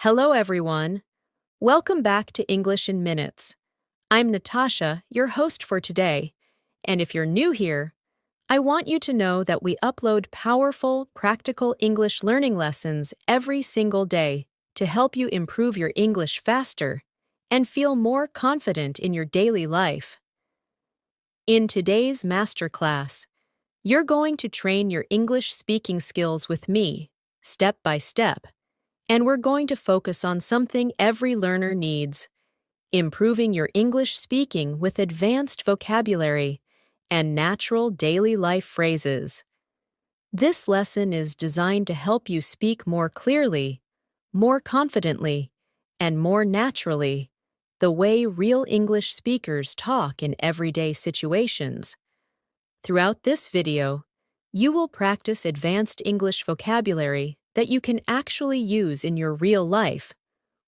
Hello, everyone. Welcome back to English in Minutes. I'm Natasha, your host for today. And if you're new here, I want you to know that we upload powerful, practical English learning lessons every single day to help you improve your English faster and feel more confident in your daily life. In today's masterclass, you're going to train your English speaking skills with me, step by step. And we're going to focus on something every learner needs: improving your English speaking with advanced vocabulary and natural daily life phrases. This lesson is designed to help you speak more clearly, more confidently, and more naturally, the way real English speakers talk in everyday situations. Throughout this video, you will practice advanced English vocabulary that you can actually use in your real life,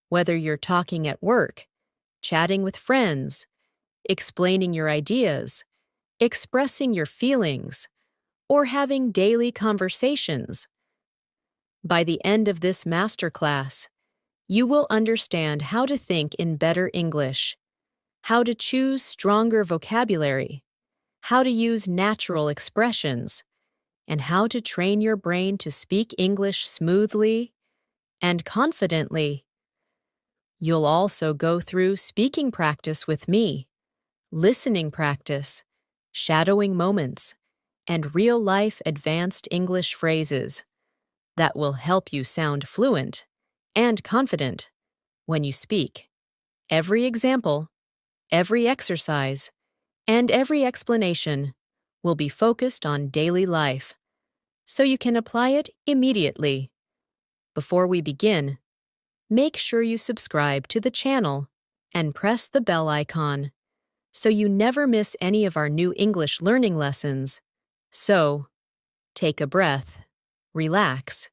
whether you're talking at work, chatting with friends, explaining your ideas, expressing your feelings, or having daily conversations. By the end of this masterclass, you will understand how to think in better English, how to choose stronger vocabulary, how to use natural expressions, and how to train your brain to speak English smoothly and confidently. You'll also go through speaking practice with me, listening practice, shadowing moments, and real-life advanced English phrases that will help you sound fluent and confident when you speak. Every example, every exercise, and every explanation will be focused on daily life, so you can apply it immediately. Before we begin, make sure you subscribe to the channel and press the bell icon so you never miss any of our new English learning lessons. So, take a breath, relax,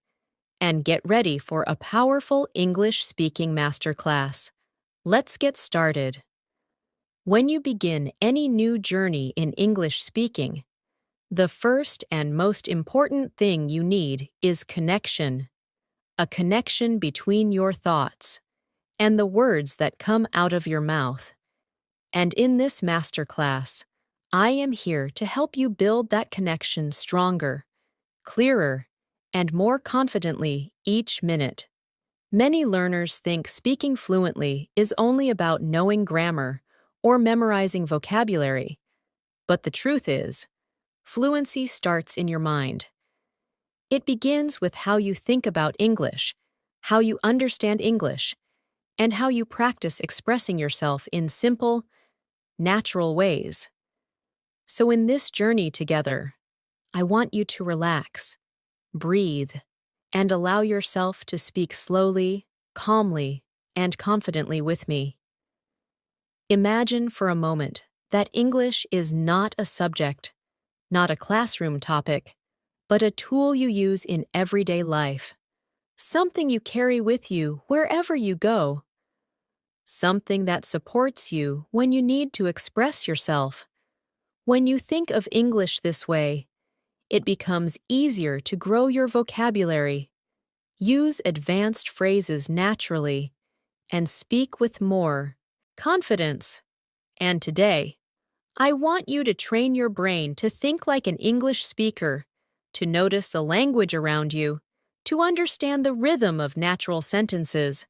and get ready for a powerful English speaking masterclass. Let's get started. When you begin any new journey in English speaking, the first and most important thing you need is connection. A connection between your thoughts and the words that come out of your mouth. And in this masterclass, I am here to help you build that connection stronger, clearer, and more confidently each minute. Many learners think speaking fluently is only about knowing grammar or memorizing vocabulary, but the truth is, fluency starts in your mind. It begins with how you think about English, how you understand English, and how you practice expressing yourself in simple, natural ways. So in this journey together, I want you to relax, breathe, and allow yourself to speak slowly, calmly, and confidently with me. Imagine for a moment that English is not a subject, not a classroom topic, but a tool you use in everyday life, something you carry with you wherever you go, something that supports you when you need to express yourself. When you think of English this way, it becomes easier to grow your vocabulary, use advanced phrases naturally, and speak with more confidence. And today, I want you to train your brain to think like an English speaker, to notice the language around you, to understand the rhythm of natural sentences,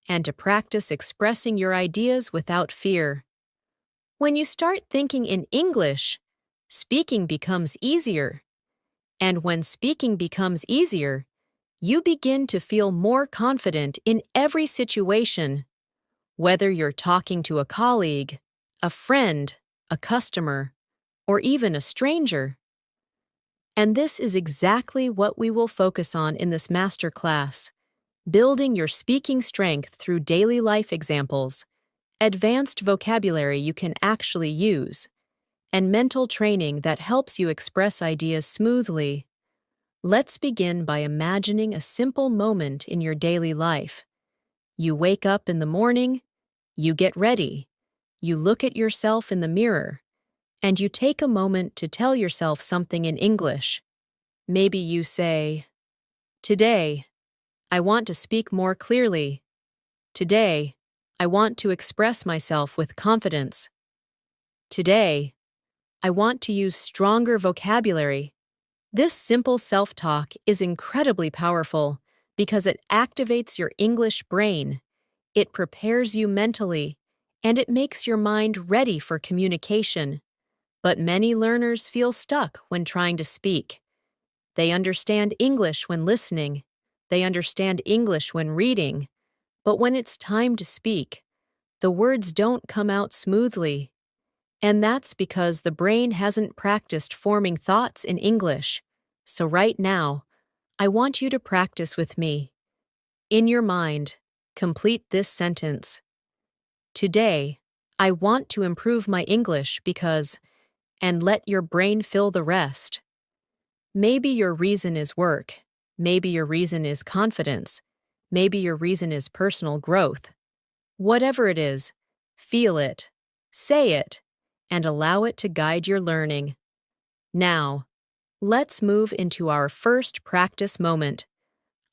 and to practice expressing your ideas without fear. When you start thinking in English, speaking becomes easier. And when speaking becomes easier, you begin to feel more confident in every situation, whether you're talking to a colleague, a friend, a customer, or even a stranger. And this is exactly what we will focus on in this masterclass: building your speaking strength through daily life examples, advanced vocabulary you can actually use, and mental training that helps you express ideas smoothly. Let's begin by imagining a simple moment in your daily life. You wake up in the morning, you get ready, you look at yourself in the mirror, and you take a moment to tell yourself something in English. Maybe you say, "Today, I want to speak more clearly," Today, I want to express myself with confidence. Today, I want to use stronger vocabulary. This simple self-talk is incredibly powerful because it activates your English brain. It prepares you mentally, and it makes your mind ready for communication. But many learners feel stuck when trying to speak. They understand English when listening. They understand English when reading. But when it's time to speak, the words don't come out smoothly. And that's because the brain hasn't practiced forming thoughts in English. So right now, I want you to practice with me. In your mind, complete this sentence. Today, I want to improve my English because, and let your brain fill the rest. Maybe your reason is work. Maybe your reason is confidence. Maybe your reason is personal growth. Whatever it is, feel it, say it, and allow it to guide your learning. Now, let's move into our first practice moment.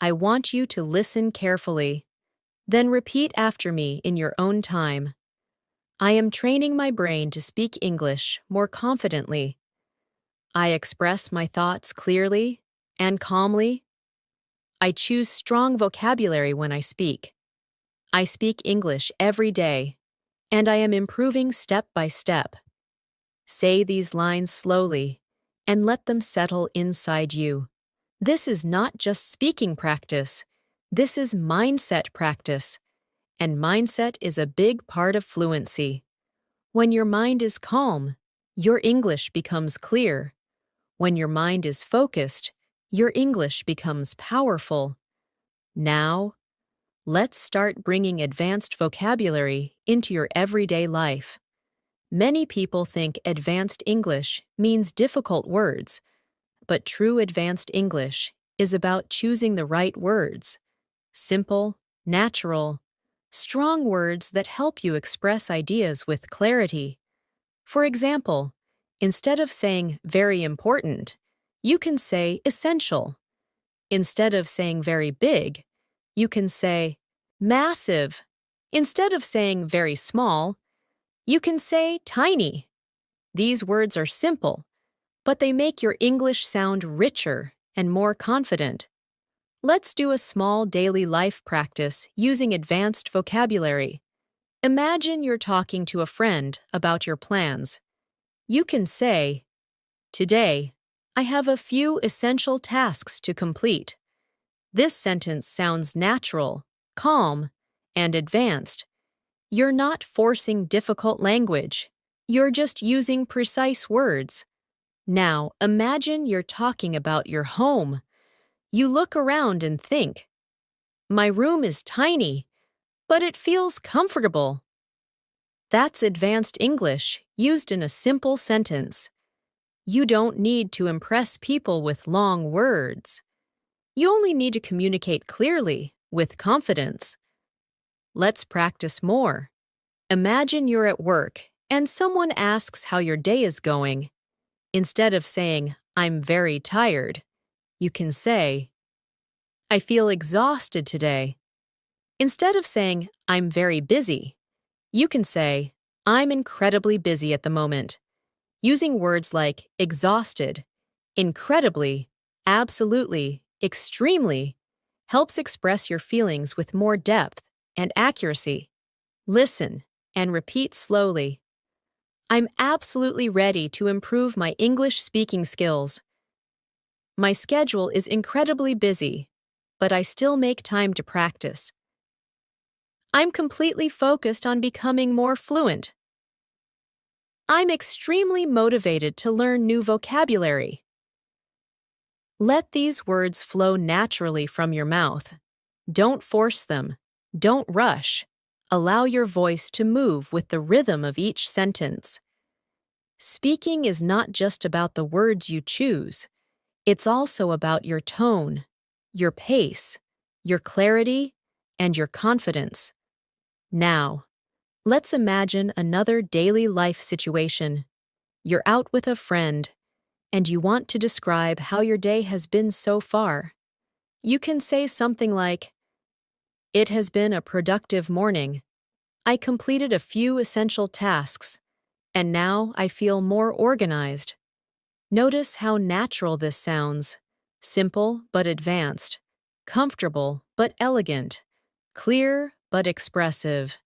I want you to listen carefully. Then repeat after me in your own time. I am training my brain to speak English more confidently. I express my thoughts clearly and calmly. I choose strong vocabulary when I speak. I speak English every day, and I am improving step by step. Say these lines slowly and let them settle inside you. This is not just speaking practice. This is mindset practice. And mindset is a big part of fluency. When your mind is calm, your English becomes clear. When your mind is focused, your English becomes powerful. Now, let's start bringing advanced vocabulary into your everyday life. Many people think advanced English means difficult words, but true advanced English is about choosing the right words. Simple, natural, strong words that help you express ideas with clarity. For example, instead of saying very important, you can say essential. Instead of saying very big, you can say massive. Instead of saying very small, you can say tiny. These words are simple, but they make your English sound richer and more confident. Let's do a small daily life practice using advanced vocabulary. Imagine you're talking to a friend about your plans. You can say, "Today, I have a few essential tasks to complete." This sentence sounds natural, calm, and advanced. You're not forcing difficult language. You're just using precise words. Now, imagine you're talking about your home. You look around and think, "My room is tiny, but it feels comfortable." That's advanced English used in a simple sentence. You don't need to impress people with long words. You only need to communicate clearly, with confidence. Let's practice more. Imagine you're at work and someone asks how your day is going. Instead of saying, "I'm very tired," you can say, "I feel exhausted today." Instead of saying, "I'm very busy," you can say, "I'm incredibly busy at the moment." Using words like exhausted, incredibly, absolutely, extremely helps express your feelings with more depth and accuracy. Listen and repeat slowly. I'm absolutely ready to improve my English speaking skills. My schedule is incredibly busy, but I still make time to practice. I'm completely focused on becoming more fluent. I'm extremely motivated to learn new vocabulary. Let these words flow naturally from your mouth. Don't force them. Don't rush. Allow your voice to move with the rhythm of each sentence. Speaking is not just about the words you choose. It's also about your tone, your pace, your clarity, and your confidence. Now, let's imagine another daily life situation. You're out with a friend, and you want to describe how your day has been so far. You can say something like, It has been a productive morning. I completed a few essential tasks, and now I feel more organized. Notice how natural this sounds. Simple but advanced. Comfortable but elegant. Clear but expressive.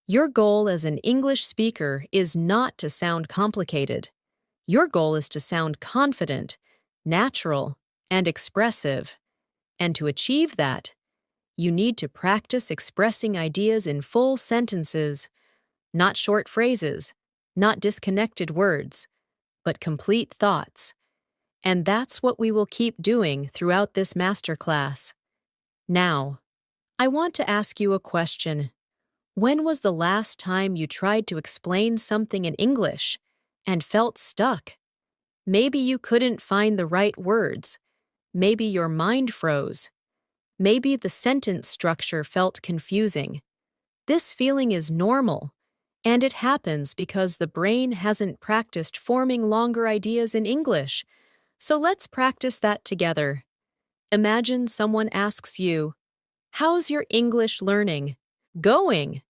Your goal as an English speaker is not to sound complicated. Your goal is to sound confident, natural, and expressive. And to achieve that, you need to practice expressing ideas in full sentences, not short phrases, not disconnected words, but complete thoughts. And that's what we will keep doing throughout this masterclass. Now, I want to ask you a question. When was the last time you tried to explain something in English and felt stuck? Maybe you couldn't find the right words. Maybe your mind froze. Maybe the sentence structure felt confusing. This feeling is normal, and it happens because the brain hasn't practiced forming longer ideas in English. So let's practice that together. Imagine someone asks you, "How's your English learning going?"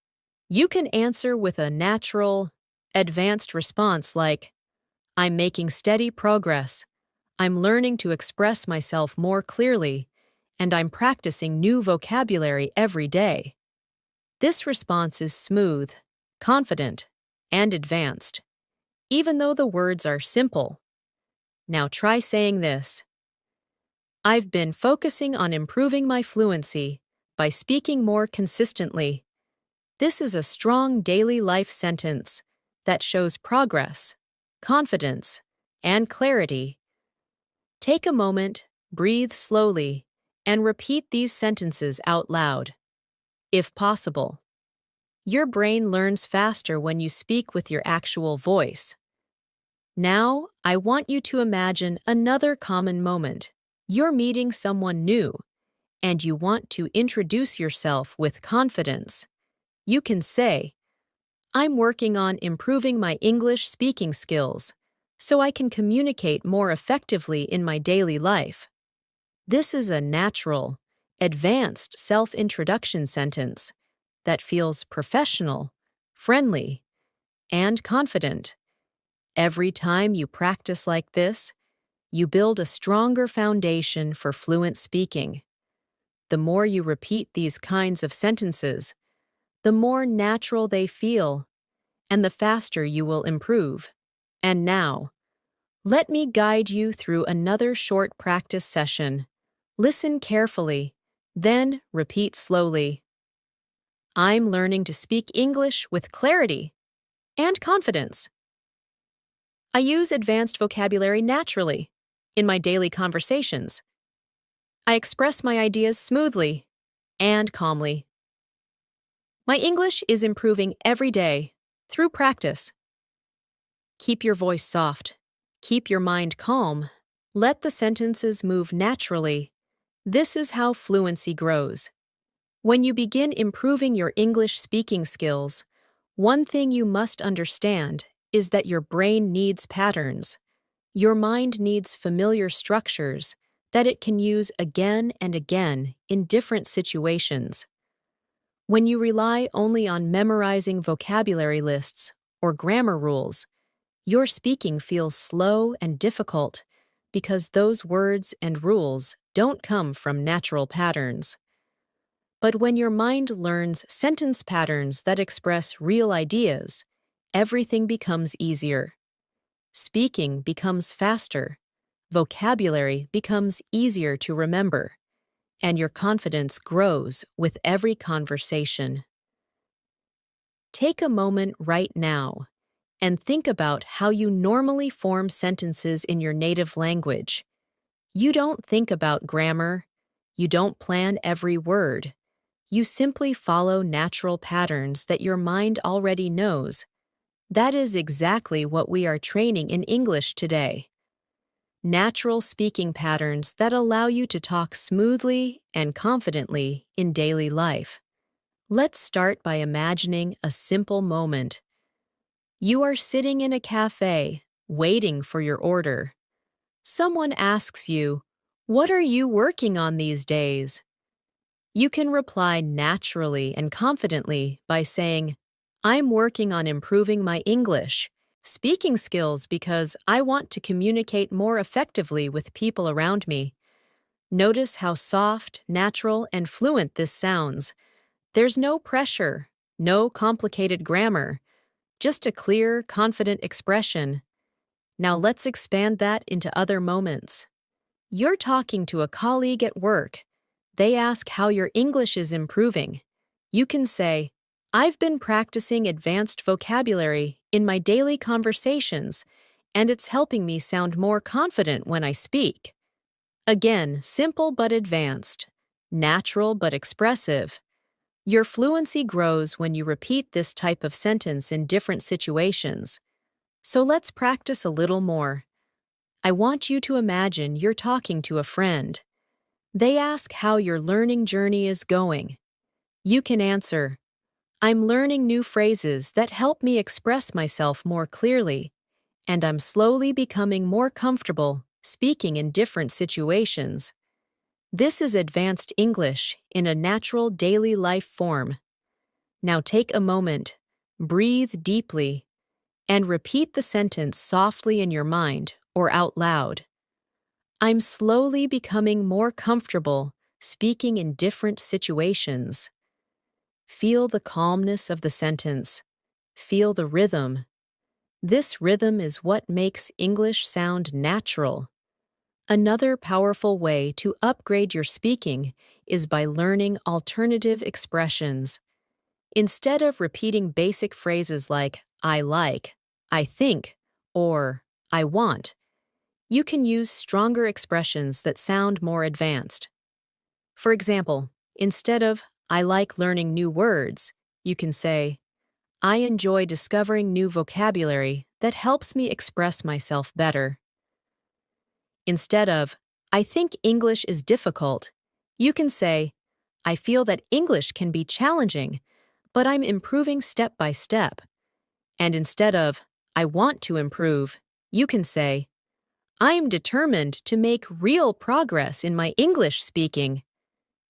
You can answer with a natural, advanced response like, "I'm making steady progress. I'm learning to express myself more clearly, and I'm practicing new vocabulary every day." This response is smooth, confident, and advanced, even though the words are simple. Now try saying this. "I've been focusing on improving my fluency by speaking more consistently." This is a strong daily life sentence that shows progress, confidence, and clarity. Take a moment, breathe slowly, and repeat these sentences out loud, if possible. Your brain learns faster when you speak with your actual voice. Now, I want you to imagine another common moment. You're meeting someone new, and you want to introduce yourself with confidence. You can say, "I'm working on improving my English speaking skills so I can communicate more effectively in my daily life." This is a natural, advanced self-introduction sentence that feels professional, friendly, and confident. Every time you practice like this, you build a stronger foundation for fluent speaking. The more you repeat these kinds of sentences, the more natural they feel, and the faster you will improve. And now, let me guide you through another short practice session. Listen carefully, then repeat slowly. "I'm learning to speak English with clarity and confidence. I use advanced vocabulary naturally in my daily conversations. I express my ideas smoothly and calmly. My English is improving every day through practice." Keep your voice soft. Keep your mind calm. Let the sentences move naturally. This is how fluency grows. When you begin improving your English speaking skills, one thing you must understand is that your brain needs patterns. Your mind needs familiar structures that it can use again and again in different situations. When you rely only on memorizing vocabulary lists or grammar rules, your speaking feels slow and difficult because those words and rules don't come from natural patterns. But when your mind learns sentence patterns that express real ideas, everything becomes easier. Speaking becomes faster, vocabulary becomes easier to remember, and your confidence grows with every conversation. Take a moment right now and think about how you normally form sentences in your native language. You don't think about grammar. You don't plan every word. You simply follow natural patterns that your mind already knows. That is exactly what we are training in English today. Natural speaking patterns that allow you to talk smoothly and confidently in daily life. Let's start by imagining a simple moment. You are sitting in a cafe, waiting for your order. Someone asks you, "What are you working on these days?" You can reply naturally and confidently by saying, I'm working on improving my English speaking skills because I want to communicate more effectively with people around me. Notice how soft, natural, and fluent this sounds. There's no pressure, no complicated grammar, just a clear, confident expression. Now let's expand that into other moments. You're talking to a colleague at work. They ask how your English is improving. You can say, I've been practicing advanced vocabulary in my daily conversations, and it's helping me sound more confident when I speak. Again, simple but advanced, natural but expressive. Your fluency grows when you repeat this type of sentence in different situations. So let's practice a little more. I want you to imagine you're talking to a friend. They ask how your learning journey is going. You can answer, I'm learning new phrases that help me express myself more clearly, and I'm slowly becoming more comfortable speaking in different situations. This is advanced English in a natural daily life form. Now take a moment, breathe deeply, and repeat the sentence softly in your mind or out loud. I'm slowly becoming more comfortable speaking in different situations. Feel the calmness of the sentence. Feel the rhythm. This rhythm is what makes English sound natural. Another powerful way to upgrade your speaking is by learning alternative expressions. Instead of repeating basic phrases like I like, I think, or I want, you can use stronger expressions that sound more advanced. For example, instead of I like learning new words, you can say, I enjoy discovering new vocabulary that helps me express myself better. Instead of, I think English is difficult, you can say, I feel that English can be challenging, but I'm improving step by step. And instead of, I want to improve, you can say, I am determined to make real progress in my English speaking.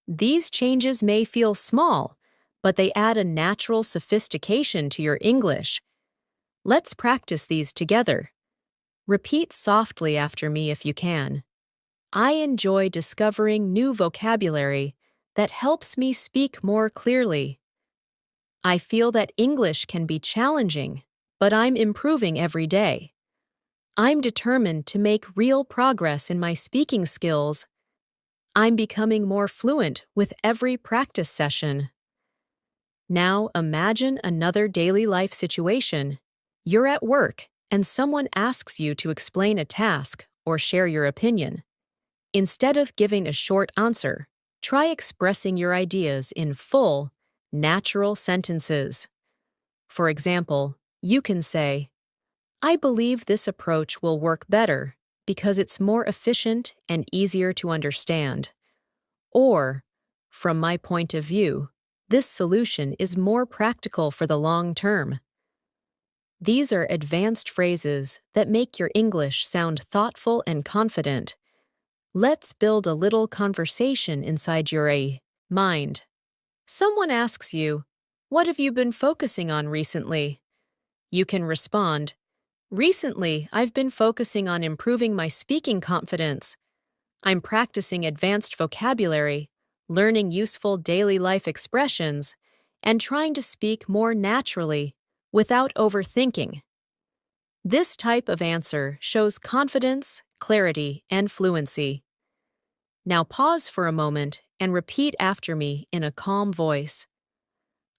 These changes may feel small, but they add a natural sophistication to your English. Let's practice these together. Repeat softly after me if you can. I enjoy discovering new vocabulary that helps me speak more clearly. I feel that English can be challenging, but I'm improving every day. I'm determined to make real progress in my speaking skills. I'm becoming more fluent with every practice session. Now imagine another daily life situation. You're at work, and someone asks you to explain a task or share your opinion. Instead of giving a short answer, try expressing your ideas in full, natural sentences. For example, you can say, I believe this approach will work better because it's more efficient and easier to understand. Or, from my point of view, this solution is more practical for the long term. These are advanced phrases that make your English sound thoughtful and confident. Let's build a little conversation inside your mind. Someone asks you, what have you been focusing on recently? You can respond, recently, I've been focusing on improving my speaking confidence. I'm practicing advanced vocabulary, learning useful daily life expressions, and trying to speak more naturally without overthinking. This type of answer shows confidence, clarity, and fluency. Now pause for a moment and repeat after me in a calm voice.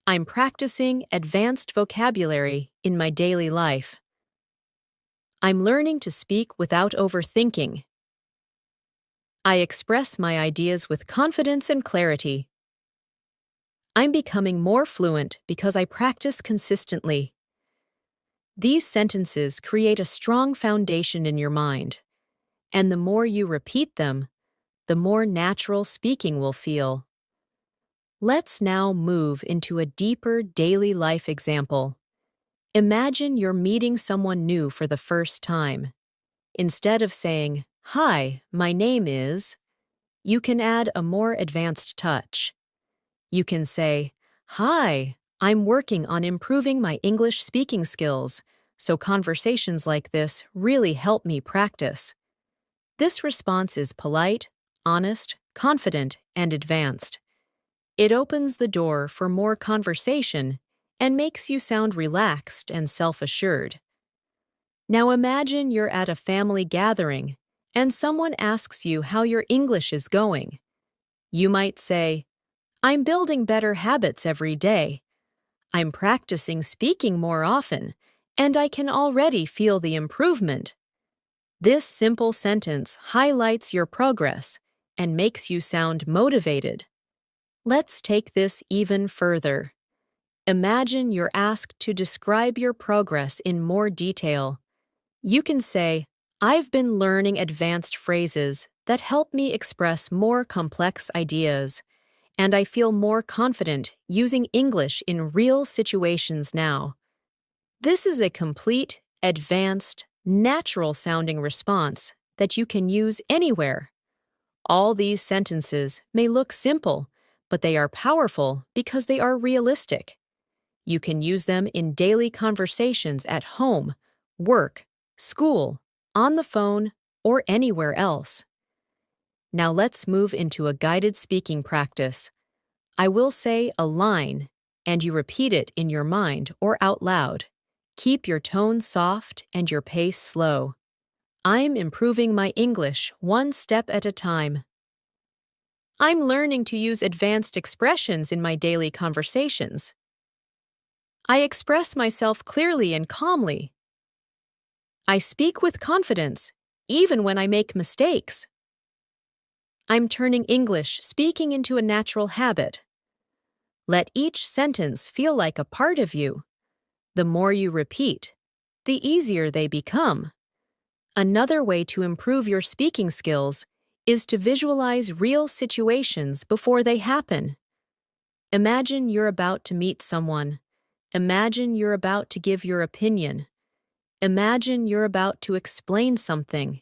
I'm practicing advanced vocabulary in my daily life. I'm learning to speak without overthinking. I express my ideas with confidence and clarity. I'm becoming more fluent because I practice consistently. These sentences create a strong foundation in your mind, and the more you repeat them, the more natural speaking will feel. Let's now move into a deeper daily life example. Imagine you're meeting someone new for the first time. Instead of saying, Hi, my name is, you can add a more advanced touch. You can say, "Hi, I'm working on improving my English speaking skills, so conversations like this really help me practice." This response is polite, honest, confident, and advanced. It opens the door for more conversation and makes you sound relaxed and self-assured. Now imagine you're at a family gathering and someone asks you how your English is going. You might say, "I'm building better habits every day. I'm practicing speaking more often, and I can already feel the improvement." This simple sentence highlights your progress and makes you sound motivated. Let's take this even further. Imagine you're asked to describe your progress in more detail. You can say, "I've been learning advanced phrases that help me express more complex ideas, and I feel more confident using English in real situations now." This is a complete, advanced, natural-sounding response that you can use anywhere. All these sentences may look simple, but they are powerful because they are realistic. You can use them in daily conversations at home, work, school, on the phone, or anywhere else. Now let's move into a guided speaking practice. I will say a line, and you repeat it in your mind or out loud. Keep your tone soft and your pace slow. I'm improving my English one step at a time. I'm learning to use advanced expressions in my daily conversations. I express myself clearly and calmly. I speak with confidence, even when I make mistakes. I'm turning English speaking into a natural habit. Let each sentence feel like a part of you. The more you repeat, the easier they become. Another way to improve your speaking skills is to visualize real situations before they happen. Imagine you're about to meet someone. Imagine you're about to give your opinion. Imagine you're about to explain something.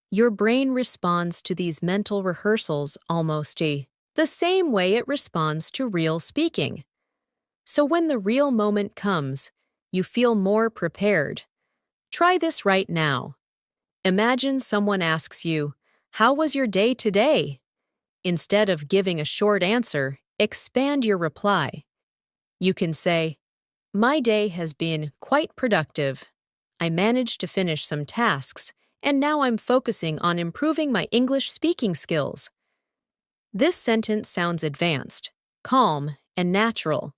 Your brain responds to these mental rehearsals almost the same way it responds to real speaking. So when the real moment comes, you feel more prepared. Try this right now. Imagine someone asks you, "How was your day today?" Instead of giving a short answer, expand your reply. You can say, "My day has been quite productive. I managed to finish some tasks, and now I'm focusing on improving my English speaking skills." This sentence sounds advanced, calm, and natural.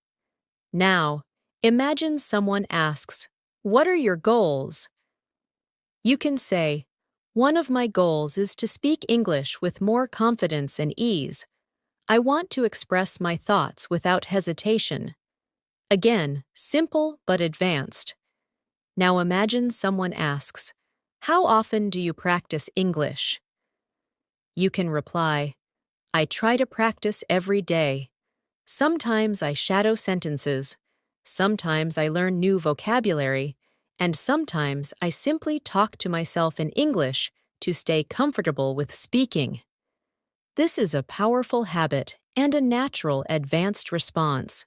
Now, imagine someone asks, "What are your goals?" You can say, "One of my goals is to speak English with more confidence and ease. I want to express my thoughts without hesitation." Again, simple but advanced. Now imagine someone asks, "How often do you practice English?" You can reply, "I try to practice every day. Sometimes I shadow sentences, sometimes I learn new vocabulary, and sometimes I simply talk to myself in English to stay comfortable with speaking." This is a powerful habit and a natural advanced response.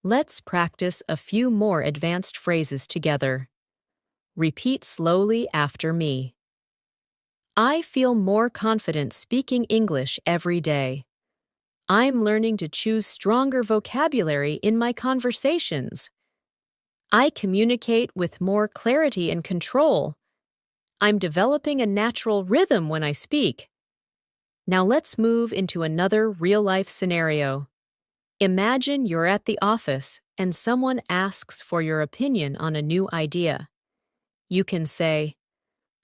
Let's practice a few more advanced phrases together. Repeat slowly after me. I feel more confident speaking English every day. I'm learning to choose stronger vocabulary in my conversations. I communicate with more clarity and control. I'm developing a natural rhythm when I speak. Now let's move into another real-life scenario. Imagine you're at the office and someone asks for your opinion on a new idea. You can say,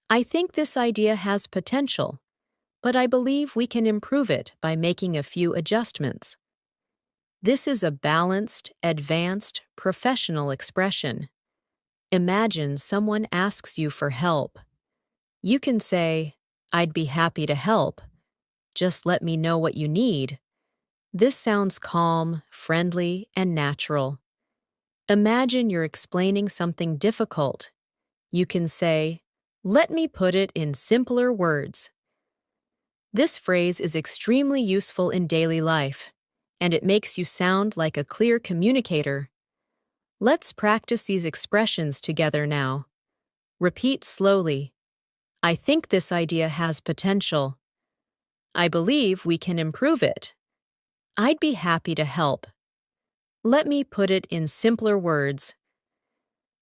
"I think this idea has potential, but I believe we can improve it by making a few adjustments." This is a balanced, advanced, professional expression. Imagine someone asks you for help. You can say, "I'd be happy to help. Just let me know what you need." This sounds calm, friendly, and natural. Imagine you're explaining something difficult. You can say, "Let me put it in simpler words." This phrase is extremely useful in daily life. and it makes you sound like a clear communicator. Let's practice these expressions together now. Repeat slowly. I think this idea has potential. I believe we can improve it. I'd be happy to help. Let me put it in simpler words.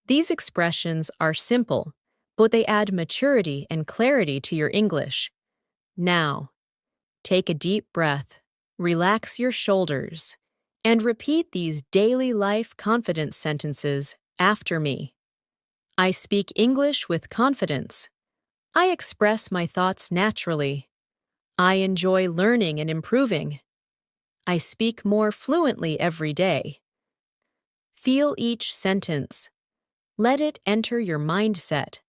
These expressions are simple, but they add maturity and clarity to your English. Now, take a deep breath, relax your shoulders, and repeat these daily life confidence sentences after me. I speak English with confidence. I express my thoughts naturally. I enjoy learning and improving. I speak more fluently every day. Feel each sentence. Let it enter your mindset.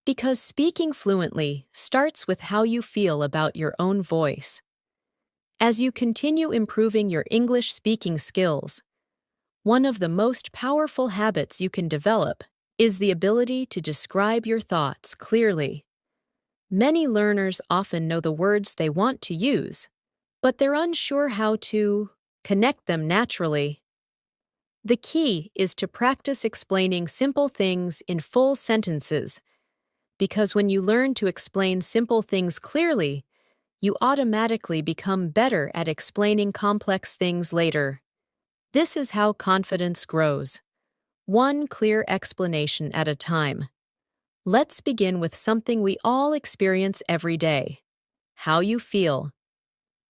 Because speaking fluently starts with how you feel about your own voice. As you continue improving your English speaking skills, one of the most powerful habits you can develop is the ability to describe your thoughts clearly. Many learners often know the words they want to use, but they're unsure how to connect them naturally. The key is to practice explaining simple things in full sentences, because when you learn to explain simple things clearly, you automatically become better at explaining complex things later. This is how confidence grows, one clear explanation at a time. Let's begin with something we all experience every day: how you feel.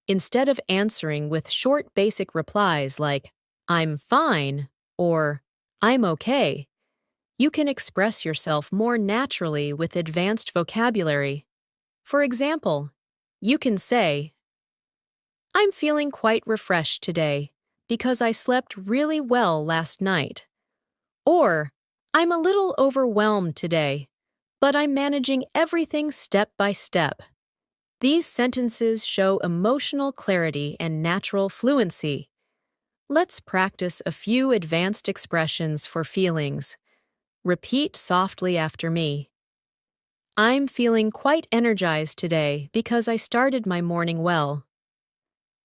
Instead of answering with short basic replies like, I'm fine, or I'm okay, you can express yourself more naturally with advanced vocabulary. For example, you can say, I'm feeling quite refreshed today because I slept really well last night. Or, I'm a little overwhelmed today, but I'm managing everything step by step. These sentences show emotional clarity and natural fluency. Let's practice a few advanced expressions for feelings. Repeat softly after me. I'm feeling quite energized today because I started my morning well.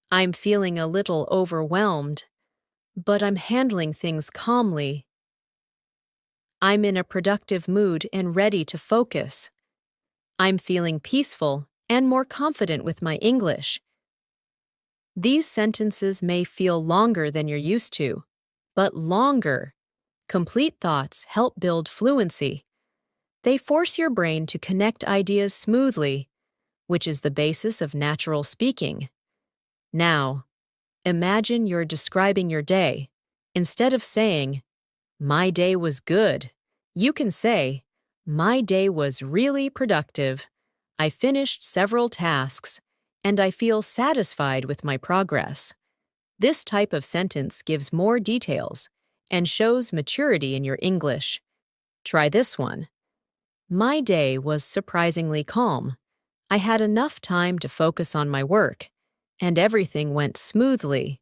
I'm feeling a little overwhelmed, but I'm handling things calmly. I'm in a productive mood and ready to focus. I'm feeling peaceful and more confident with my English. These sentences may feel longer than you're used to, but longer, complete thoughts help build fluency. They force your brain to connect ideas smoothly, which is the basis of natural speaking. Now, imagine you're describing your day. Instead of saying, my day was good, you can say, my day was really productive. I finished several tasks, and I feel satisfied with my progress. This type of sentence gives more details and shows maturity in your English. Try this one. My day was surprisingly calm. I had enough time to focus on my work, and everything went smoothly.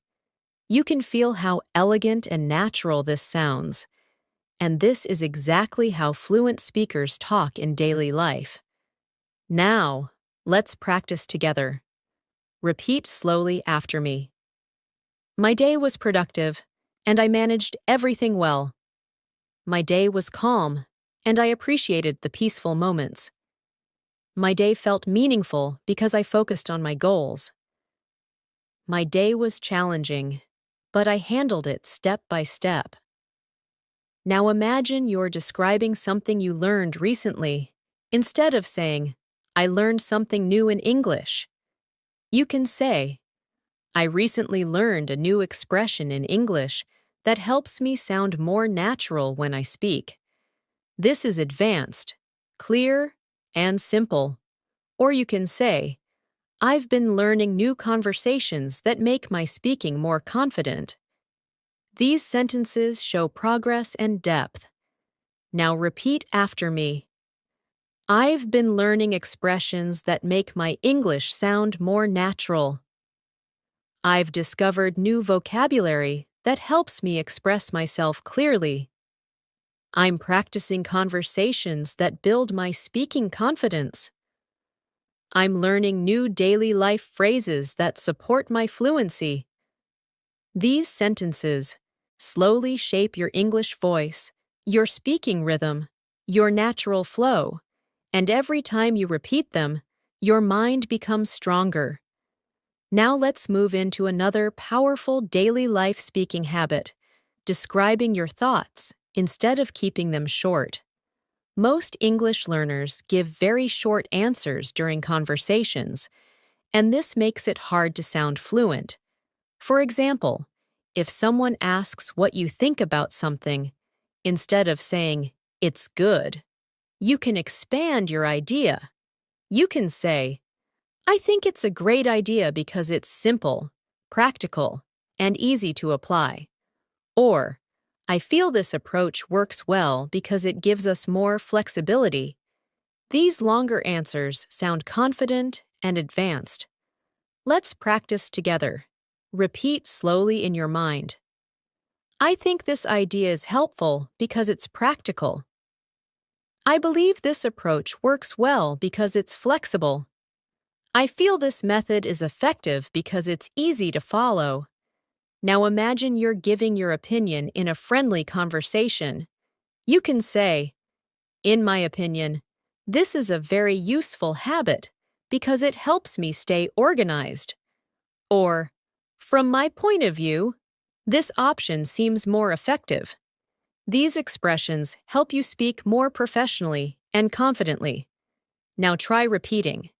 You can feel how elegant and natural this sounds, and this is exactly how fluent speakers talk in daily life. Now, let's practice together. Repeat slowly after me. My day was productive, and I managed everything well. My day was calm, and I appreciated the peaceful moments. My day felt meaningful because I focused on my goals. My day was challenging, but I handled it step by step. Now imagine you're describing something you learned recently. Instead of saying, I learned something new in English, you can say, I recently learned a new expression in English that helps me sound more natural when I speak. This is advanced, clear, and simple. Or you can say, I've been learning new conversations that make my speaking more confident. These sentences show progress and depth. Now repeat after me. I've been learning expressions that make my English sound more natural. I've discovered new vocabulary that helps me express myself clearly. I'm practicing conversations that build my speaking confidence. I'm learning new daily life phrases that support my fluency. These sentences slowly shape your English voice, your speaking rhythm, your natural flow, and every time you repeat them, your mind becomes stronger. Now let's move into another powerful daily life speaking habit, describing your thoughts instead of keeping them short. Most English learners give very short answers during conversations, and this makes it hard to sound fluent. For example, if someone asks what you think about something, instead of saying, "It's good," you can expand your idea. You can say, "I think it's a great idea because it's simple, practical, and easy to apply." Or, "I feel this approach works well because it gives us more flexibility." These longer answers sound confident and advanced. Let's practice together. Repeat slowly in your mind. "I think this idea is helpful because it's practical." "I believe this approach works well because it's flexible." "I feel this method is effective because it's easy to follow." Now imagine you're giving your opinion in a friendly conversation. You can say, "In my opinion, this is a very useful habit because it helps me stay organized." Or, "From my point of view, this option seems more effective." These expressions help you speak more professionally and confidently. Now try repeating.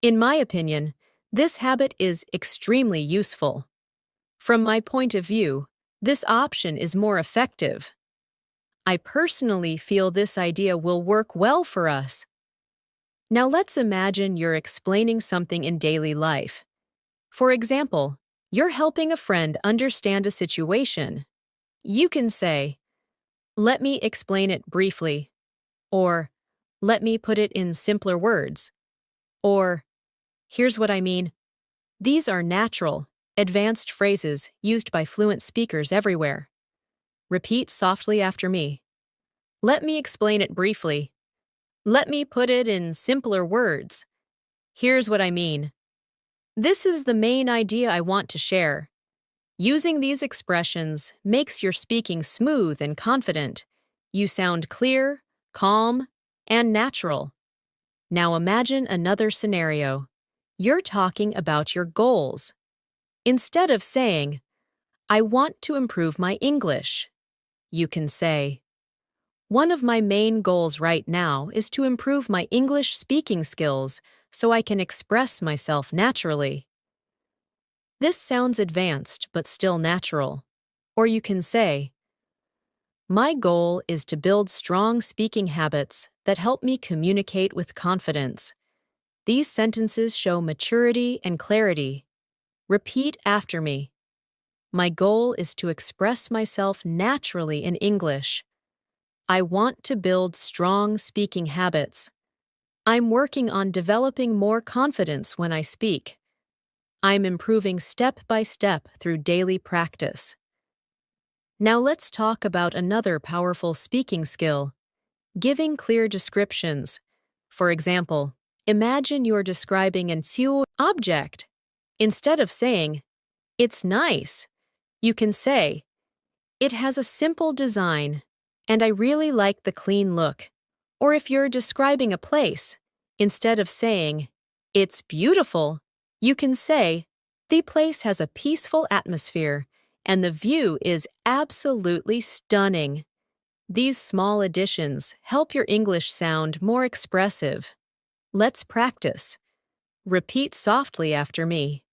"In my opinion, this habit is extremely useful." "From my point of view, this option is more effective." "I personally feel this idea will work well for us." Now let's imagine you're explaining something in daily life. For example, you're helping a friend understand a situation. You can say, "Let me explain it briefly," or "Let me put it in simpler words," or "Here's what I mean." These are natural, advanced phrases used by fluent speakers everywhere. Repeat softly after me. "Let me explain it briefly." "Let me put it in simpler words." "Here's what I mean." "This is the main idea I want to share." Using these expressions makes your speaking smooth and confident. You sound clear, calm, and natural. Now imagine another scenario. You're talking about your goals. Instead of saying, "I want to improve my English," you can say, "One of my main goals right now is to improve my English speaking skills so I can express myself naturally." This sounds advanced but still natural. Or you can say, "My goal is to build strong speaking habits that help me communicate with confidence." These sentences show maturity and clarity. Repeat after me. "My goal is to express myself naturally in English." "I want to build strong speaking habits." "I'm working on developing more confidence when I speak." "I'm improving step by step through daily practice." Now let's talk about another powerful speaking skill, giving clear descriptions. For example, imagine you're describing an object. Instead of saying, "It's nice," you can say, "It has a simple design, and I really like the clean look." Or if you're describing a place, instead of saying, "It's beautiful," you can say, "The place has a peaceful atmosphere, and the view is absolutely stunning." These small additions help your English sound more expressive. Let's practice. Repeat softly after me.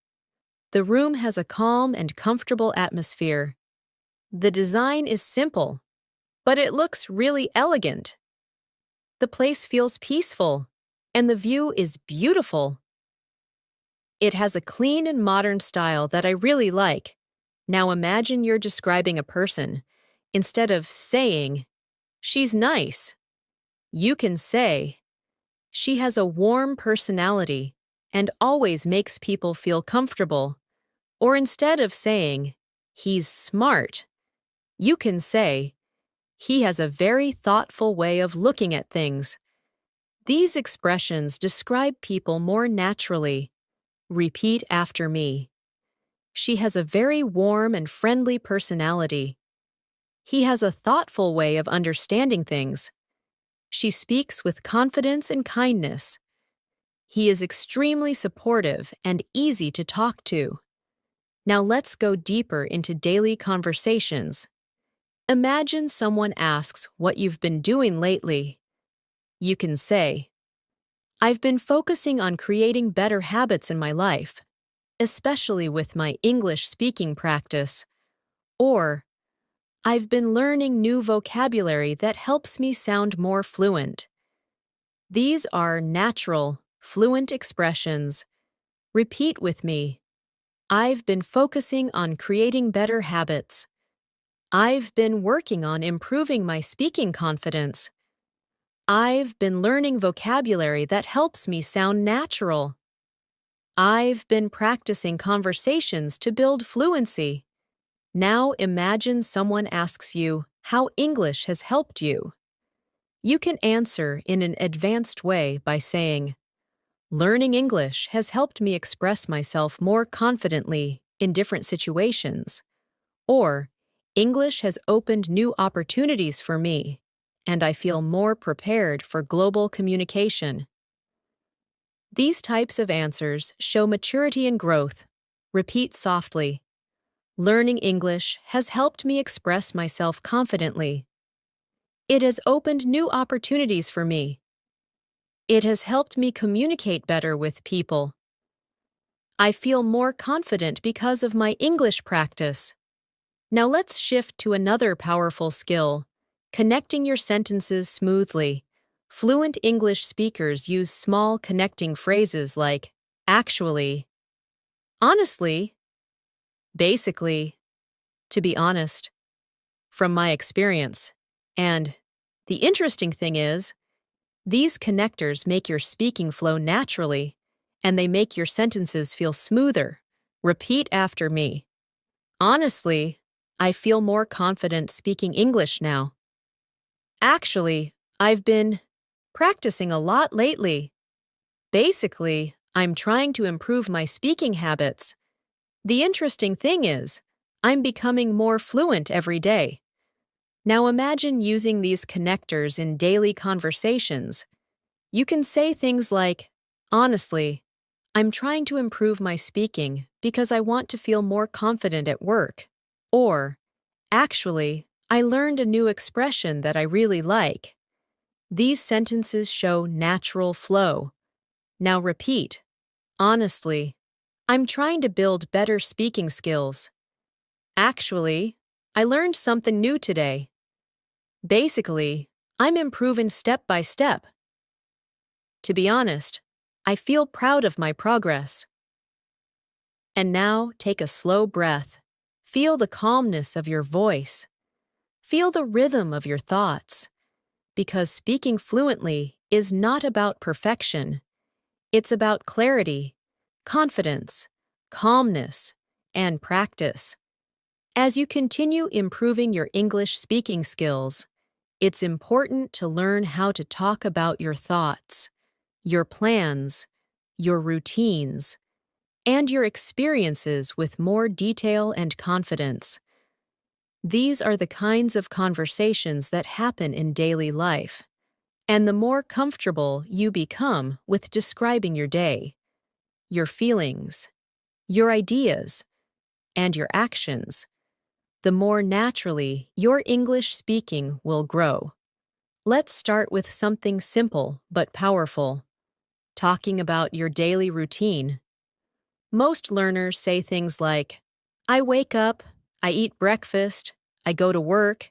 "The room has a calm and comfortable atmosphere." "The design is simple, but it looks really elegant." "The place feels peaceful, and the view is beautiful." "It has a clean and modern style that I really like." Now imagine you're describing a person. Instead of saying, "She's nice," you can say, "She has a warm personality and always makes people feel comfortable." Or instead of saying, "He's smart," you can say, "He has a very thoughtful way of looking at things." These expressions describe people more naturally. Repeat after me. She has a very warm and friendly personality. He has a thoughtful way of understanding things. She speaks with confidence and kindness. He is extremely supportive and easy to talk to. Now let's go deeper into daily conversations. Imagine someone asks what you've been doing lately. You can say, "I've been focusing on creating better habits in my life, especially with my English speaking practice." Or, "I've been learning new vocabulary that helps me sound more fluent." These are natural, fluent expressions. Repeat with me. I've been focusing on creating better habits. I've been working on improving my speaking confidence. I've been learning vocabulary that helps me sound natural. I've been practicing conversations to build fluency. Now imagine someone asks you how English has helped you. You can answer in an advanced way by saying, "Learning English has helped me express myself more confidently in different situations." Or, "English has opened new opportunities for me, and I feel more prepared for global communication." These types of answers show maturity and growth. Repeat softly. Learning English has helped me express myself confidently. It has opened new opportunities for me. It has helped me communicate better with people. I feel more confident because of my English practice. Now let's shift to another powerful skill, connecting your sentences smoothly. Fluent English speakers use small connecting phrases like actually, honestly, basically, to be honest, from my experience. And the interesting thing is, these connectors make your speaking flow naturally, and they make your sentences feel smoother. Repeat after me. Honestly, I feel more confident speaking English now. Actually, I've been practicing a lot lately. Basically, I'm trying to improve my speaking habits. The interesting thing is, I'm becoming more fluent every day. Now imagine using these connectors in daily conversations. You can say things like, "Honestly, I'm trying to improve my speaking because I want to feel more confident at work." Or, "Actually, I learned a new expression that I really like." These sentences show natural flow. Now repeat. Honestly, I'm trying to build better speaking skills. Actually, I learned something new today. Basically, I'm improving step by step. To be honest, I feel proud of my progress. And now take a slow breath. Feel the calmness of your voice. Feel the rhythm of your thoughts. Because speaking fluently is not about perfection. It's about clarity, confidence, calmness, and practice. As you continue improving your English speaking skills, it's important to learn how to talk about your thoughts, your plans, your routines, and your experiences with more detail and confidence. These are the kinds of conversations that happen in daily life. And the more comfortable you become with describing your day, your feelings, your ideas, and your actions, the more naturally your English speaking will grow. Let's start with something simple but powerful. Talking about your daily routine. Most learners say things like, "I wake up, I eat breakfast, I go to work."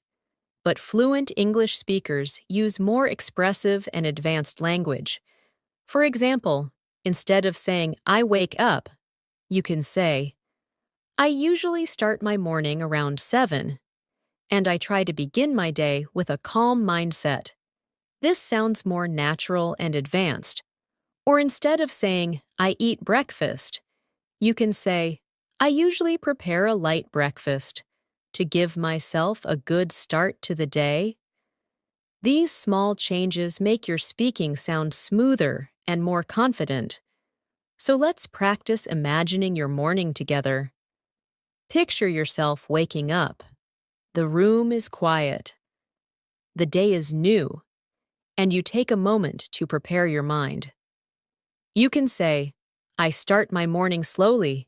But fluent English speakers use more expressive and advanced language. For example, instead of saying, "I wake up," you can say, "I usually start my morning around 7, and I try to begin my day with a calm mindset." This sounds more natural and advanced. Or instead of saying, "I eat breakfast," you can say, "I usually prepare a light breakfast to give myself a good start to the day." These small changes make your speaking sound smoother and more confident. So let's practice imagining your morning together. Picture yourself waking up. The room is quiet. The day is new, and you take a moment to prepare your mind. You can say, I start my morning slowly.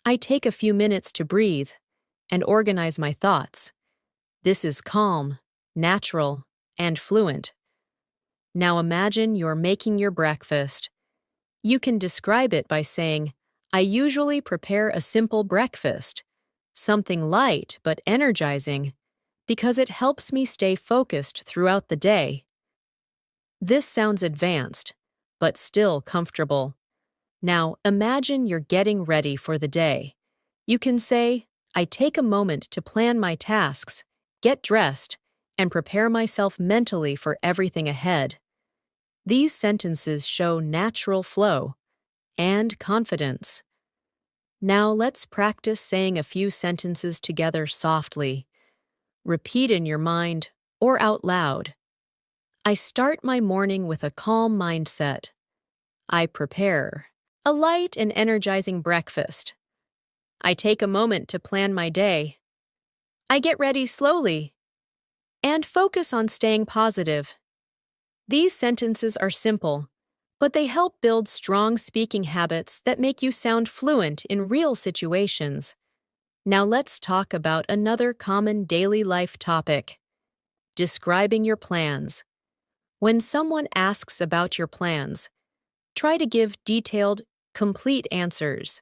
I take a few minutes to breathe and organize my thoughts. This is calm, natural, and fluent. Now imagine you're making your breakfast. You can describe it by saying, I usually prepare a simple breakfast, something light but energizing, because it helps me stay focused throughout the day. This sounds advanced, but still comfortable. Now imagine you're getting ready for the day. You can say, I take a moment to plan my tasks, get dressed, and prepare myself mentally for everything ahead. These sentences show natural flow and confidence. Now let's practice saying a few sentences together softly. Repeat in your mind or out loud. I start my morning with a calm mindset. I prepare a light and energizing breakfast. I take a moment to plan my day. I get ready slowly. And focus on staying positive. These sentences are simple, but they help build strong speaking habits that make you sound fluent in real situations. Now let's talk about another common daily life topic: describing your plans. When someone asks about your plans, try to give detailed, complete answers.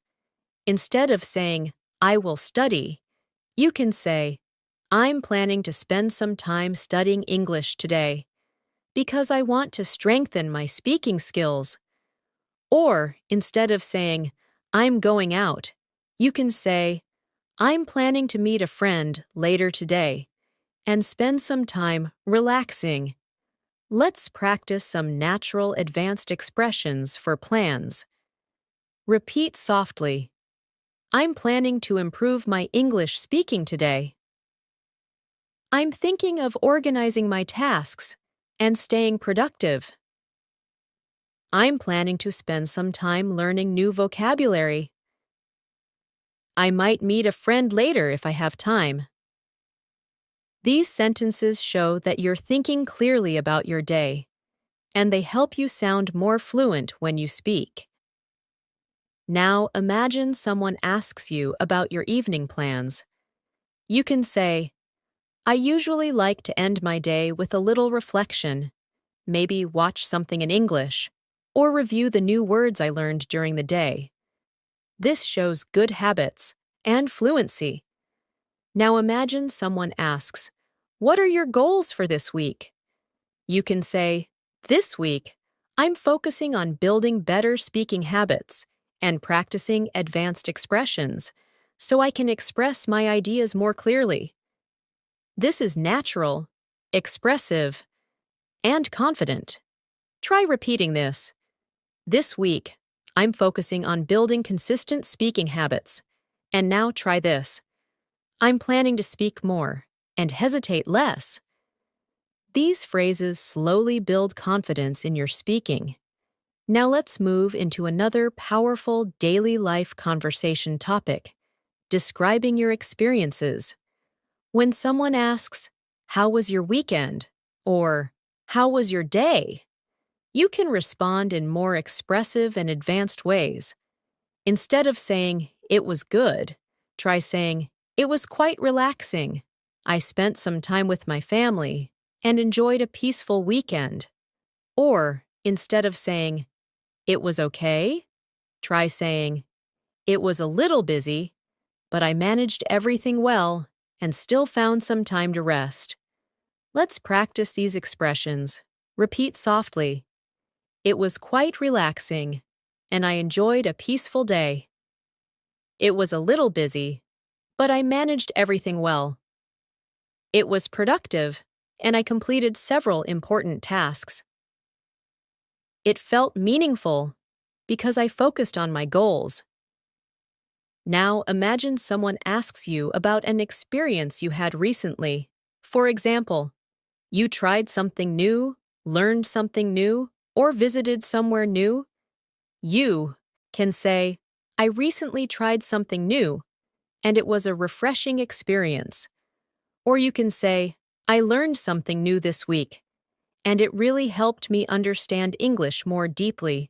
Instead of saying, I will study, you can say, I'm planning to spend some time studying English today because I want to strengthen my speaking skills. Or instead of saying, I'm going out, you can say, I'm planning to meet a friend later today and spend some time relaxing. Let's practice some natural advanced expressions for plans. Repeat softly. I'm planning to improve my English speaking today. I'm thinking of organizing my tasks and staying productive. I'm planning to spend some time learning new vocabulary. I might meet a friend later if I have time. These sentences show that you're thinking clearly about your day, and they help you sound more fluent when you speak. Now imagine someone asks you about your evening plans. You can say, I usually like to end my day with a little reflection, maybe watch something in English, or review the new words I learned during the day. This shows good habits and fluency. Now imagine someone asks, what are your goals for this week? You can say, this week, I'm focusing on building better speaking habits and practicing advanced expressions so I can express my ideas more clearly. This is natural, expressive, and confident. Try repeating this. This week, I'm focusing on building consistent speaking habits. And now try this. I'm planning to speak more and hesitate less. These phrases slowly build confidence in your speaking. Now let's move into another powerful daily life conversation topic: describing your experiences. When someone asks, how was your weekend? Or, how was your day? You can respond in more expressive and advanced ways. Instead of saying, it was good, try saying, it was quite relaxing. I spent some time with my family and enjoyed a peaceful weekend. Or, instead of saying, it was okay, try saying, it was a little busy, but I managed everything well and still found some time to rest. Let's practice these expressions. Repeat softly. It was quite relaxing, and I enjoyed a peaceful day. It was a little busy, but I managed everything well. It was productive, and I completed several important tasks. It felt meaningful because I focused on my goals. Now imagine someone asks you about an experience you had recently. For example, you tried something new, learned something new, or visited somewhere new. You can say, I recently tried something new, and it was a refreshing experience. Or you can say, I learned something new this week, and it really helped me understand English more deeply.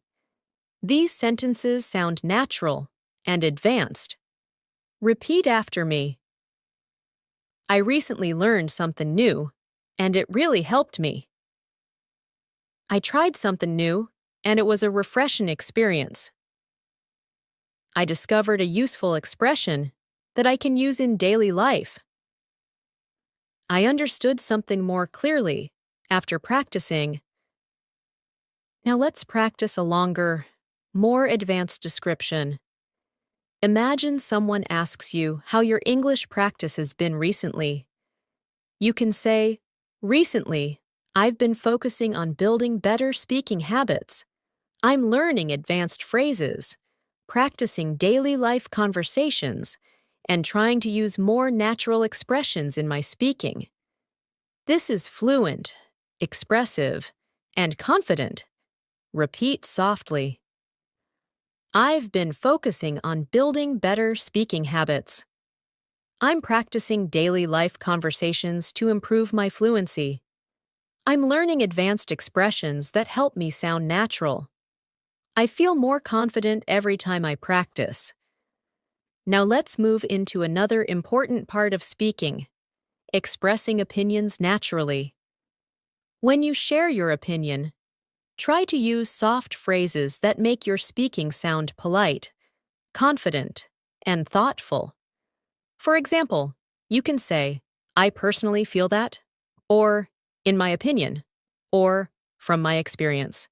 These sentences sound natural and advanced. Repeat after me. I recently learned something new, and it really helped me. I tried something new, and it was a refreshing experience. I discovered a useful expression that I can use in daily life. I understood something more clearly after practicing. Now let's practice a longer, more advanced description. Imagine someone asks you how your English practice has been recently. You can say, recently, I've been focusing on building better speaking habits. I'm learning advanced phrases, practicing daily life conversations, and trying to use more natural expressions in my speaking. This is fluent, expressive, and confident. Repeat softly. I've been focusing on building better speaking habits. I'm practicing daily life conversations to improve my fluency. I'm learning advanced expressions that help me sound natural. I feel more confident every time I practice. Now let's move into another important part of speaking, expressing opinions naturally. When you share your opinion, try to use soft phrases that make your speaking sound polite, confident, and thoughtful. For example, you can say, I personally feel that, or in my opinion, or from my experience.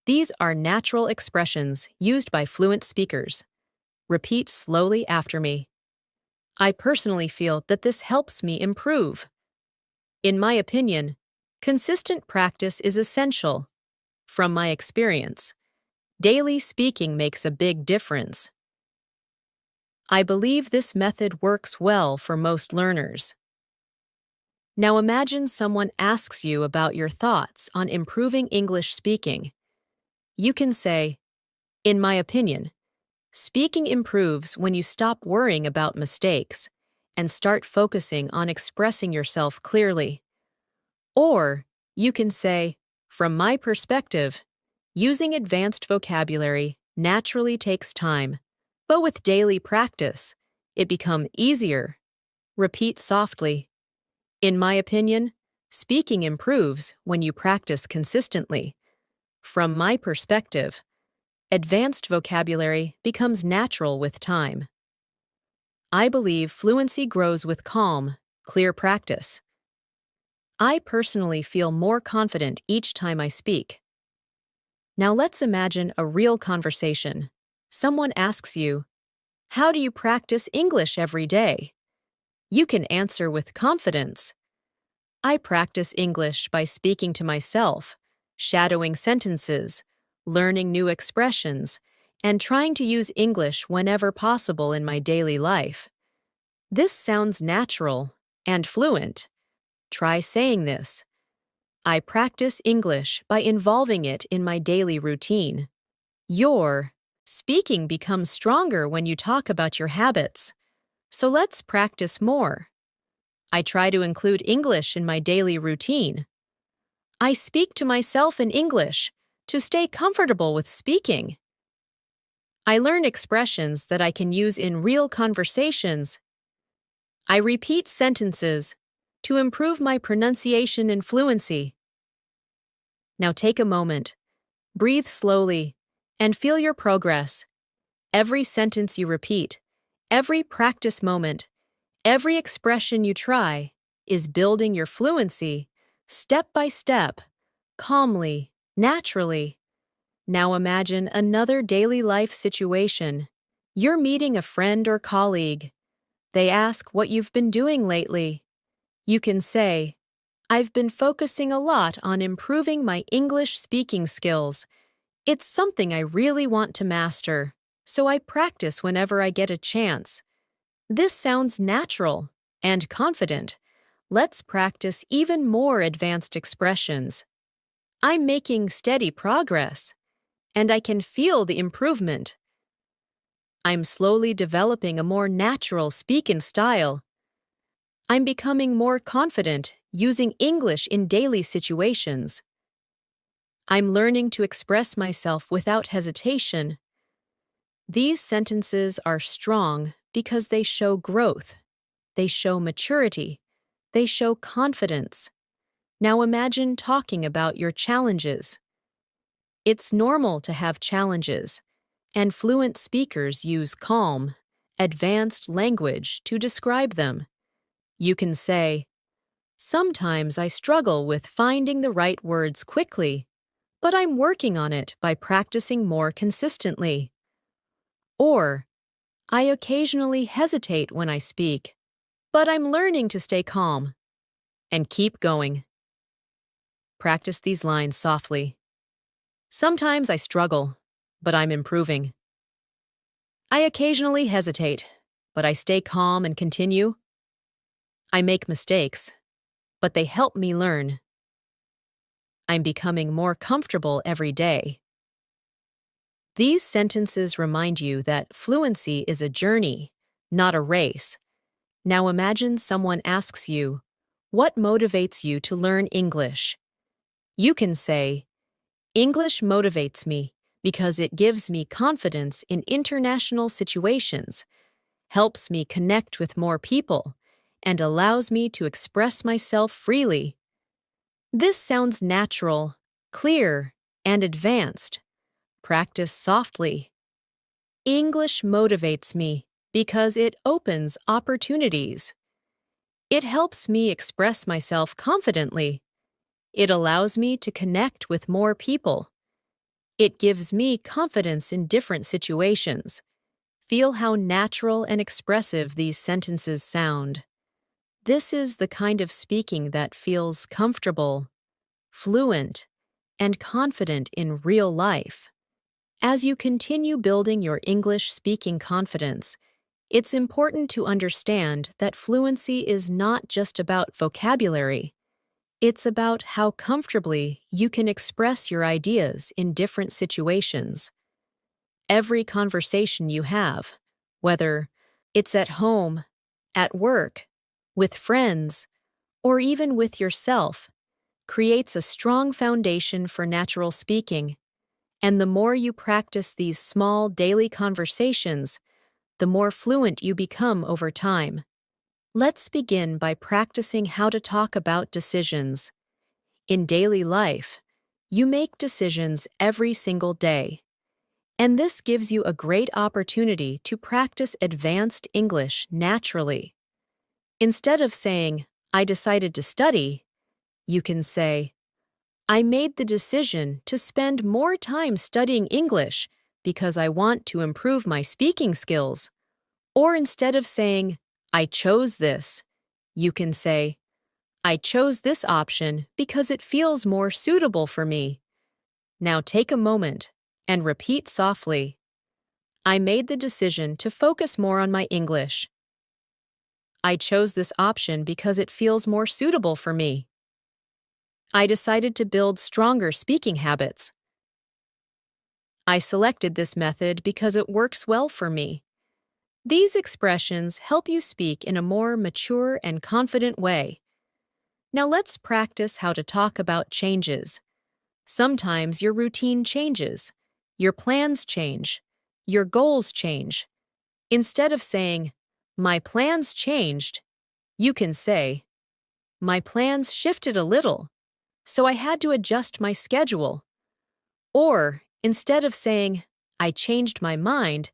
These are natural expressions used by fluent speakers. Repeat slowly after me. I personally feel that this helps me improve. In my opinion, consistent practice is essential. From my experience, daily speaking makes a big difference. I believe this method works well for most learners. Now imagine someone asks you about your thoughts on improving English speaking. You can say, in my opinion, speaking improves when you stop worrying about mistakes and start focusing on expressing yourself clearly. Or you can say, from my perspective, using advanced vocabulary naturally takes time, but with daily practice, it becomes easier. Repeat softly. In my opinion, speaking improves when you practice consistently. From my perspective, advanced vocabulary becomes natural with time. I believe fluency grows with calm, clear practice. I personally feel more confident each time I speak. Now let's imagine a real conversation. Someone asks you, how do you practice English every day? You can answer with confidence. I practice English by speaking to myself, shadowing sentences, learning new expressions, and trying to use English whenever possible in my daily life. This sounds natural and fluent. Try saying this. I practice English by involving it in my daily routine. Your speaking becomes stronger when you talk about your habits. So let's practice more. I try to include English in my daily routine. I speak to myself in English to stay comfortable with speaking. I learn expressions that I can use in real conversations. I repeat sentences to improve my pronunciation and fluency. Now take a moment, breathe slowly, and feel your progress. Every sentence you repeat, every practice moment, every expression you try is building your fluency, step by step, calmly, naturally. Now imagine another daily life situation. You're meeting a friend or colleague. They ask what you've been doing lately. You can say, I've been focusing a lot on improving my English speaking skills. It's something I really want to master, so I practice whenever I get a chance. This sounds natural and confident. Let's practice even more advanced expressions. I'm making steady progress, and I can feel the improvement. I'm slowly developing a more natural speaking style. I'm becoming more confident using English in daily situations. I'm learning to express myself without hesitation. These sentences are strong because they show growth, they show maturity, they show confidence. Now imagine talking about your challenges. It's normal to have challenges, and fluent speakers use calm, advanced language to describe them. You can say, "Sometimes I struggle with finding the right words quickly, but I'm working on it by practicing more consistently." Or, "I occasionally hesitate when I speak, but I'm learning to stay calm." And keep going. Practice these lines softly. Sometimes I struggle, but I'm improving. I occasionally hesitate, but I stay calm and continue. I make mistakes, but they help me learn. I'm becoming more comfortable every day. These sentences remind you that fluency is a journey, not a race. Now imagine someone asks you, "What motivates you to learn English?" You can say, "English motivates me because it gives me confidence in international situations, helps me connect with more people, and allows me to express myself freely." This sounds natural, clear, and advanced. Practice softly. English motivates me because it opens opportunities. It helps me express myself confidently. It allows me to connect with more people. It gives me confidence in different situations. Feel how natural and expressive these sentences sound. This is the kind of speaking that feels comfortable, fluent, and confident in real life. As you continue building your English speaking confidence, it's important to understand that fluency is not just about vocabulary. It's about how comfortably you can express your ideas in different situations. Every conversation you have, whether it's at home, at work, with friends, or even with yourself, creates a strong foundation for natural speaking. And the more you practice these small daily conversations, the more fluent you become over time. Let's begin by practicing how to talk about decisions. In daily life, you make decisions every single day. And this gives you a great opportunity to practice advanced English naturally. Instead of saying, "I decided to study," you can say, "I made the decision to spend more time studying English because I want to improve my speaking skills." Or instead of saying, "I chose this," you can say, "I chose this option because it feels more suitable for me." Now take a moment and repeat softly, "I made the decision to focus more on my English. I chose this option because it feels more suitable for me. I decided to build stronger speaking habits. I selected this method because it works well for me." These expressions help you speak in a more mature and confident way. Now let's practice how to talk about changes. Sometimes your routine changes, your plans change, your goals change. Instead of saying, "My plans changed," you can say, "My plans shifted a little, so I had to adjust my schedule." Or, instead of saying, "I changed my mind,"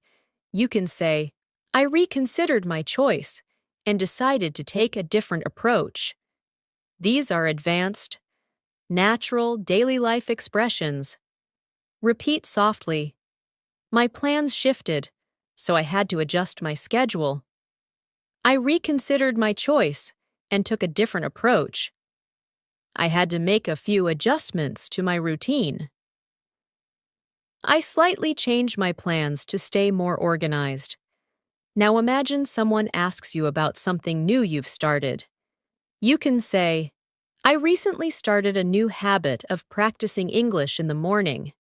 you can say, "I reconsidered my choice and decided to take a different approach." These are advanced, natural daily life expressions. Repeat softly, "My plans shifted, so I had to adjust my schedule. I reconsidered my choice and took a different approach. I had to make a few adjustments to my routine. I slightly changed my plans to stay more organized." Now imagine someone asks you about something new you've started. You can say, "I recently started a new habit of practicing English in the morning.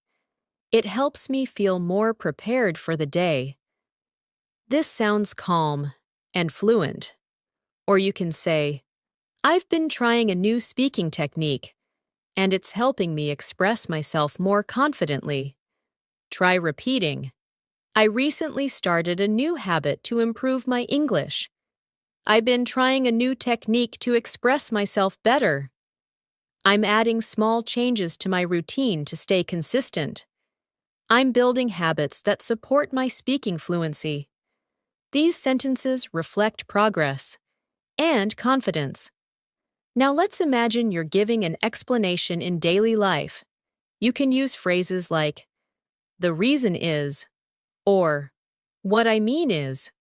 It helps me feel more prepared for the day." This sounds calm and fluent. Or you can say, I've been trying a new speaking technique, and it's helping me express myself more confidently. Try repeating, I recently started a new habit to improve my English. I've been trying a new technique to express myself better. I'm adding small changes to my routine to stay consistent. I'm building habits that support my speaking fluency. These sentences reflect progress and confidence. Now let's imagine you're giving an explanation in daily life. You can use phrases like, the reason is, or what I mean is,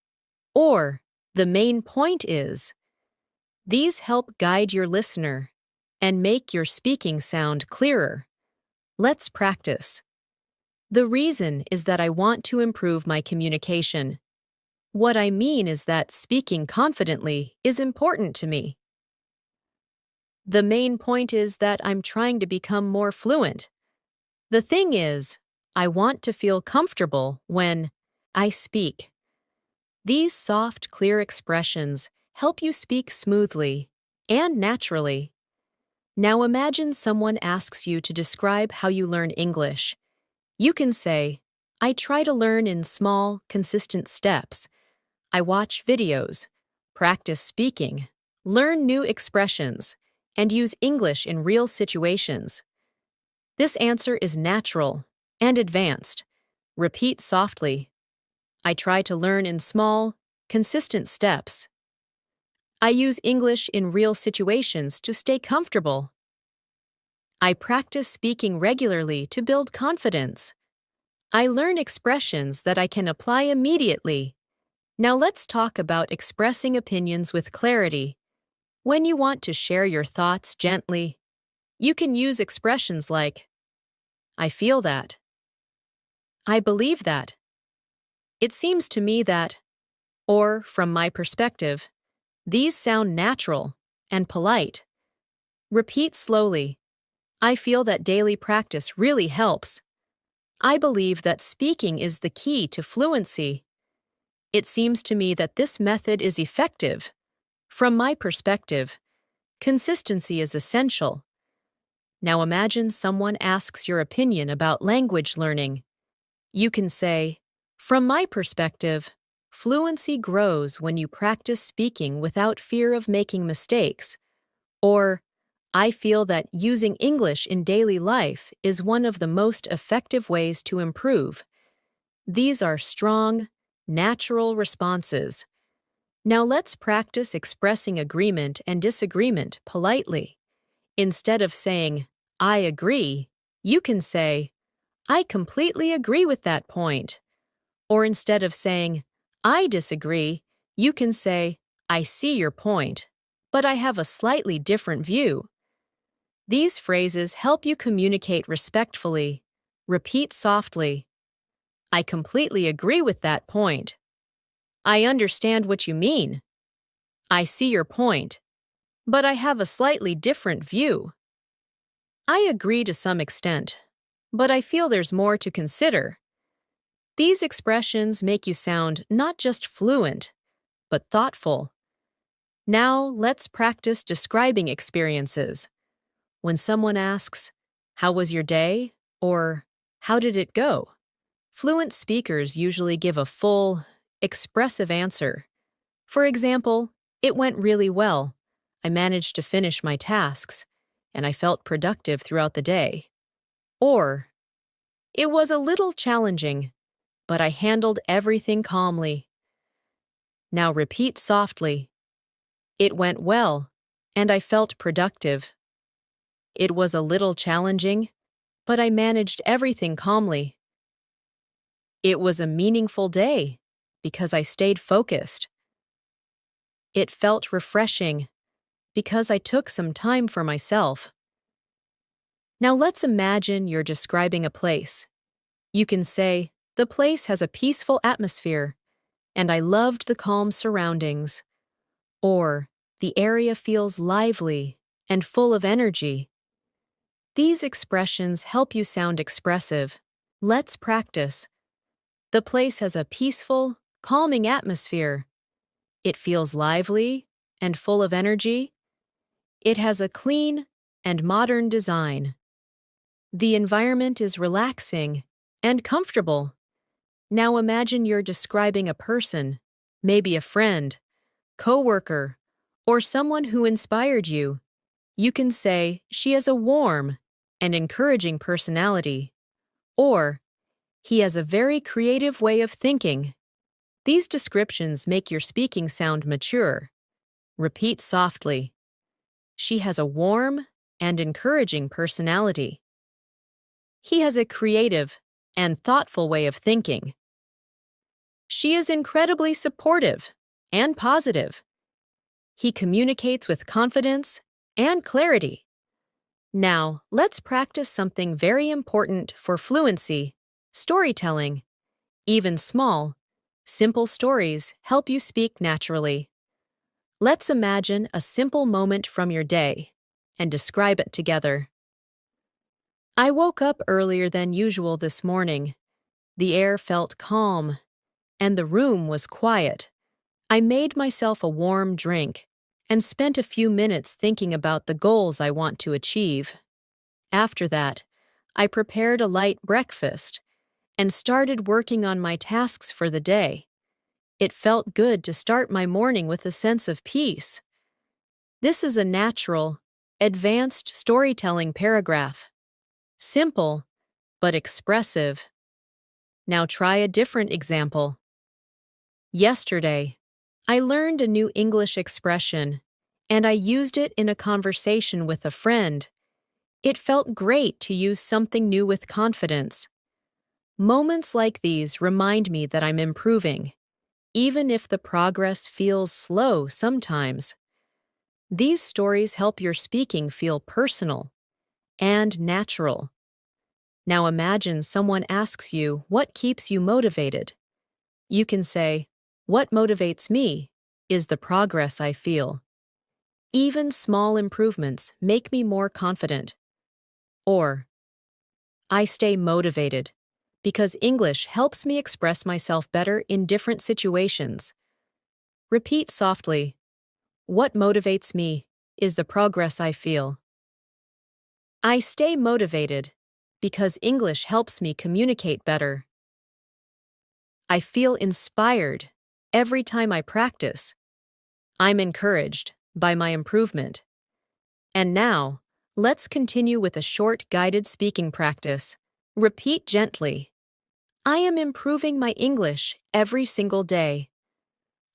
or the main point is. These help guide your listener and make your speaking sound clearer. Let's practice. The reason is that I want to improve my communication. What I mean is that speaking confidently is important to me. The main point is that I'm trying to become more fluent. The thing is, I want to feel comfortable when I speak. These soft, clear expressions help you speak smoothly and naturally. Now imagine someone asks you to describe how you learn English. You can say, I try to learn in small, consistent steps. I watch videos, practice speaking, learn new expressions, and use English in real situations. This answer is natural and advanced. Repeat softly. I try to learn in small, consistent steps. I use English in real situations to stay comfortable. I practice speaking regularly to build confidence. I learn expressions that I can apply immediately. Now let's talk about expressing opinions with clarity. When you want to share your thoughts gently, you can use expressions like, I feel that. I believe that. It seems to me that, or from my perspective. These sound natural and polite. Repeat slowly. I feel that daily practice really helps. I believe that speaking is the key to fluency. It seems to me that this method is effective. From my perspective, consistency is essential. Now imagine someone asks your opinion about language learning. You can say, from my perspective, fluency grows when you practice speaking without fear of making mistakes. Or, I feel that using English in daily life is one of the most effective ways to improve. These are strong, natural responses. Now let's practice expressing agreement and disagreement politely. Instead of saying, I agree, you can say, I completely agree with that point. Or instead of saying, I disagree, you can say, I see your point, but I have a slightly different view. These phrases help you communicate respectfully. Repeat softly. I completely agree with that point. I understand what you mean. I see your point, but I have a slightly different view. I agree to some extent, but I feel there's more to consider. These expressions make you sound not just fluent, but thoughtful. Now let's practice describing experiences. When someone asks, how was your day? Or how did it go? Fluent speakers usually give a full, expressive answer. For example, it went really well. I managed to finish my tasks, and I felt productive throughout the day. Or, it was a little challenging, but I handled everything calmly. Now repeat softly. It went well, and I felt productive. It was a little challenging, but I managed everything calmly. It was a meaningful day because I stayed focused. It felt refreshing because I took some time for myself. Now let's imagine you're describing a place. You can say, the place has a peaceful atmosphere, and I loved the calm surroundings. Or, the area feels lively and full of energy. These expressions help you sound expressive. Let's practice. The place has a peaceful, calming atmosphere. It feels lively and full of energy. It has a clean and modern design. The environment is relaxing and comfortable. Now imagine you're describing a person, maybe a friend, coworker, or someone who inspired you. You can say she has a warm and encouraging personality, or he has a very creative way of thinking. These descriptions make your speaking sound mature. Repeat softly. She has a warm and encouraging personality. He has a creative and thoughtful way of thinking. She is incredibly supportive and positive. He communicates with confidence and clarity. Now, let's practice something very important for fluency: storytelling. Even small, simple stories help you speak naturally. Let's imagine a simple moment from your day and describe it together. I woke up earlier than usual this morning. The air felt calm, and the room was quiet. I made myself a warm drink and spent a few minutes thinking about the goals I want to achieve. After that, I prepared a light breakfast and started working on my tasks for the day. It felt good to start my morning with a sense of peace. This is a natural, advanced storytelling paragraph. Simple, but expressive. Now try a different example. Yesterday, I learned a new English expression, and I used it in a conversation with a friend. It felt great to use something new with confidence. Moments like these remind me that I'm improving, even if the progress feels slow sometimes. These stories help your speaking feel personal and natural. Now imagine someone asks you what keeps you motivated. You can say, "What motivates me is the progress I feel. Even small improvements make me more confident." Or, "I stay motivated because English helps me express myself better in different situations." Repeat softly, "What motivates me is the progress I feel. I stay motivated because English helps me communicate better. I feel inspired every time I practice. I'm encouraged by my improvement." And now, let's continue with a short guided speaking practice. Repeat gently. I am improving my English every single day.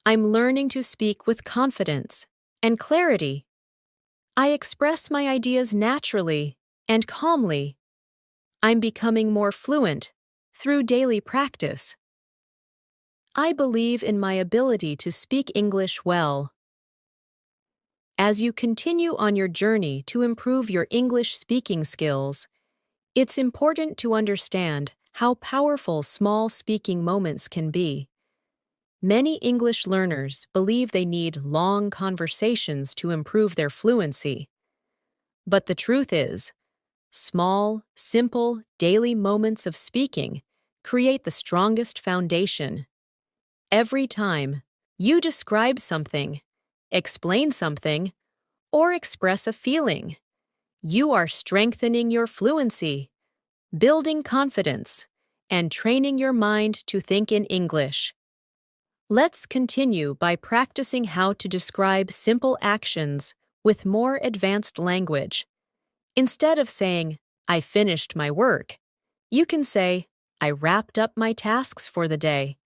I'm learning to speak with confidence and clarity. I express my ideas naturally and calmly. I'm becoming more fluent through daily practice. I believe in my ability to speak English well. As you continue on your journey to improve your English speaking skills, it's important to understand how powerful small speaking moments can be. Many English learners believe they need long conversations to improve their fluency. But the truth is, small, simple, daily moments of speaking create the strongest foundation. Every time you describe something, explain something, or express a feeling, you are strengthening your fluency, building confidence, and training your mind to think in English. Let's continue by practicing how to describe simple actions with more advanced language. Instead of saying, "I finished my work," you can say, "I wrapped up my tasks for the day,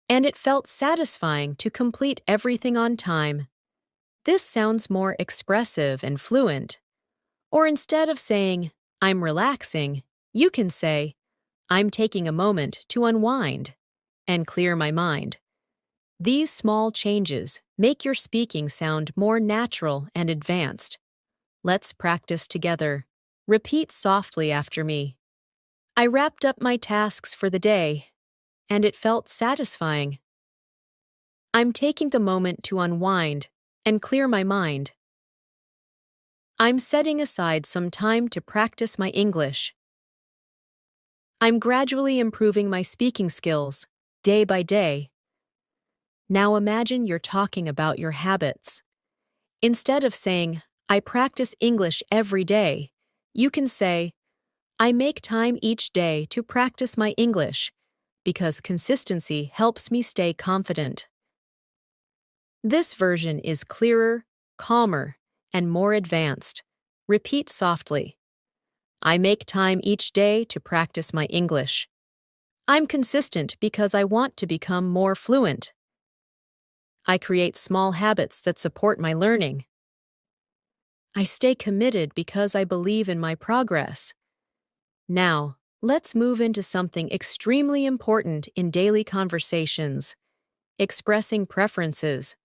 and it felt satisfying to complete everything on time." This sounds more expressive and fluent. Or instead of saying, "I'm relaxing," you can say, "I'm taking a moment to unwind and clear my mind." These small changes make your speaking sound more natural and advanced. Let's practice together. Repeat softly after me. I wrapped up my tasks for the day, and it felt satisfying. I'm taking the moment to unwind and clear my mind. I'm setting aside some time to practice my English. I'm gradually improving my speaking skills, day by day. Now imagine you're talking about your habits. Instead of saying, I practice English every day, you can say, I make time each day to practice my English because consistency helps me stay confident. This version is clearer, calmer, and more advanced. Repeat softly. I make time each day to practice my English. I'm consistent because I want to become more fluent. I create small habits that support my learning. I stay committed because I believe in my progress. Now, let's move into something extremely important in daily conversations: expressing preferences.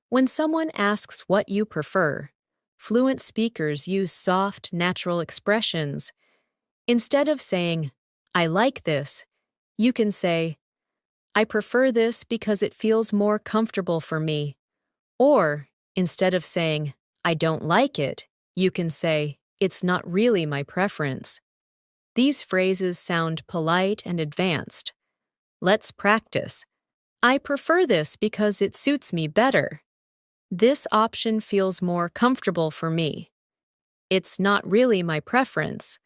When someone asks what you prefer, fluent speakers use soft, natural expressions. Instead of saying, I like this, you can say, I prefer this because it feels more comfortable for me. Or, instead of saying, I don't like it, you can say, it's not really my preference. These phrases sound polite and advanced. Let's practice. I prefer this because it suits me better. This option feels more comfortable for me. It's not really my preference,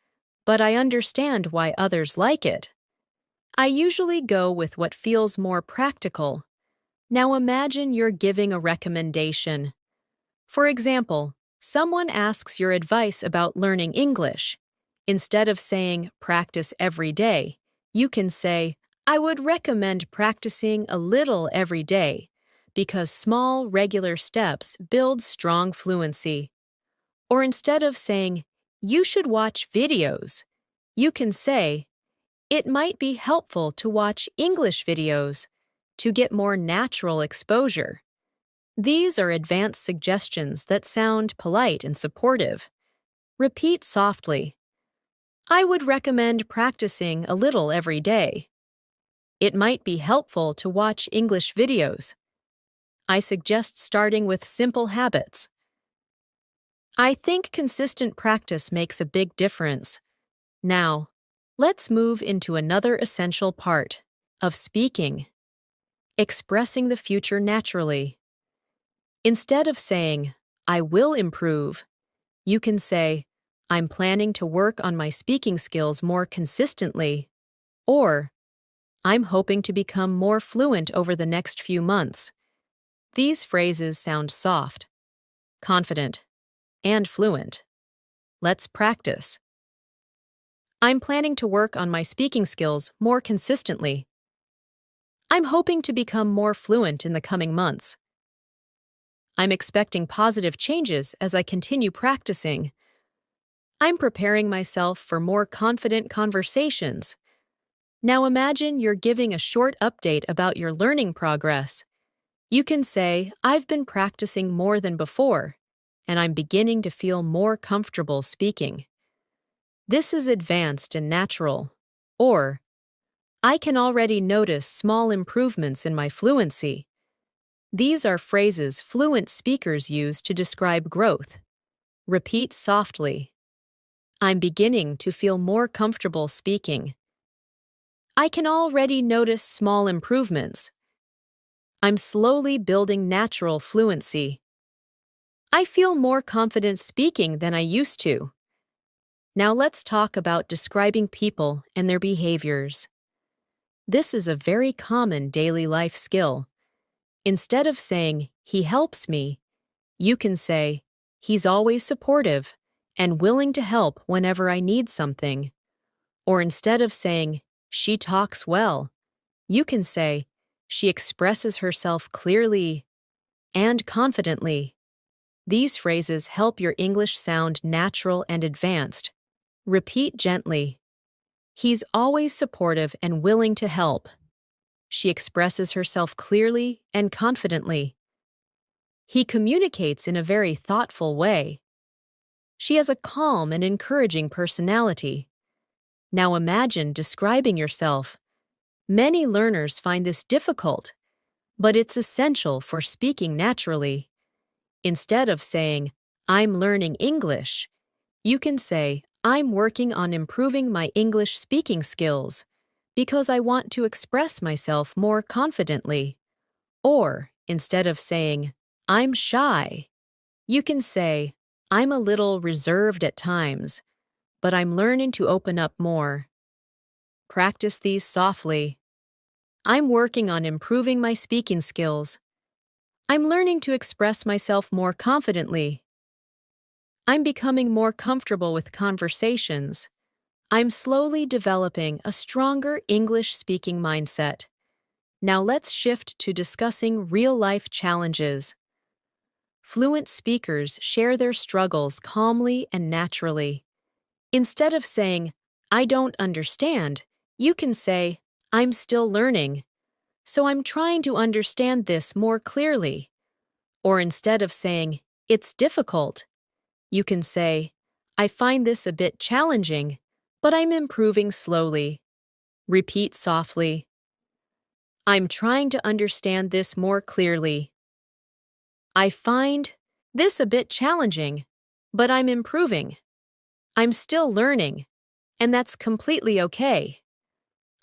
but I understand why others like it. I usually go with what feels more practical. Now imagine you're giving a recommendation. For example, someone asks your advice about learning English. Instead of saying, practice every day, you can say, I would recommend practicing a little every day, because small, regular steps build strong fluency. Or instead of saying, you should watch videos, you can say, it might be helpful to watch English videos to get more natural exposure. These are advanced suggestions that sound polite and supportive. Repeat softly. I would recommend practicing a little every day. It might be helpful to watch English videos. I suggest starting with simple habits. I think consistent practice makes a big difference. Now, let's move into another essential part of speaking: expressing the future naturally. Instead of saying, I will improve, you can say, I'm planning to work on my speaking skills more consistently, or I'm hoping to become more fluent over the next few months. These phrases sound soft, confident, and fluent. Let's practice. I'm planning to work on my speaking skills more consistently. I'm hoping to become more fluent in the coming months. I'm expecting positive changes as I continue practicing. I'm preparing myself for more confident conversations. Now imagine you're giving a short update about your learning progress. You can say, I've been practicing more than before, and I'm beginning to feel more comfortable speaking. This is advanced and natural. Or, I can already notice small improvements in my fluency. These are phrases fluent speakers use to describe growth. Repeat softly. I'm beginning to feel more comfortable speaking. I can already notice small improvements. I'm slowly building natural fluency. I feel more confident speaking than I used to. Now let's talk about describing people and their behaviors. This is a very common daily life skill. Instead of saying, he helps me, you can say, he's always supportive and willing to help whenever I need something. Or instead of saying, she talks well, you can say, she expresses herself clearly and confidently. These phrases help your English sound natural and advanced. Repeat gently. He's always supportive and willing to help. She expresses herself clearly and confidently. He communicates in a very thoughtful way. She has a calm and encouraging personality. Now imagine describing yourself. Many learners find this difficult, but it's essential for speaking naturally. Instead of saying, I'm learning English, you can say, I'm working on improving my English speaking skills because I want to express myself more confidently. Or, instead of saying, I'm shy, you can say, I'm a little reserved at times, but I'm learning to open up more. Practice these softly. I'm working on improving my speaking skills. I'm learning to express myself more confidently. I'm becoming more comfortable with conversations. I'm slowly developing a stronger English-speaking mindset. Now let's shift to discussing real-life challenges. Fluent speakers share their struggles calmly and naturally. Instead of saying, I don't understand, you can say, I'm still learning, so I'm trying to understand this more clearly. Or instead of saying, it's difficult, you can say, I find this a bit challenging, but I'm improving slowly. Repeat softly. I'm trying to understand this more clearly. I find this a bit challenging, but I'm improving. I'm still learning, and that's completely okay.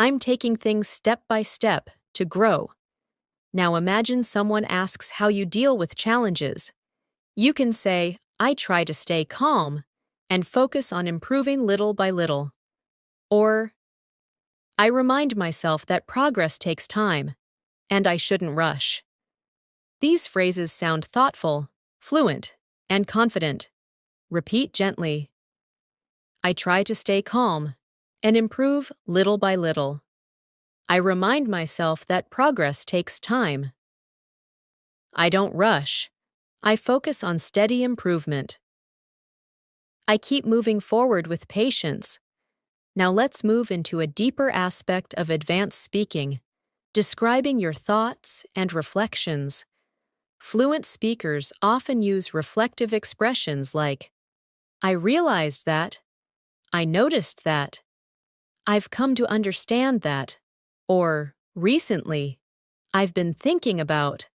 I'm taking things step by step to grow. Now imagine someone asks how you deal with challenges. You can say, I try to stay calm and focus on improving little by little. Or, I remind myself that progress takes time, and I shouldn't rush. These phrases sound thoughtful, fluent, and confident. Repeat gently. I try to stay calm and improve little by little. I remind myself that progress takes time. I don't rush. I focus on steady improvement. I keep moving forward with patience. Now let's move into a deeper aspect of advanced speaking, describing your thoughts and reflections. Fluent speakers often use reflective expressions like, I realized that, I noticed that, I've come to understand that, or recently, I've been thinking about.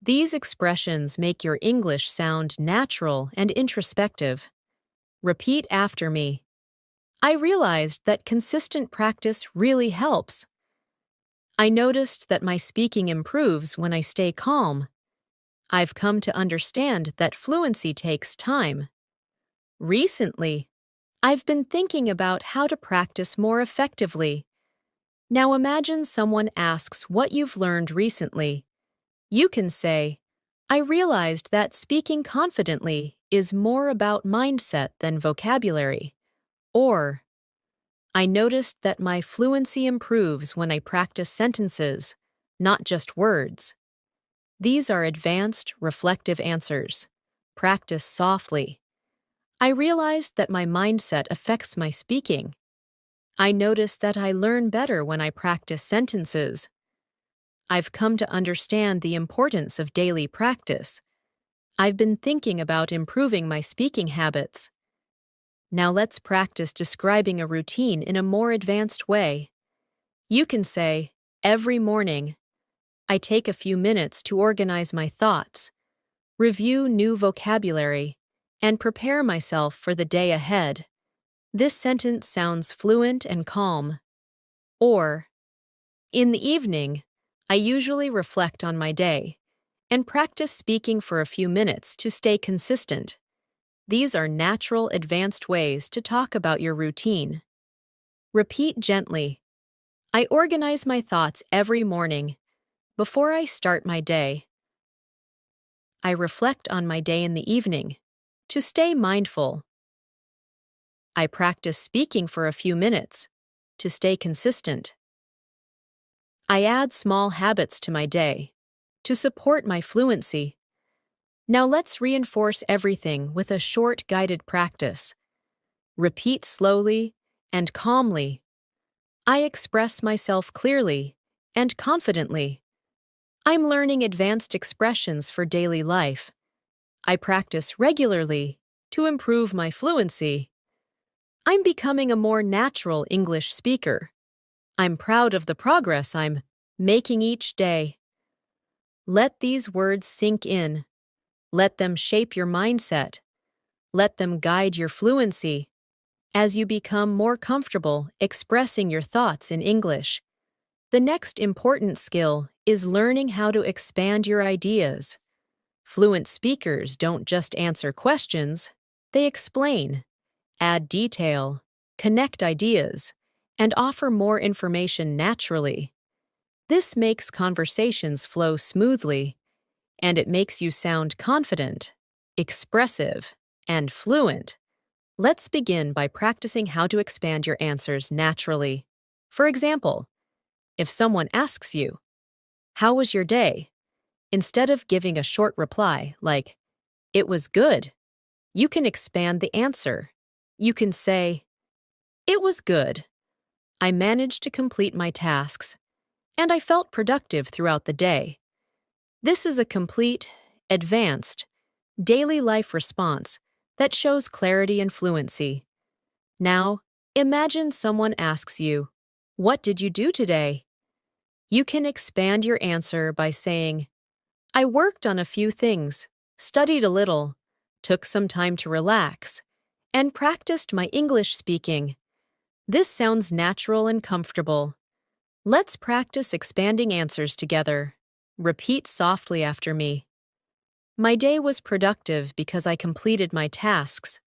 These expressions make your English sound natural and introspective. Repeat after me. I realized that consistent practice really helps. I noticed that my speaking improves when I stay calm. I've come to understand that fluency takes time. Recently, I've been thinking about how to practice more effectively. Now imagine someone asks what you've learned recently. You can say, I realized that speaking confidently is more about mindset than vocabulary. Or, I noticed that my fluency improves when I practice sentences, not just words. These are advanced, reflective answers. Practice softly. I realized that my mindset affects my speaking. I noticed that I learn better when I practice sentences. I've come to understand the importance of daily practice. I've been thinking about improving my speaking habits. Now let's practice describing a routine in a more advanced way. You can say, every morning, I take a few minutes to organize my thoughts, review new vocabulary, and prepare myself for the day ahead. This sentence sounds fluent and calm. Or, in the evening, I usually reflect on my day and practice speaking for a few minutes to stay consistent. These are natural, advanced ways to talk about your routine. Repeat gently. I organize my thoughts every morning. Before I start my day, I reflect on my day in the evening to stay mindful. I practice speaking for a few minutes to stay consistent. I add small habits to my day to support my fluency. Now let's reinforce everything with a short guided practice. Repeat slowly and calmly. I express myself clearly and confidently. I'm learning advanced expressions for daily life. I practice regularly to improve my fluency. I'm becoming a more natural English speaker. I'm proud of the progress I'm making each day. Let these words sink in. Let them shape your mindset. Let them guide your fluency. As you become more comfortable expressing your thoughts in English, The next important skill is learning how to expand your ideas. Fluent speakers don't just answer questions, they explain, add detail, connect ideas, and offer more information naturally. This makes conversations flow smoothly, and it makes you sound confident, expressive, and fluent. Let's begin by practicing how to expand your answers naturally. For example, if someone asks you, "How was your day?" instead of giving a short reply like, "It was good," you can expand the answer. You can say, "It was good. I managed to complete my tasks, and I felt productive throughout the day." This is a complete, advanced, daily life response that shows clarity and fluency. Now, imagine someone asks you, "What did you do today?" You can expand your answer by saying, "I worked on a few things, studied a little, took some time to relax, and practiced my English speaking." This sounds natural and comfortable. Let's practice expanding answers together. Repeat softly after me. My day was productive because I completed my tasks.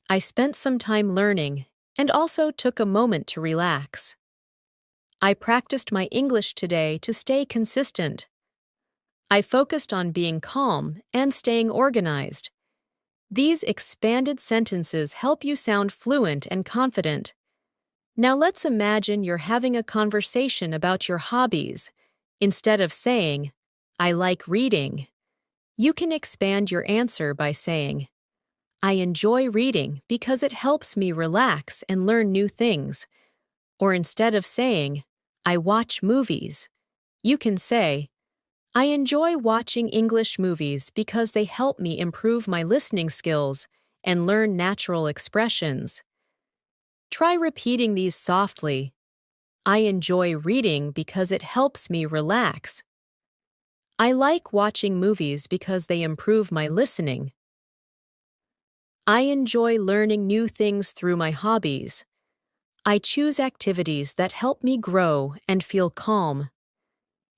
I spent some time learning and also took a moment to relax. I practiced my English today to stay consistent. I focused on being calm and staying organized. These expanded sentences help you sound fluent and confident. Now let's imagine you're having a conversation about your hobbies. Instead of saying, "I like reading," you can expand your answer by saying, "I enjoy reading because it helps me relax and learn new things." Or instead of saying, "I watch movies," you can say, "I enjoy watching English movies because they help me improve my listening skills and learn natural expressions." Try repeating these softly. I enjoy reading because it helps me relax. I like watching movies because they improve my listening. I enjoy learning new things through my hobbies. I choose activities that help me grow and feel calm.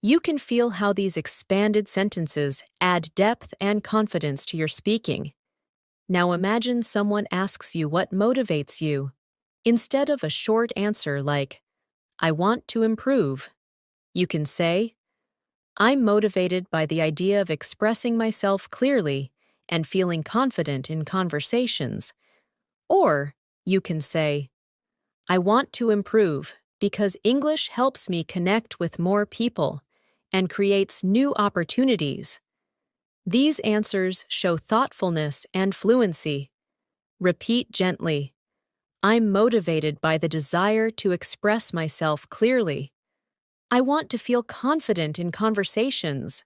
You can feel how these expanded sentences add depth and confidence to your speaking. Now imagine someone asks you what motivates you. Instead of a short answer like, "I want to improve," you can say, "I'm motivated by the idea of expressing myself clearly and feeling confident in conversations." Or you can say, "I want to improve because English helps me connect with more people and creates new opportunities." These answers show thoughtfulness and fluency. Repeat gently. I'm motivated by the desire to express myself clearly. I want to feel confident in conversations.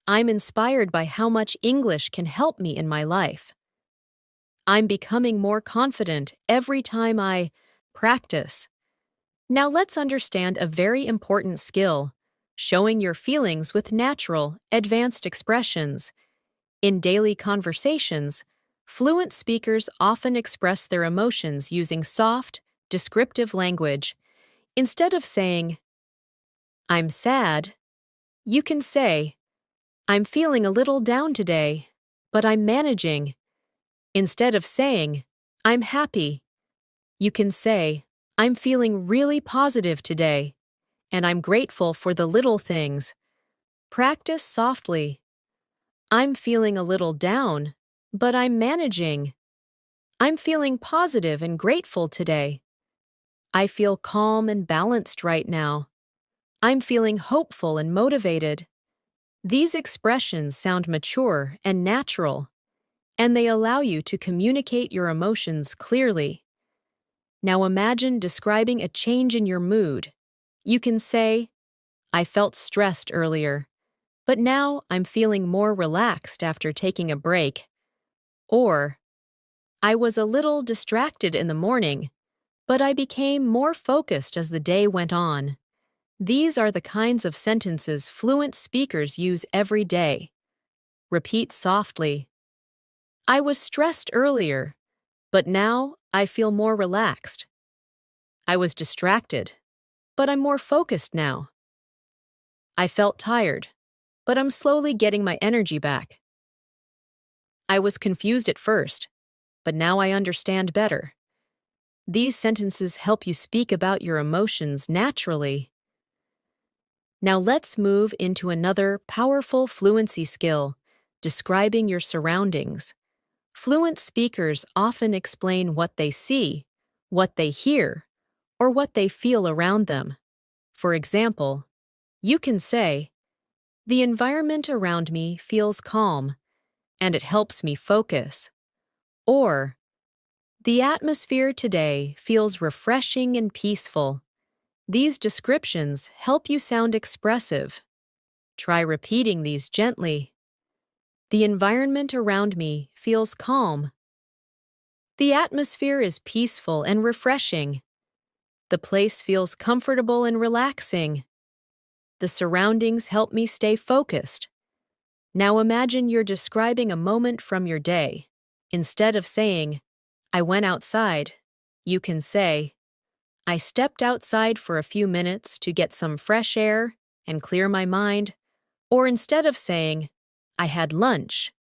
I'm inspired by how much English can help me in my life. I'm becoming more confident every time I practice. Now let's understand a very important skill, showing your feelings with natural, advanced expressions. In daily conversations, fluent speakers often express their emotions using soft, descriptive language. Instead of saying, "I'm sad," you can say, "I'm feeling a little down today, but I'm managing." Instead of saying, "I'm happy," you can say, "I'm feeling really positive today, and I'm grateful for the little things." Practice softly. I'm feeling a little down, but I'm managing. I'm feeling positive and grateful today. I feel calm and balanced right now. I'm feeling hopeful and motivated. These expressions sound mature and natural, and they allow you to communicate your emotions clearly. Now imagine describing a change in your mood. You can say, "I felt stressed earlier, but now I'm feeling more relaxed after taking a break." Or, "I was a little distracted in the morning, but I became more focused as the day went on." These are the kinds of sentences fluent speakers use every day. Repeat softly. I was stressed earlier, but now I feel more relaxed. I was distracted, but I'm more focused now. I felt tired, but I'm slowly getting my energy back. I was confused at first, but now I understand better. These sentences help you speak about your emotions naturally. Now let's move into another powerful fluency skill, describing your surroundings. Fluent speakers often explain what they see, what they hear, or what they feel around them. For example, you can say, "The environment around me feels calm, and it helps me focus." Or, "The atmosphere today feels refreshing and peaceful." These descriptions help you sound expressive. Try repeating these gently. The environment around me feels calm. The atmosphere is peaceful and refreshing. The place feels comfortable and relaxing. The surroundings help me stay focused. Now imagine you're describing a moment from your day. Instead of saying, "I went outside," you can say, "I stepped outside for a few minutes to get some fresh air and clear my mind." Or instead of saying, "I had lunch,"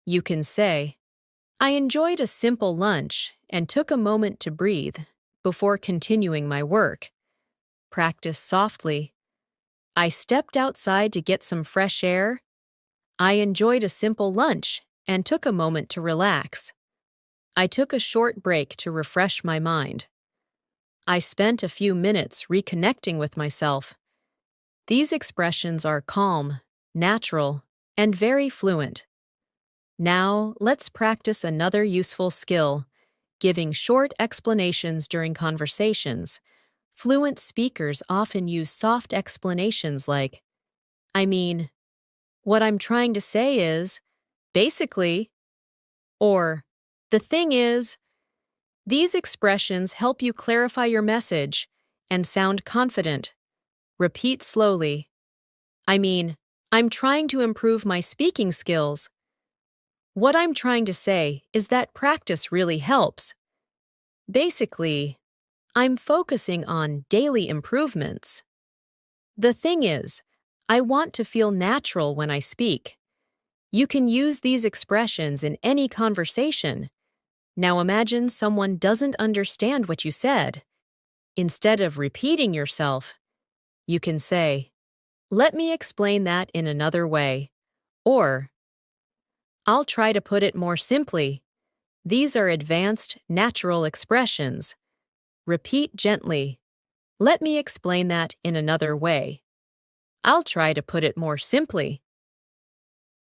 you can say, "I enjoyed a simple lunch and took a moment to breathe before continuing my work." Practice softly. I stepped outside to get some fresh air. I enjoyed a simple lunch and took a moment to relax. I took a short break to refresh my mind. I spent a few minutes reconnecting with myself. These expressions are calm, natural, and very fluent. Now, let's practice another useful skill, giving short explanations during conversations. Fluent speakers often use soft explanations like, "I mean, what I'm trying to say is, basically," or "the thing is." These expressions help you clarify your message and sound confident. Repeat slowly. "I mean, I'm trying to improve my speaking skills. What I'm trying to say is that practice really helps. Basically, I'm focusing on daily improvements. The thing is, I want to feel natural when I speak." You can use these expressions in any conversation. Now imagine someone doesn't understand what you said. Instead of repeating yourself, you can say, "Let me explain that in another way." Or, "I'll try to put it more simply." These are advanced, natural expressions. Repeat gently. "Let me explain that in another way. I'll try to put it more simply.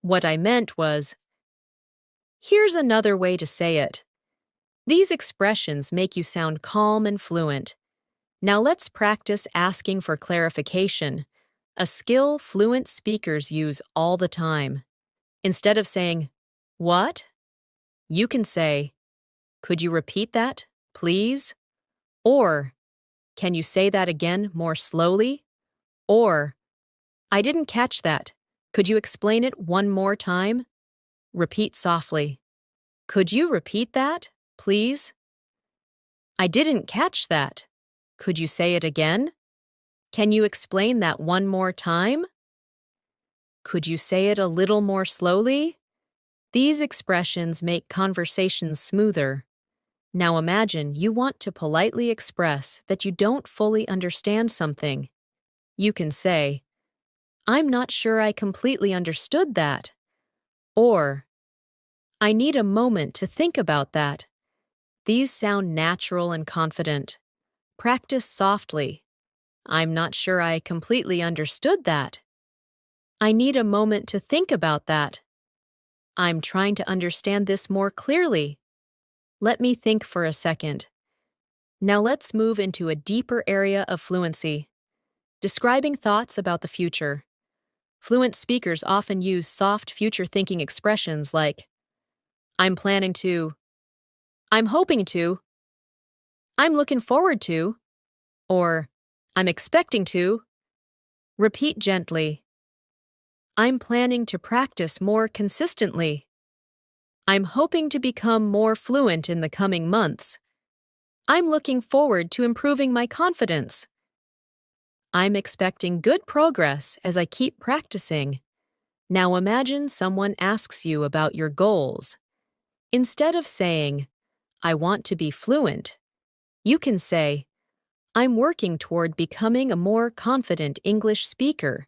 What I meant was, here's another way to say it." These expressions make you sound calm and fluent. Now let's practice asking for clarification, a skill fluent speakers use all the time. Instead of saying, "What?" you can say, "Could you repeat that, please?" Or, "Can you say that again more slowly?" Or, "I didn't catch that. Could you explain it one more time?" Repeat softly. "Could you repeat that, please?" "I didn't catch that. Could you say it again?" "Can you explain that one more time?" "Could you say it a little more slowly?" These expressions make conversations smoother. Now imagine you want to politely express that you don't fully understand something. You can say, "I'm not sure I completely understood that." Or, "I need a moment to think about that." These sound natural and confident. Practice softly. "I'm not sure I completely understood that." "I need a moment to think about that." "I'm trying to understand this more clearly." "Let me think for a second." Now let's move into a deeper area of fluency, describing thoughts about the future. Fluent speakers often use soft future-thinking expressions like, "I'm planning to," "I'm hoping to," "I'm looking forward to," or "I'm expecting to." Repeat gently. "I'm planning to practice more consistently." "I'm hoping to become more fluent in the coming months." "I'm looking forward to improving my confidence." I'm expecting good progress as I keep practicing. Now imagine someone asks you about your goals. Instead of saying, I want to be fluent, you can say, I'm working toward becoming a more confident English speaker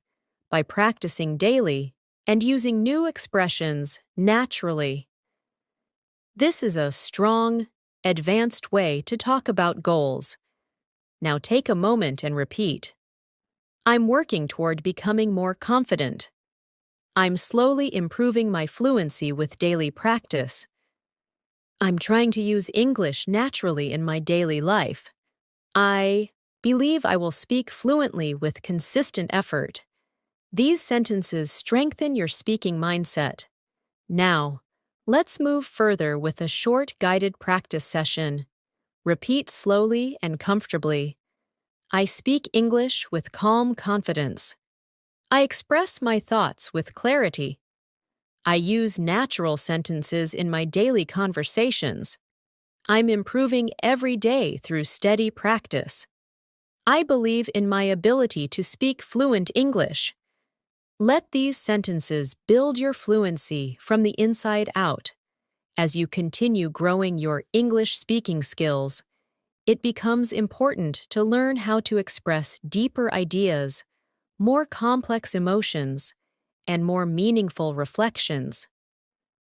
by practicing daily and using new expressions naturally. This is a strong, advanced way to talk about goals. Now take a moment and repeat. I'm working toward becoming more confident. I'm slowly improving my fluency with daily practice. I'm trying to use English naturally in my daily life. I believe I will speak fluently with consistent effort. These sentences strengthen your speaking mindset. Now, let's move further with a short guided practice session. Repeat slowly and comfortably. I speak English with calm confidence. I express my thoughts with clarity. I use natural sentences in my daily conversations. I'm improving every day through steady practice. I believe in my ability to speak fluent English. Let these sentences build your fluency from the inside out. As you continue growing your English speaking skills, it becomes important to learn how to express deeper ideas, more complex emotions, and more meaningful reflections.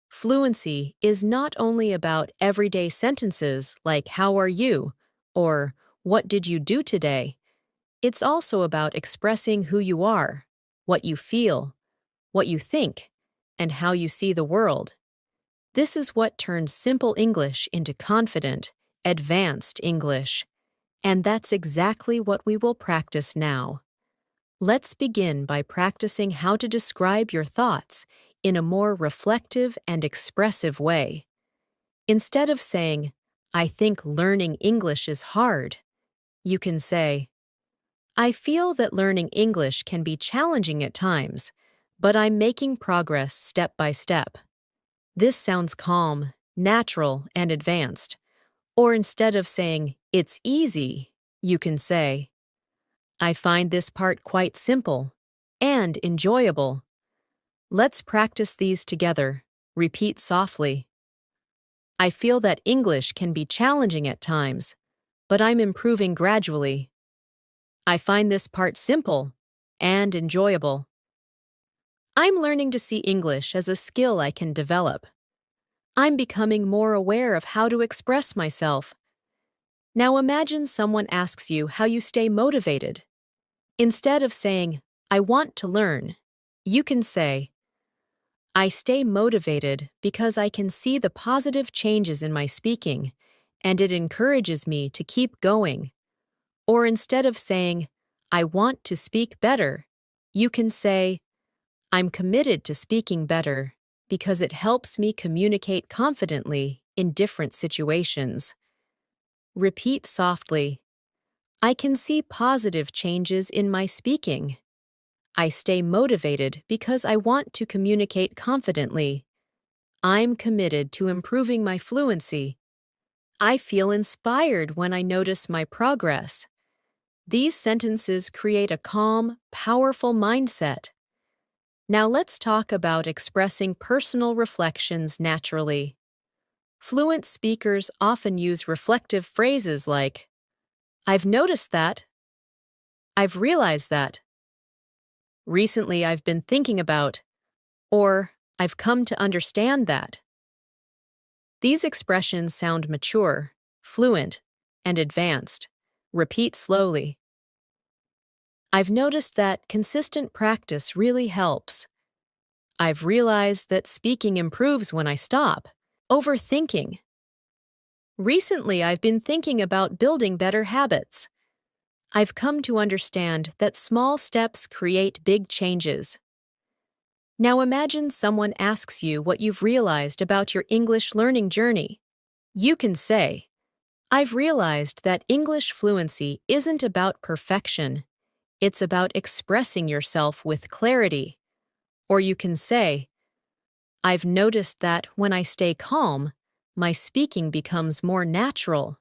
Fluency is not only about everyday sentences like "How are you?" or "What did you do today?" It's also about expressing who you are, what you feel, what you think, and how you see the world. This is what turns simple English into confident, advanced English. And that's exactly what we will practice now. Let's begin by practicing how to describe your thoughts in a more reflective and expressive way. Instead of saying, I think learning English is hard, you can say, I feel that learning English can be challenging at times, but I'm making progress step by step. This sounds calm, natural, and advanced. Or instead of saying, it's easy, you can say, I find this part quite simple and enjoyable. Let's practice these together. Repeat softly. I feel that English can be challenging at times, but I'm improving gradually. I find this part simple and enjoyable. I'm learning to see English as a skill I can develop. I'm becoming more aware of how to express myself. Now imagine someone asks you how you stay motivated. Instead of saying, I want to learn, you can say, I stay motivated because I can see the positive changes in my speaking, and it encourages me to keep going. Or instead of saying, I want to speak better, you can say, I'm committed to speaking better because it helps me communicate confidently in different situations. Repeat softly. I can see positive changes in my speaking. I stay motivated because I want to communicate confidently. I'm committed to improving my fluency. I feel inspired when I notice my progress. These sentences create a calm, powerful mindset. Now let's talk about expressing personal reflections naturally. Fluent speakers often use reflective phrases like, I've noticed that. I've realized that. Recently I've been thinking about, or I've come to understand that. These expressions sound mature, fluent, and advanced. Repeat slowly. I've noticed that consistent practice really helps. I've realized that speaking improves when I stop. Overthinking. Recently, I've been thinking about building better habits. I've come to understand that small steps create big changes. Now imagine someone asks you what you've realized about your English learning journey. You can say, I've realized that English fluency isn't about perfection. It's about expressing yourself with clarity. Or you can say, I've noticed that when I stay calm, my speaking becomes more natural.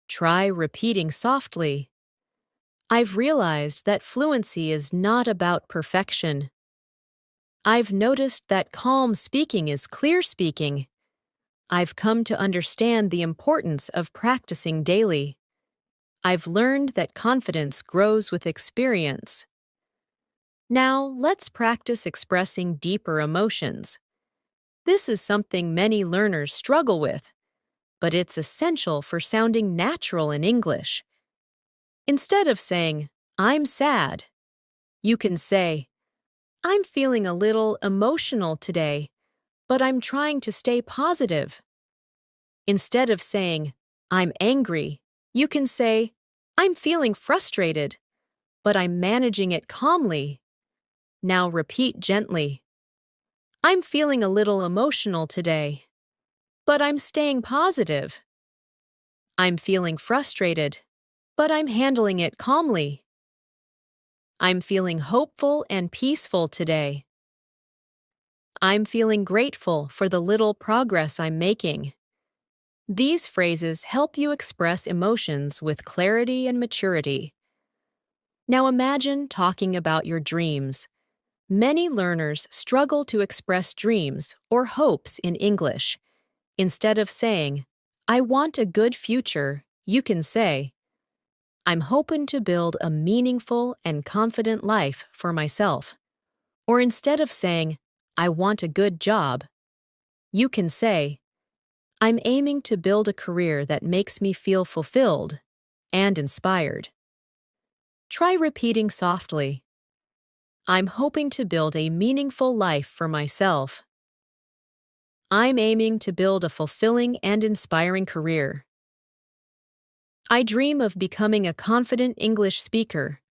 Try repeating softly. I've realized that fluency is not about perfection. I've noticed that calm speaking is clear speaking. I've come to understand the importance of practicing daily. I've learned that confidence grows with experience. Now, let's practice expressing deeper emotions. This is something many learners struggle with, but it's essential for sounding natural in English. Instead of saying, "I'm sad," you can say, "I'm feeling a little emotional today, but I'm trying to stay positive." Instead of saying, "I'm angry," you can say, "I'm feeling frustrated, but I'm managing it calmly." Now repeat gently, "I'm feeling a little emotional today, but I'm staying positive. I'm feeling frustrated, but I'm handling it calmly. I'm feeling hopeful and peaceful today. I'm feeling grateful for the little progress I'm making." These phrases help you express emotions with clarity and maturity. Now imagine talking about your dreams. Many learners struggle to express dreams or hopes in English. Instead of saying, "I want a good future," you can say, "I'm hoping to build a meaningful and confident life for myself." Or instead of saying, "I want a good job," you can say, "I'm aiming to build a career that makes me feel fulfilled and inspired." Try repeating softly, "I'm hoping to build a meaningful life for myself." "I'm aiming to build a fulfilling and inspiring career." "I dream of becoming a confident English speaker."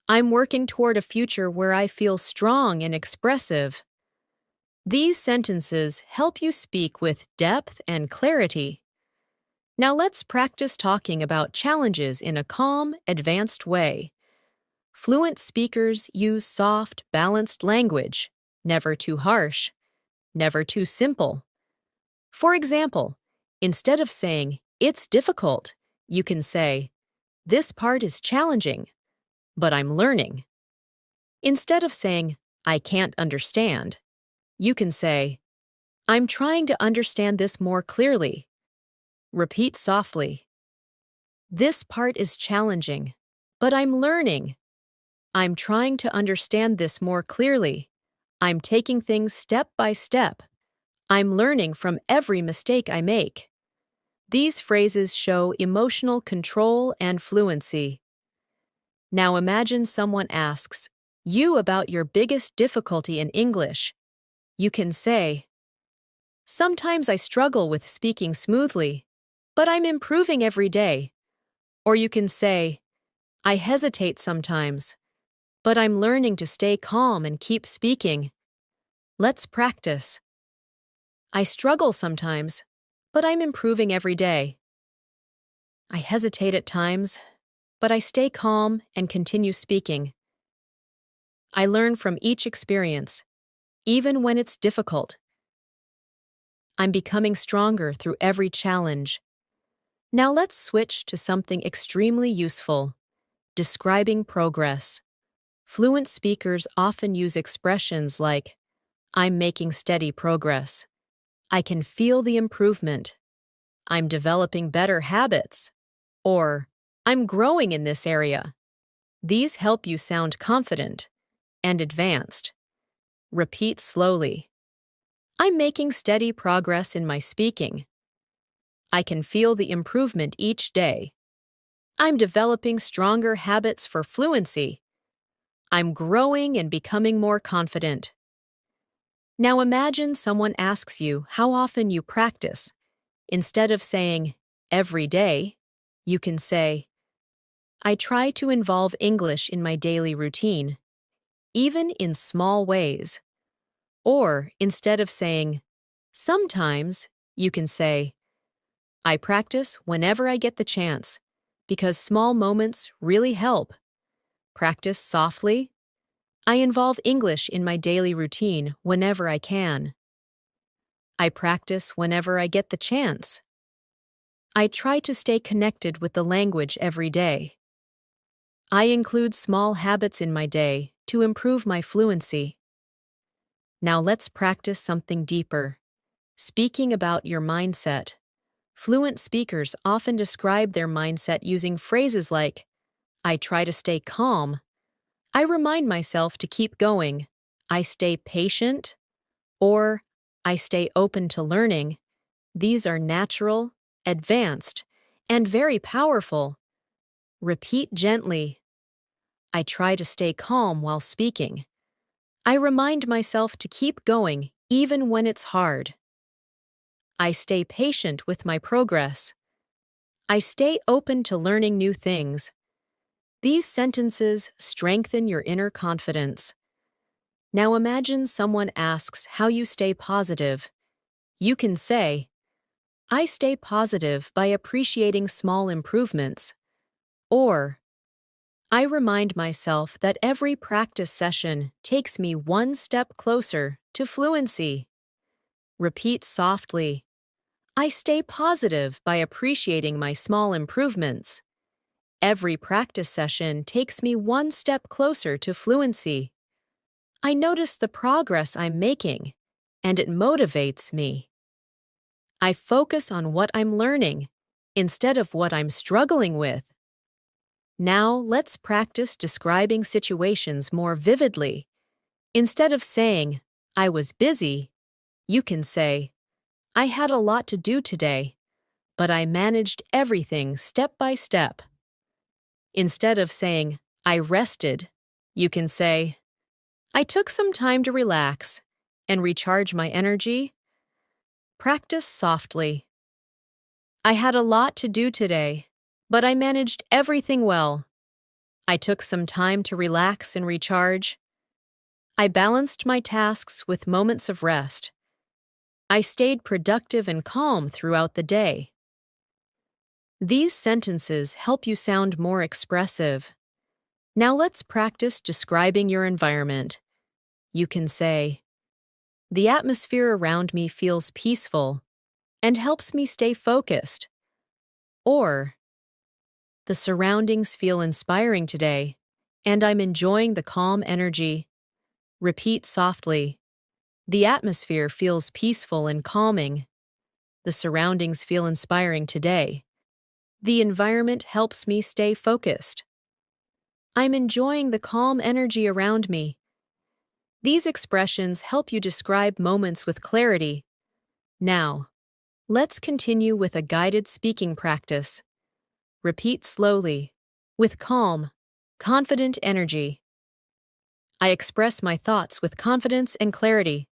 "I'm working toward a future where I feel strong and expressive." These sentences help you speak with depth and clarity. Now let's practice talking about challenges in a calm, advanced way. Fluent speakers use soft, balanced language, never too harsh, never too simple. For example, instead of saying, "It's difficult," you can say, "This part is challenging, but I'm learning." Instead of saying, "I can't understand," you can say, "I'm trying to understand this more clearly." Repeat softly, "This part is challenging, but I'm learning. I'm trying to understand this more clearly. I'm taking things step by step. I'm learning from every mistake I make." These phrases show emotional control and fluency. Now imagine someone asks you about your biggest difficulty in English. You can say, "Sometimes I struggle with speaking smoothly, but I'm improving every day." Or you can say, "I hesitate sometimes, but I'm learning to stay calm and keep speaking." Let's practice. "I struggle sometimes, but I'm improving every day." "I hesitate at times, but I stay calm and continue speaking." "I learn from each experience, even when it's difficult." "I'm becoming stronger through every challenge." Now let's switch to something extremely useful, describing progress. Fluent speakers often use expressions like, "I'm making steady progress." "I can feel the improvement." "I'm developing better habits." Or, "I'm growing in this area." These help you sound confident and advanced. Repeat slowly. "I'm making steady progress in my speaking." "I can feel the improvement each day." "I'm developing stronger habits for fluency." "I'm growing and becoming more confident." Now imagine someone asks you how often you practice. Instead of saying, "Every day," you can say, "I try to involve English in my daily routine, even in small ways." Or instead of saying, "Sometimes," you can say, "I practice whenever I get the chance, because small moments really help." Practice softly. "I involve English in my daily routine whenever I can." "I practice whenever I get the chance." "I try to stay connected with the language every day." I include small habits in my day to improve my fluency. Now let's practice something deeper. Speaking about your mindset. Fluent speakers often describe their mindset using phrases like, I try to stay calm. I remind myself to keep going. I stay patient. Or, I stay open to learning. These are natural, advanced, and very powerful. Repeat gently. I try to stay calm while speaking. I remind myself to keep going even when it's hard. I stay patient with my progress. I stay open to learning new things. These sentences strengthen your inner confidence. Now imagine someone asks how you stay positive. You can say, I stay positive by appreciating small improvements. Or, I remind myself that every practice session takes me one step closer to fluency. Repeat softly. I stay positive by appreciating my small improvements. Every practice session takes me one step closer to fluency. I notice the progress I'm making, and it motivates me. I focus on what I'm learning instead of what I'm struggling with. Now let's practice describing situations more vividly. Instead of saying, I was busy, you can say, I had a lot to do today, but I managed everything step by step. Instead of saying, I rested, you can say, I took some time to relax and recharge my energy. Practice softly. I had a lot to do today, but I managed everything well. I took some time to relax and recharge. I balanced my tasks with moments of rest. I stayed productive and calm throughout the day. These sentences help you sound more expressive. Now let's practice describing your environment. You can say, the atmosphere around me feels peaceful and helps me stay focused. Or, the surroundings feel inspiring today, and I'm enjoying the calm energy. Repeat softly. The atmosphere feels peaceful and calming. The surroundings feel inspiring today. The environment helps me stay focused. I'm enjoying the calm energy around me. These expressions help you describe moments with clarity. Now, let's continue with a guided speaking practice. Repeat slowly, with calm, confident energy. I express my thoughts with confidence and clarity.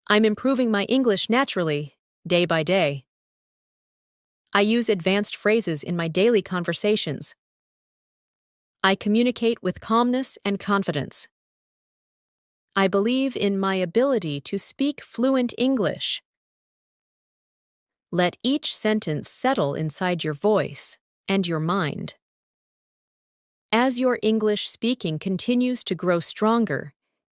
I'm improving my English naturally, day by day. I use advanced phrases in my daily conversations. I communicate with calmness and confidence. I believe in my ability to speak fluent English. Let each sentence settle inside your voice and your mind. As your English speaking continues to grow stronger,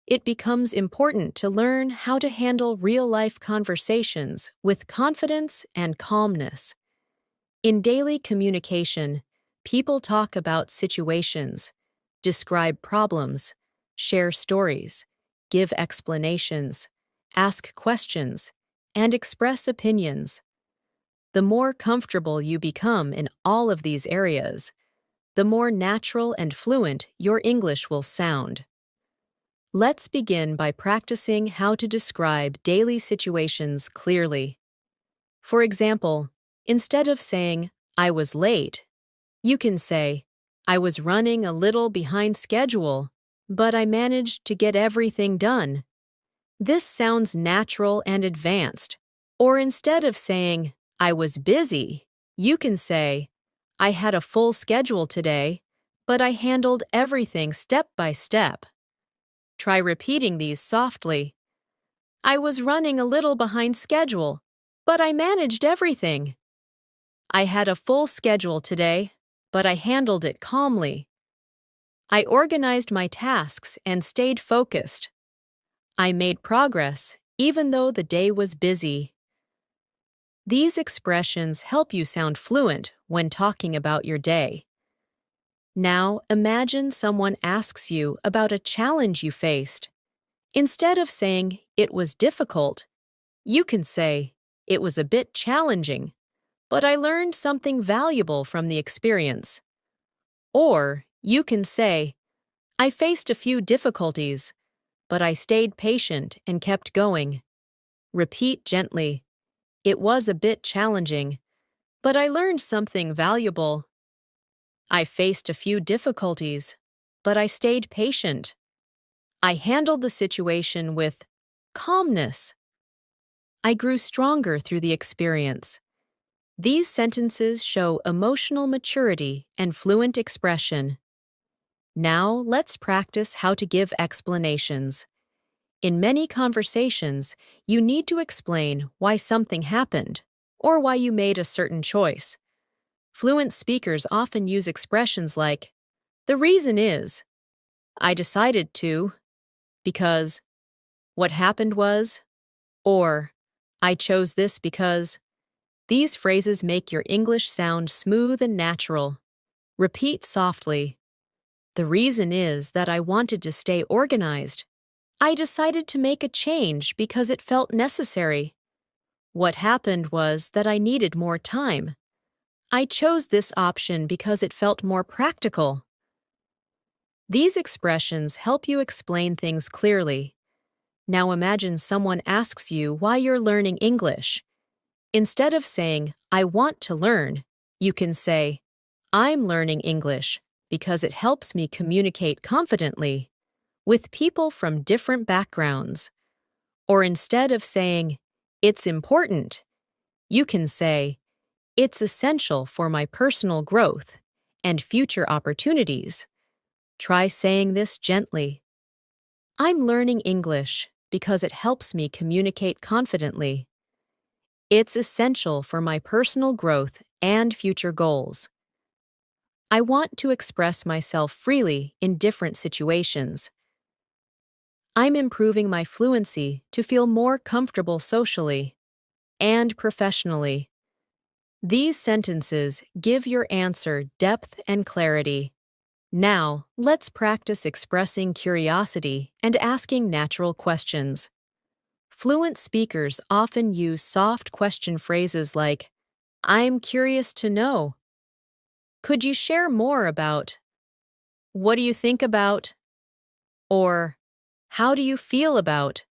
it becomes important to learn how to handle real-life conversations with confidence and calmness. In daily communication, people talk about situations, describe problems, share stories, give explanations, ask questions, and express opinions. The more comfortable you become in all of these areas, the more natural and fluent your English will sound. Let's begin by practicing how to describe daily situations clearly. For example, instead of saying, I was late, you can say, I was running a little behind schedule, but I managed to get everything done. This sounds natural and advanced. Or instead of saying, I was busy, you can say, I had a full schedule today, but I handled everything step by step. Try repeating these softly. I was running a little behind schedule, but I managed everything. I had a full schedule today, but I handled it calmly. I organized my tasks and stayed focused. I made progress even though the day was busy. These expressions help you sound fluent when talking about your day. Now imagine someone asks you about a challenge you faced. Instead of saying, "It was difficult," you can say, "It was a bit challenging, but I learned something valuable from the experience." Or you can say, "I faced a few difficulties, but I stayed patient and kept going." Repeat gently, "It was a bit challenging, but I learned something valuable." "I faced a few difficulties, but I stayed patient." "I handled the situation with calmness." "I grew stronger through the experience." These sentences show emotional maturity and fluent expression. Now let's practice how to give explanations. In many conversations, you need to explain why something happened or why you made a certain choice. Fluent speakers often use expressions like, "The reason is," "I decided to," "because," "what happened was," or "I chose this because." These phrases make your English sound smooth and natural. Repeat softly. "The reason is that I wanted to stay organized. I decided to make a change because it felt necessary. What happened was that I needed more time. I chose this option because it felt more practical." These expressions help you explain things clearly. Now imagine someone asks you why you're learning English. Instead of saying, "I want to learn," you can say, "I'm learning English because it helps me communicate confidently with people from different backgrounds." Or instead of saying, "It's important," you can say, "It's essential for my personal growth and future opportunities." Try saying this gently. "I'm learning English because it helps me communicate confidently. It's essential for my personal growth and future goals. I want to express myself freely in different situations. I'm improving my fluency to feel more comfortable socially and professionally." These sentences give your answer depth and clarity. Now, let's practice expressing curiosity and asking natural questions. Fluent speakers often use soft question phrases like, "I'm curious to know." "Could you share more about?" "What do you think about?" Or, "How do you feel about?"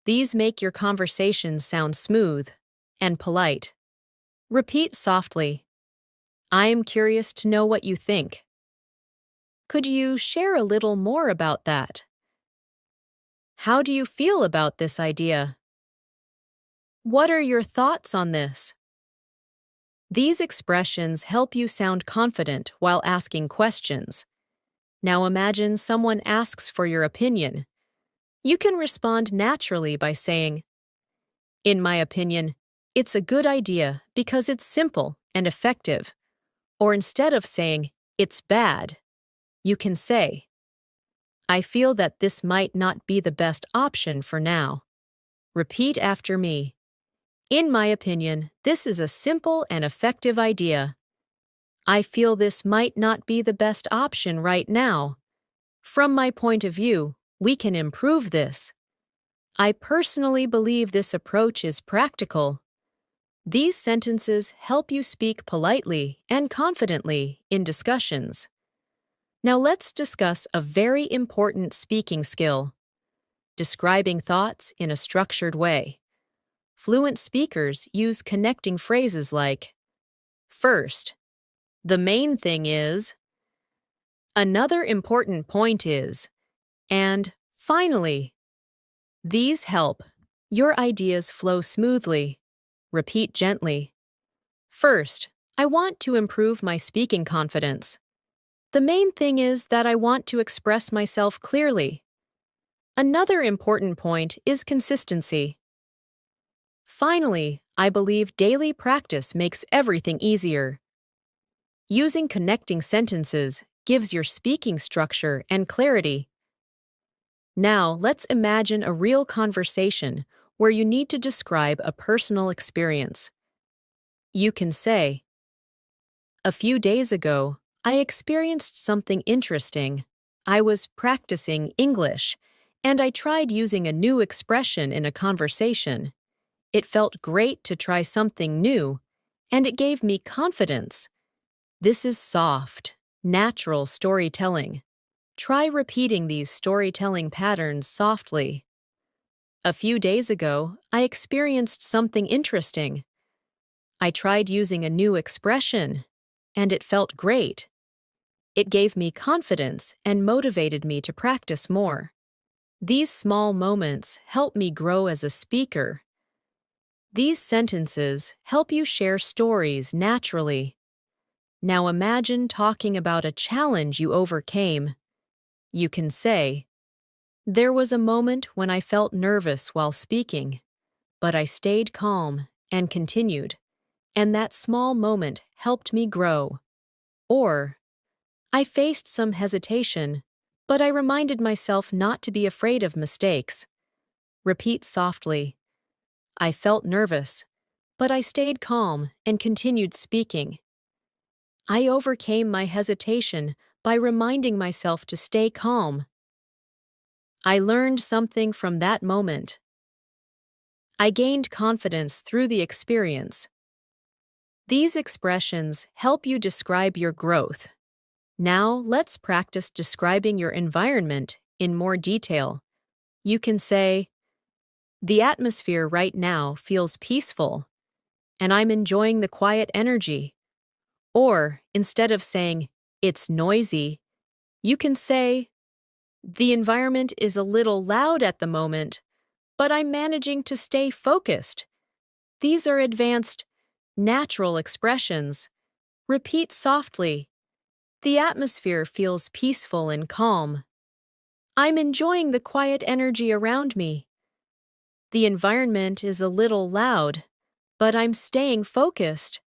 These make your conversation sound smooth and polite. Repeat softly, "I am curious to know what you think." "Could you share a little more about that?" "How do you feel about this idea?" "What are your thoughts on this?" These expressions help you sound confident while asking questions. Now imagine someone asks for your opinion. You can respond naturally by saying, "In my opinion, it's a good idea because it's simple and effective." Or instead of saying, "It's bad," you can say, "I feel that this might not be the best option for now." Repeat after me. "In my opinion, this is a simple and effective idea. I feel this might not be the best option right now. From my point of view, we can improve this. I personally believe this approach is practical." These sentences help you speak politely and confidently in discussions. Now let's discuss a very important speaking skill: describing thoughts in a structured way. Fluent speakers use connecting phrases like, "First," "The main thing is," "Another important point is," and "Finally." These help your ideas flow smoothly. Repeat gently. "First, I want to improve my speaking confidence. The main thing is that I want to express myself clearly. Another important point is consistency. Finally, I believe daily practice makes everything easier." Using connecting sentences gives your speaking structure and clarity. Now, let's imagine a real conversation where you need to describe a personal experience. You can say, "A few days ago, I experienced something interesting. I was practicing English, and I tried using a new expression in a conversation. It felt great to try something new, and it gave me confidence. This is soft, natural storytelling. Try repeating these storytelling patterns softly. A few days ago, I experienced something interesting. I tried using a new expression, and it felt great. It gave me confidence and motivated me to practice more. These small moments help me grow as a speaker. These sentences help you share stories naturally. Now imagine talking about a challenge you overcame. You can say, "There was a moment when I felt nervous while speaking, but I stayed calm and continued, and that small moment helped me grow." Or, "I faced some hesitation, but I reminded myself not to be afraid of mistakes." Repeat softly, "I felt nervous, but I stayed calm and continued speaking. I overcame my hesitation by reminding myself to stay calm. I learned something from that moment. I gained confidence through the experience." These expressions help you describe your growth. Now let's practice describing your environment in more detail. You can say, "The atmosphere right now feels peaceful, and I'm enjoying the quiet energy." Or, instead of saying, "It's noisy," you can say, "The environment is a little loud at the moment, but I'm managing to stay focused." These are advanced, natural expressions. Repeat softly, "The atmosphere feels peaceful and calm. I'm enjoying the quiet energy around me. The environment is a little loud, but I'm staying focused.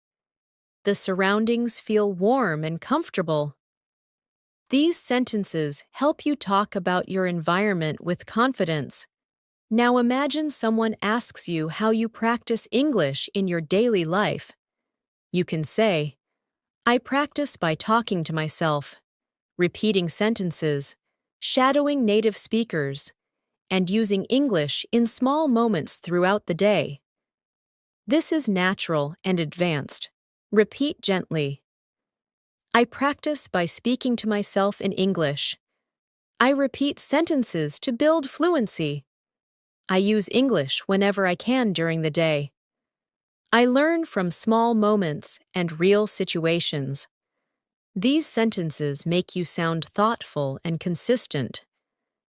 The surroundings feel warm and comfortable." These sentences help you talk about your environment with confidence. Now imagine someone asks you how you practice English in your daily life. You can say, "I practice by talking to myself, repeating sentences, shadowing native speakers, and using English in small moments throughout the day." This is natural and advanced. Repeat gently. "I practice by speaking to myself in English. I repeat sentences to build fluency. I use English whenever I can during the day. I learn from small moments and real situations." These sentences make you sound thoughtful and consistent.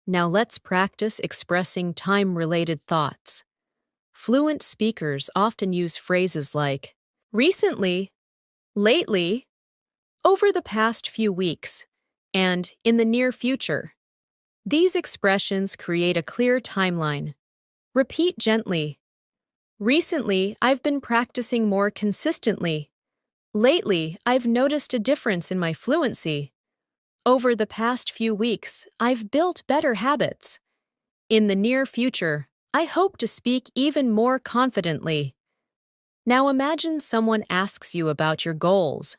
Now let's practice expressing time-related thoughts. Fluent speakers often use phrases like recently, lately, over the past few weeks, and in the near future. These expressions create a clear timeline. Repeat gently. "Recently, I've been practicing more consistently. Lately, I've noticed a difference in my fluency. Over the past few weeks, I've built better habits. In the near future, I hope to speak even more confidently." Now imagine someone asks you about your goals.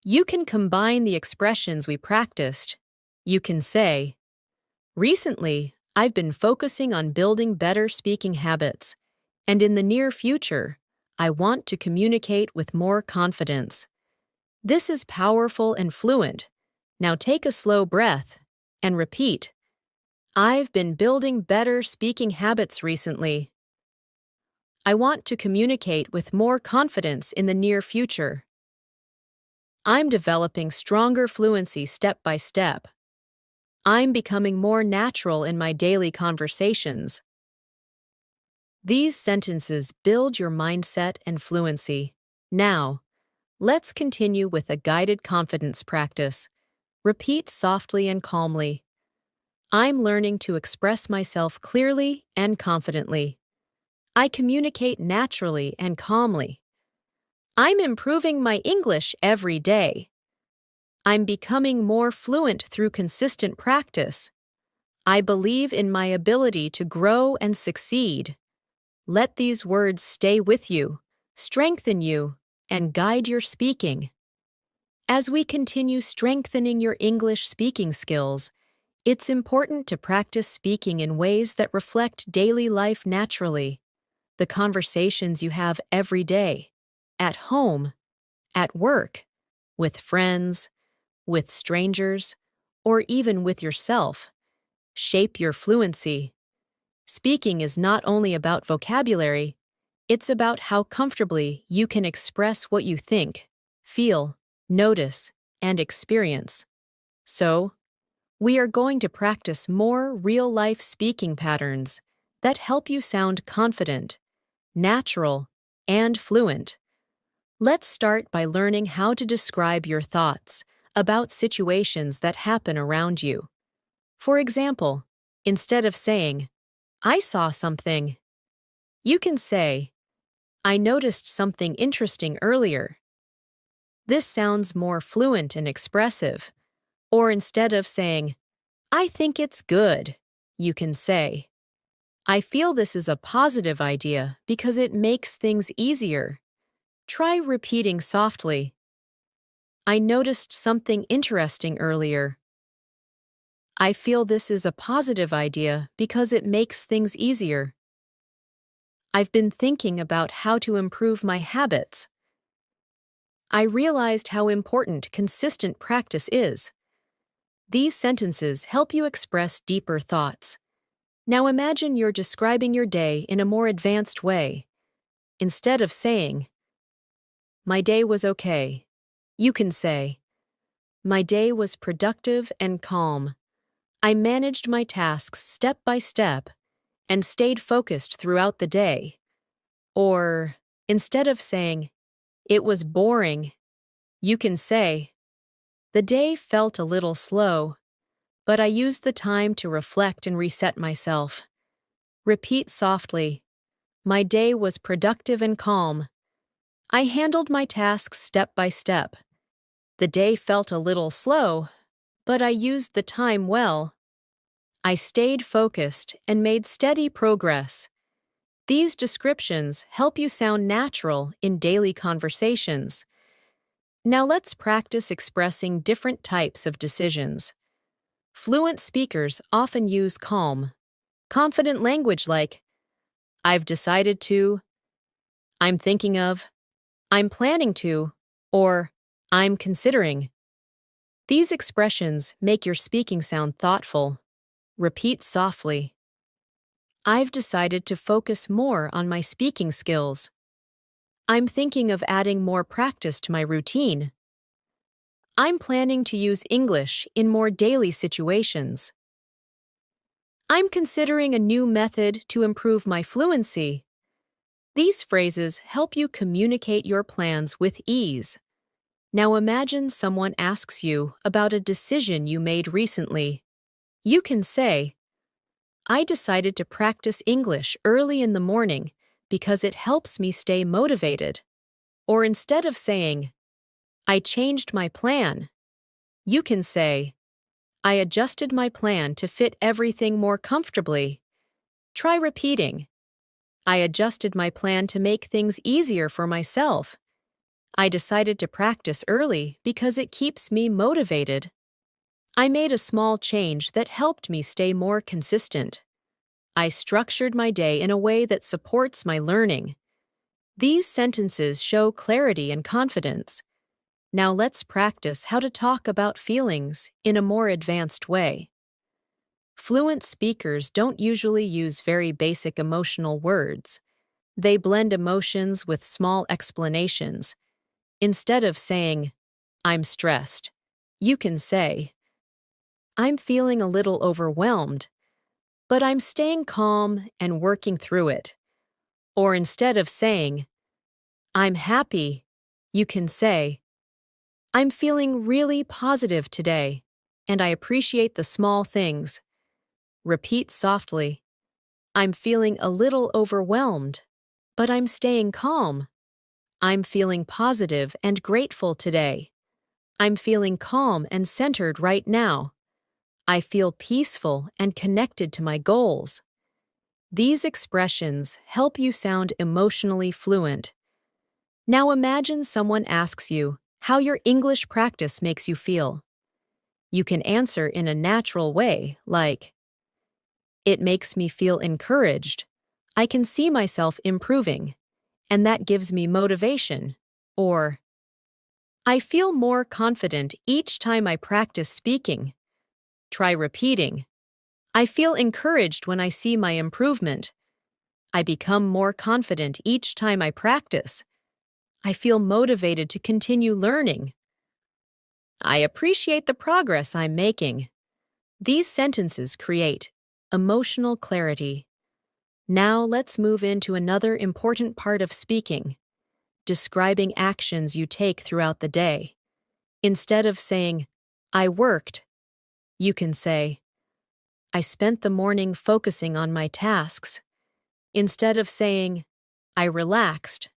You can combine the expressions we practiced. You can say, "Recently, I've been focusing on building better speaking habits, and in the near future, I want to communicate with more confidence." This is powerful and fluent. Now take a slow breath and repeat, "I've been building better speaking habits recently. I want to communicate with more confidence in the near future. I'm developing stronger fluency step by step. I'm becoming more natural in my daily conversations." These sentences build your mindset and fluency. Now, let's continue with a guided confidence practice. Repeat softly and calmly. "I'm learning to express myself clearly and confidently. I communicate naturally and calmly. I'm improving my English every day. I'm becoming more fluent through consistent practice. I believe in my ability to grow and succeed." Let these words stay with you, strengthen you, and guide your speaking. As we continue strengthening your English speaking skills, it's important to practice speaking in ways that reflect daily life naturally. The conversations you have every day, at home, at work, with friends, with strangers, or even with yourself, shape your fluency. Speaking is not only about vocabulary, it's about how comfortably you can express what you think, feel, notice, and experience. So, we are going to practice more real-life speaking patterns that help you sound confident, natural, and fluent. Let's start by learning how to describe your thoughts about situations that happen around you. For example, instead of saying, "I saw something," you can say, "I noticed something interesting earlier." This sounds more fluent and expressive. Or instead of saying, "I think it's good," you can say, "I feel this is a positive idea because it makes things easier." Try repeating softly, "I noticed something interesting earlier." "I feel this is a positive idea because it makes things easier." "I've been thinking about how to improve my habits." "I realized how important consistent practice is." These sentences help you express deeper thoughts. Now imagine you're describing your day in a more advanced way. Instead of saying, "My day was okay," you can say, "My day was productive and calm. I managed my tasks step by step and stayed focused throughout the day." Or, instead of saying, "It was boring," you can say, "The day felt a little slow, but I used the time to reflect and reset myself." Repeat softly, "My day was productive and calm. I handled my tasks step by step. The day felt a little slow, but I used the time well. I stayed focused and made steady progress." These descriptions help you sound natural in daily conversations. Now let's practice expressing different types of decisions. Fluent speakers often use calm, confident language like, "I've decided to," "I'm thinking of," "I'm planning to," or "I'm considering." These expressions make your speaking sound thoughtful. Repeat softly, "I've decided to focus more on my speaking skills." "I'm thinking of adding more practice to my routine." "I'm planning to use English in more daily situations." "I'm considering a new method to improve my fluency." These phrases help you communicate your plans with ease. Now imagine someone asks you about a decision you made recently. You can say, "I decided to practice English early in the morning because it helps me stay motivated." Or instead of saying, "I changed my plan," you can say, "I adjusted my plan to fit everything more comfortably." Try repeating, "I adjusted my plan to make things easier for myself." "I decided to practice early because it keeps me motivated." "I made a small change that helped me stay more consistent." "I structured my day in a way that supports my learning." These sentences show clarity and confidence. Now let's practice how to talk about feelings in a more advanced way. Fluent speakers don't usually use very basic emotional words. They blend emotions with small explanations. Instead of saying, "I'm stressed," you can say, "I'm feeling a little overwhelmed, but I'm staying calm and working through it." Or instead of saying, "I'm happy," you can say, "I'm feeling really positive today, and I appreciate the small things." Repeat softly, "I'm feeling a little overwhelmed, but I'm staying calm." "I'm feeling positive and grateful today." "I'm feeling calm and centered right now." "I feel peaceful and connected to my goals." These expressions help you sound emotionally fluent. Now imagine someone asks you, how your English practice makes you feel. You can answer in a natural way, like, "It makes me feel encouraged. I can see myself improving, and that gives me motivation." Or, "I feel more confident each time I practice speaking." Try repeating, "I feel encouraged when I see my improvement. I become more confident each time I practice. I feel motivated to continue learning. I appreciate the progress I'm making." These sentences create emotional clarity. Now let's move into another important part of speaking, describing actions you take throughout the day. Instead of saying, "I worked," you can say, "I spent the morning focusing on my tasks." Instead of saying, "I relaxed,"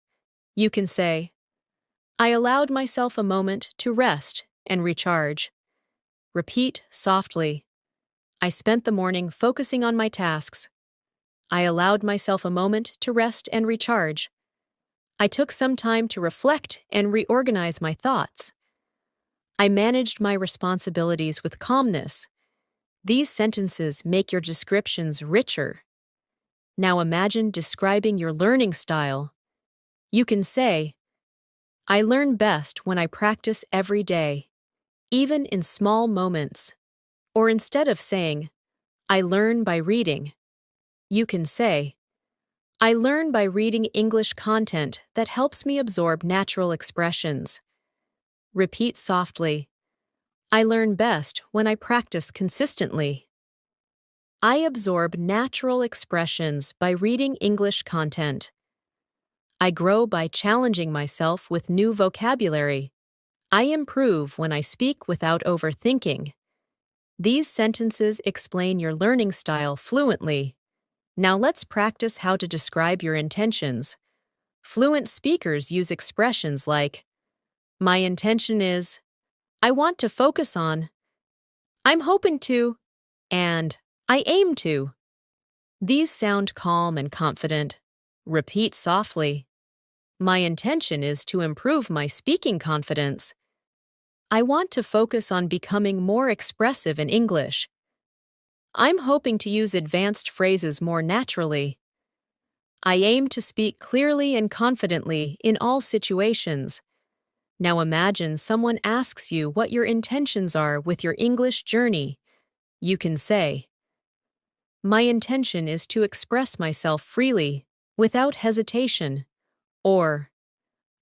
you can say, "I allowed myself a moment to rest and recharge." Repeat softly, "I spent the morning focusing on my tasks. I allowed myself a moment to rest and recharge. I took some time to reflect and reorganize my thoughts. I managed my responsibilities with calmness." These sentences make your descriptions richer. Now imagine describing your learning style. You can say, "I learn best when I practice every day, even in small moments." Or instead of saying, "I learn by reading," you can say, "I learn by reading English content that helps me absorb natural expressions." Repeat softly, "I learn best when I practice consistently. I absorb natural expressions by reading English content. I grow by challenging myself with new vocabulary. I improve when I speak without overthinking." These sentences explain your learning style fluently. Now let's practice how to describe your intentions. Fluent speakers use expressions like, "My intention is," "I want to focus on," "I'm hoping to," and "I aim to." These sound calm and confident. Repeat softly, "My intention is to improve my speaking confidence." "I want to focus on becoming more expressive in English." "I'm hoping to use advanced phrases more naturally." "I aim to speak clearly and confidently in all situations." Now imagine someone asks you what your intentions are with your English journey. You can say, "My intention is to express myself freely, without hesitation." Or,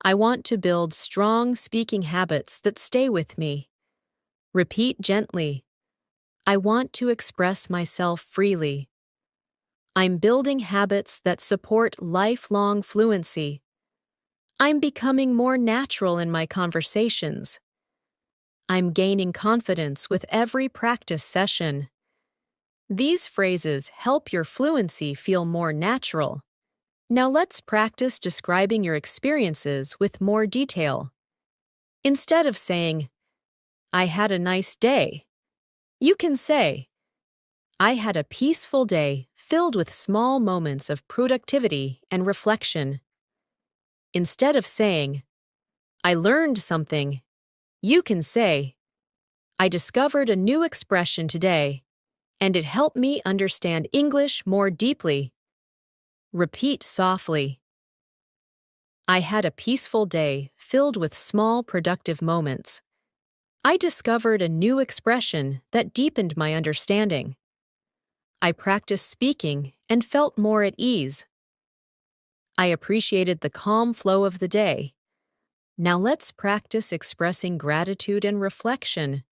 "I want to build strong speaking habits that stay with me." Repeat gently, "I want to express myself freely." "I'm building habits that support lifelong fluency." "I'm becoming more natural in my conversations." "I'm gaining confidence with every practice session." These phrases help your fluency feel more natural. Now let's practice describing your experiences with more detail. Instead of saying, "I had a nice day," you can say, "I had a peaceful day filled with small moments of productivity and reflection." Instead of saying, "I learned something," you can say, "I discovered a new expression today, and it helped me understand English more deeply." Repeat softly, "I had a peaceful day filled with small productive moments. I discovered a new expression that deepened my understanding. I practiced speaking and felt more at ease. I appreciated the calm flow of the day." Now let's practice expressing gratitude and reflection.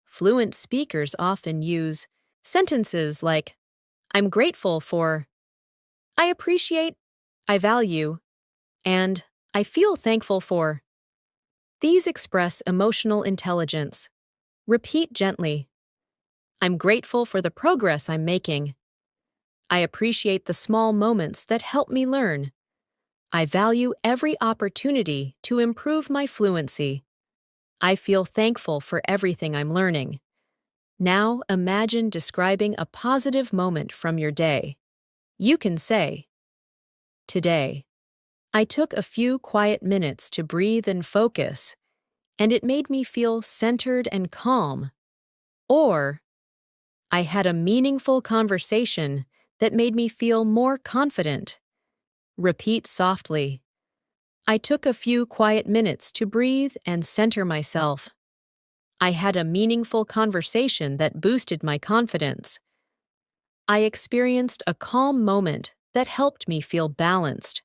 Fluent speakers often use sentences like, "I'm grateful for," "I appreciate," "I value," and "I feel thankful for." These express emotional intelligence. Repeat gently, "I'm grateful for the progress I'm making." "I appreciate the small moments that help me learn." "I value every opportunity to improve my fluency." "I feel thankful for everything I'm learning." Now imagine describing a positive moment from your day. You can say, "Today, I took a few quiet minutes to breathe and focus, and it made me feel centered and calm. Or, I had a meaningful conversation that made me feel more confident. Repeat softly. I took a few quiet minutes to breathe and center myself. I had a meaningful conversation that boosted my confidence. I experienced a calm moment that helped me feel balanced.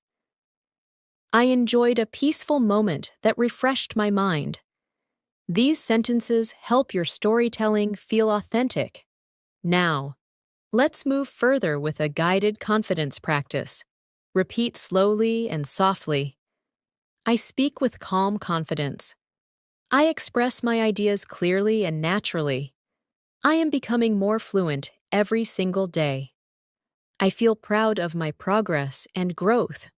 I enjoyed a peaceful moment that refreshed my mind. These sentences help your storytelling feel authentic. Now, let's move further with a guided confidence practice. Repeat slowly and softly. I speak with calm confidence. I express my ideas clearly and naturally. I am becoming more fluent every single day. I feel proud of my progress and growth.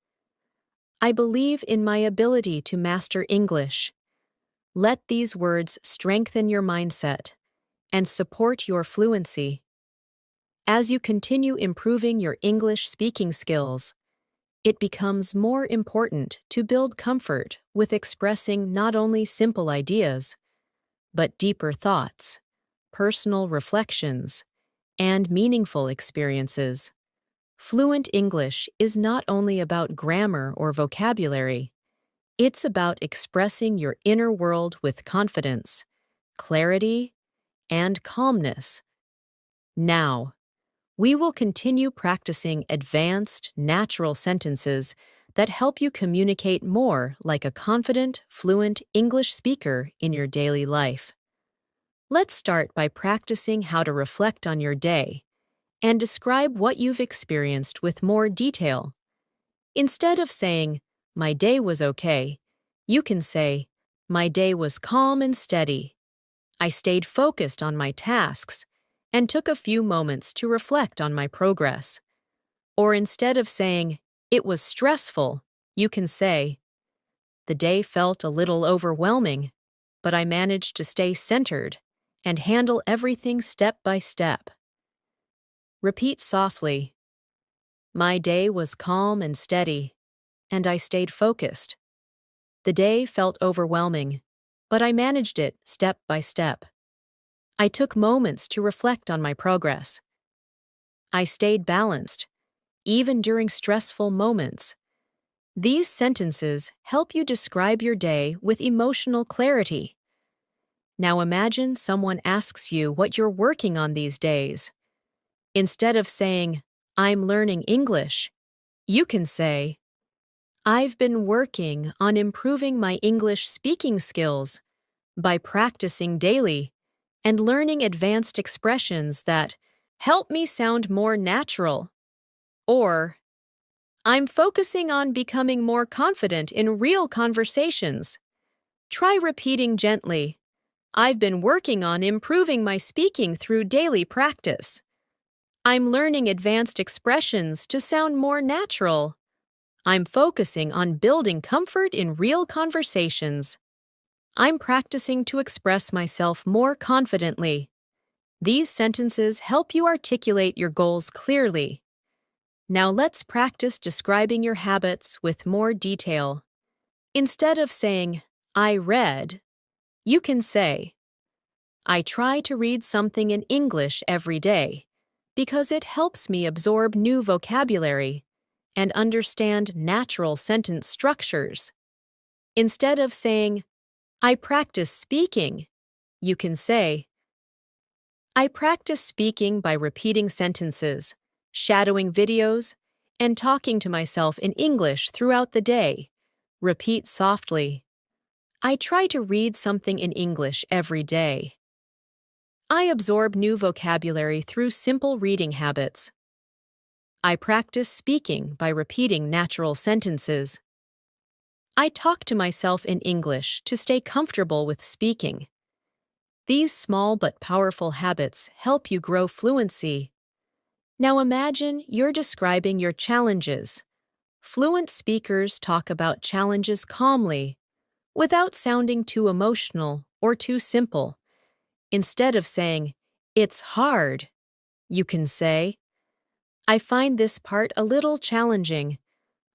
I believe in my ability to master English. Let these words strengthen your mindset and support your fluency. As you continue improving your English speaking skills, it becomes more important to build comfort with expressing not only simple ideas, but deeper thoughts, personal reflections, and meaningful experiences. Fluent English is not only about grammar or vocabulary, it's about expressing your inner world with confidence, clarity, and calmness. Now, we will continue practicing advanced, natural sentences that help you communicate more like a confident, fluent English speaker in your daily life. Let's start by practicing how to reflect on your day and describe what you've experienced with more detail. Instead of saying, "My day was okay," you can say, "My day was calm and steady. I stayed focused on my tasks and took a few moments to reflect on my progress." Or instead of saying, "It was stressful," you can say, "The day felt a little overwhelming, but I managed to stay centered and handle everything step by step." Repeat softly. My day was calm and steady, and I stayed focused. The day felt overwhelming, but I managed it step by step. I took moments to reflect on my progress. I stayed balanced, even during stressful moments. These sentences help you describe your day with emotional clarity. Now imagine someone asks you what you're working on these days. Instead of saying, "I'm learning English," you can say, "I've been working on improving my English speaking skills by practicing daily and learning advanced expressions that help me sound more natural." Or, "I'm focusing on becoming more confident in real conversations." Try repeating gently, "I've been working on improving my speaking through daily practice. I'm learning advanced expressions to sound more natural. I'm focusing on building comfort in real conversations. I'm practicing to express myself more confidently." These sentences help you articulate your goals clearly. Now let's practice describing your habits with more detail. Instead of saying, "I read," you can say, "I try to read something in English every day because it helps me absorb new vocabulary and understand natural sentence structures." Instead of saying, "I practice speaking," you can say, "I practice speaking by repeating sentences, shadowing videos, and talking to myself in English throughout the day." Repeat softly. I try to read something in English every day. I absorb new vocabulary through simple reading habits. I practice speaking by repeating natural sentences. I talk to myself in English to stay comfortable with speaking. These small but powerful habits help you grow fluency. Now imagine you're describing your challenges. Fluent speakers talk about challenges calmly, without sounding too emotional or too simple. Instead of saying, "It's hard," you can say, "I find this part a little challenging,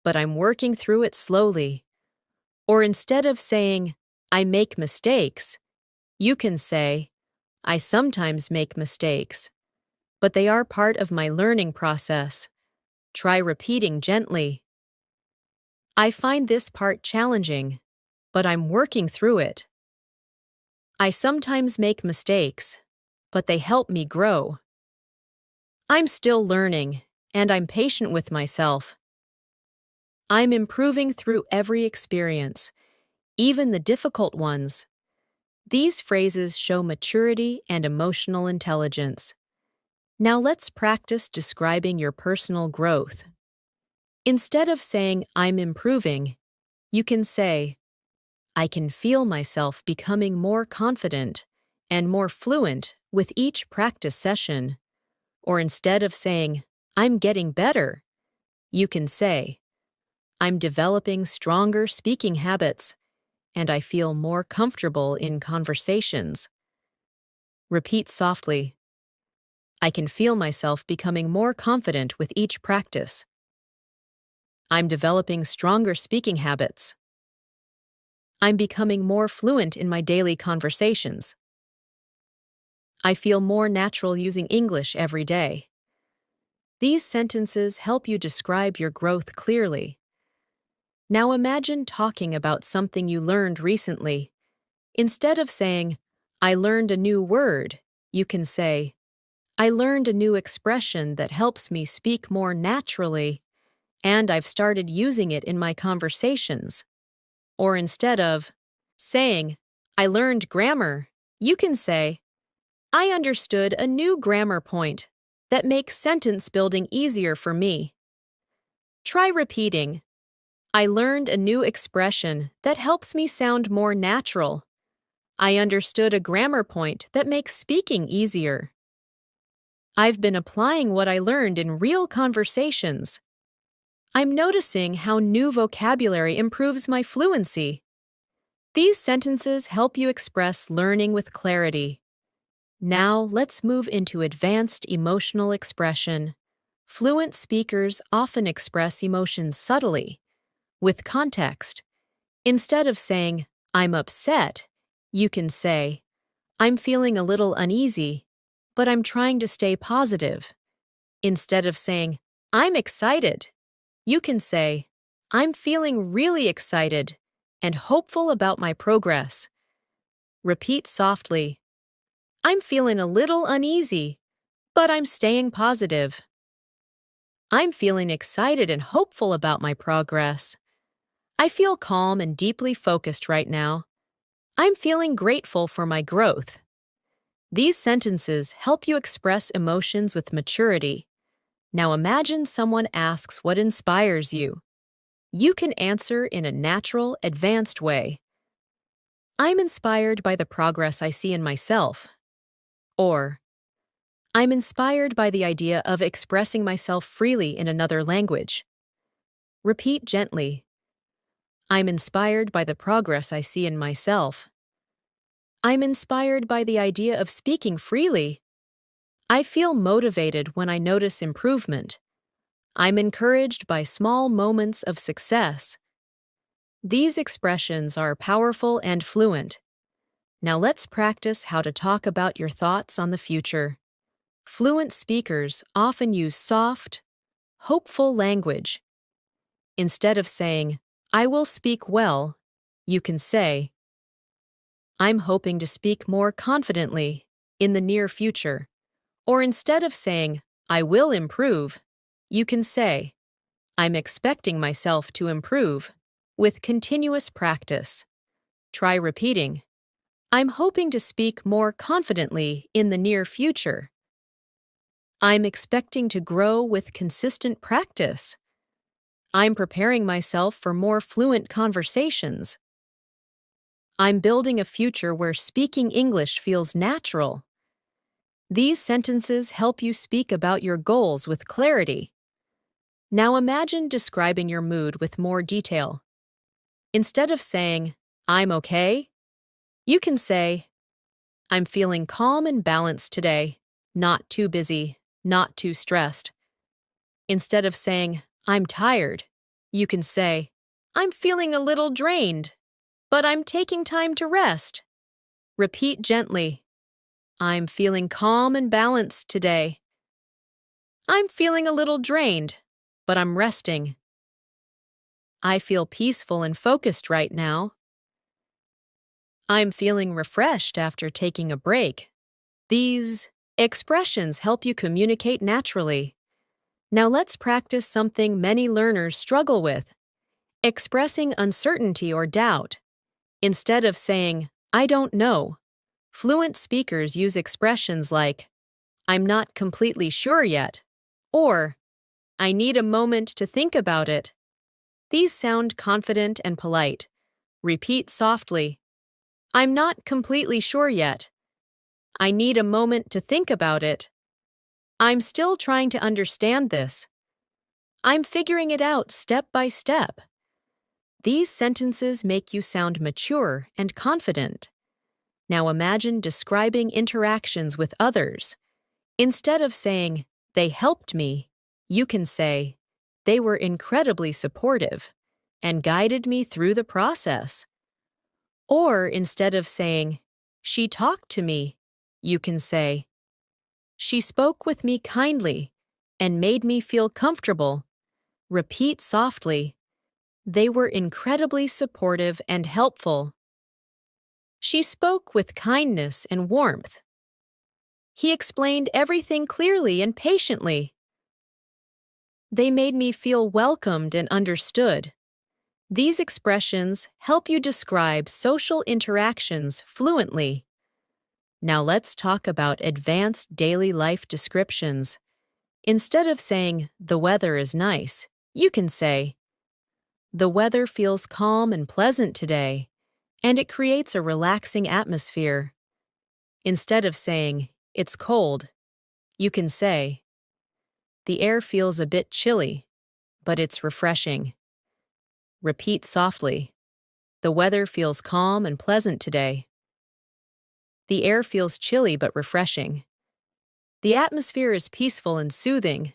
but I'm working through it slowly." Or instead of saying, I make mistakes, you can say, I sometimes make mistakes, but they are part of my learning process. Try repeating gently. I find this part challenging, but I'm working through it. I sometimes make mistakes, but they help me grow. I'm still learning, and I'm patient with myself. I'm improving through every experience, even the difficult ones. These phrases show maturity and emotional intelligence. Now let's practice describing your personal growth. Instead of saying, I'm improving, you can say, I can feel myself becoming more confident and more fluent with each practice session. Or instead of saying, I'm getting better, you can say, I'm developing stronger speaking habits, and I feel more comfortable in conversations. Repeat softly. I can feel myself becoming more confident with each practice. I'm developing stronger speaking habits. I'm becoming more fluent in my daily conversations. I feel more natural using English every day. These sentences help you describe your growth clearly. Now imagine talking about something you learned recently. Instead of saying, I learned a new word, you can say, I learned a new expression that helps me speak more naturally, and I've started using it in my conversations. Or instead of saying, I learned grammar, you can say, I understood a new grammar point that makes sentence building easier for me. Try repeating, I learned a new expression that helps me sound more natural. I understood a grammar point that makes speaking easier. I've been applying what I learned in real conversations. I'm noticing how new vocabulary improves my fluency. These sentences help you express learning with clarity. Now let's move into advanced emotional expression. Fluent speakers often express emotions subtly, with context. Instead of saying, I'm upset, you can say, I'm feeling a little uneasy, but I'm trying to stay positive. Instead of saying, I'm excited, you can say, I'm feeling really excited and hopeful about my progress. Repeat softly, I'm feeling a little uneasy, but I'm staying positive. I'm feeling excited and hopeful about my progress. I feel calm and deeply focused right now. I'm feeling grateful for my growth. These sentences help you express emotions with maturity. Now imagine someone asks what inspires you. You can answer in a natural, advanced way. I'm inspired by the progress I see in myself. Or, I'm inspired by the idea of expressing myself freely in another language. Repeat gently. I'm inspired by the progress I see in myself. I'm inspired by the idea of speaking freely. I feel motivated when I notice improvement. I'm encouraged by small moments of success. These expressions are powerful and fluent. Now let's practice how to talk about your thoughts on the future. Fluent speakers often use soft, hopeful language. Instead of saying, I will speak well, you can say, I'm hoping to speak more confidently in the near future. Or instead of saying, I will improve, you can say, I'm expecting myself to improve with continuous practice. Try repeating, I'm hoping to speak more confidently in the near future. I'm expecting to grow with consistent practice. I'm preparing myself for more fluent conversations. I'm building a future where speaking English feels natural. These sentences help you speak about your goals with clarity. Now imagine describing your mood with more detail. Instead of saying, I'm okay, you can say, I'm feeling calm and balanced today, not too busy, not too stressed. Instead of saying, I'm tired, you can say, I'm feeling a little drained. but I'm taking time to rest. Repeat gently. I'm feeling calm and balanced today. I'm feeling a little drained, but I'm resting. I feel peaceful and focused right now. I'm feeling refreshed after taking a break. These expressions help you communicate naturally. Now let's practice something many learners struggle with: expressing uncertainty or doubt. Instead of saying, "I don't know," fluent speakers use expressions like, "I'm not completely sure yet," or "I need a moment to think about it." These sound confident and polite. Repeat softly. I'm not completely sure yet. I need a moment to think about it. I'm still trying to understand this. I'm figuring it out step by step. These sentences make you sound mature and confident. Now imagine describing interactions with others. Instead of saying, "They helped me," you can say, "They were incredibly supportive and guided me through the process." Or instead of saying, "She talked to me," you can say, "She spoke with me kindly and made me feel comfortable." Repeat softly. They were incredibly supportive and helpful. She spoke with kindness and warmth. He explained everything clearly and patiently. They made me feel welcomed and understood. These expressions help you describe social interactions fluently. Now let's talk about advanced daily life descriptions. Instead of saying, "The weather is nice," you can say, "The weather feels calm and pleasant today, and it creates a relaxing atmosphere." Instead of saying, "It's cold," you can say, "The air feels a bit chilly, but it's refreshing." Repeat softly. The weather feels calm and pleasant today. The air feels chilly but refreshing. The atmosphere is peaceful and soothing.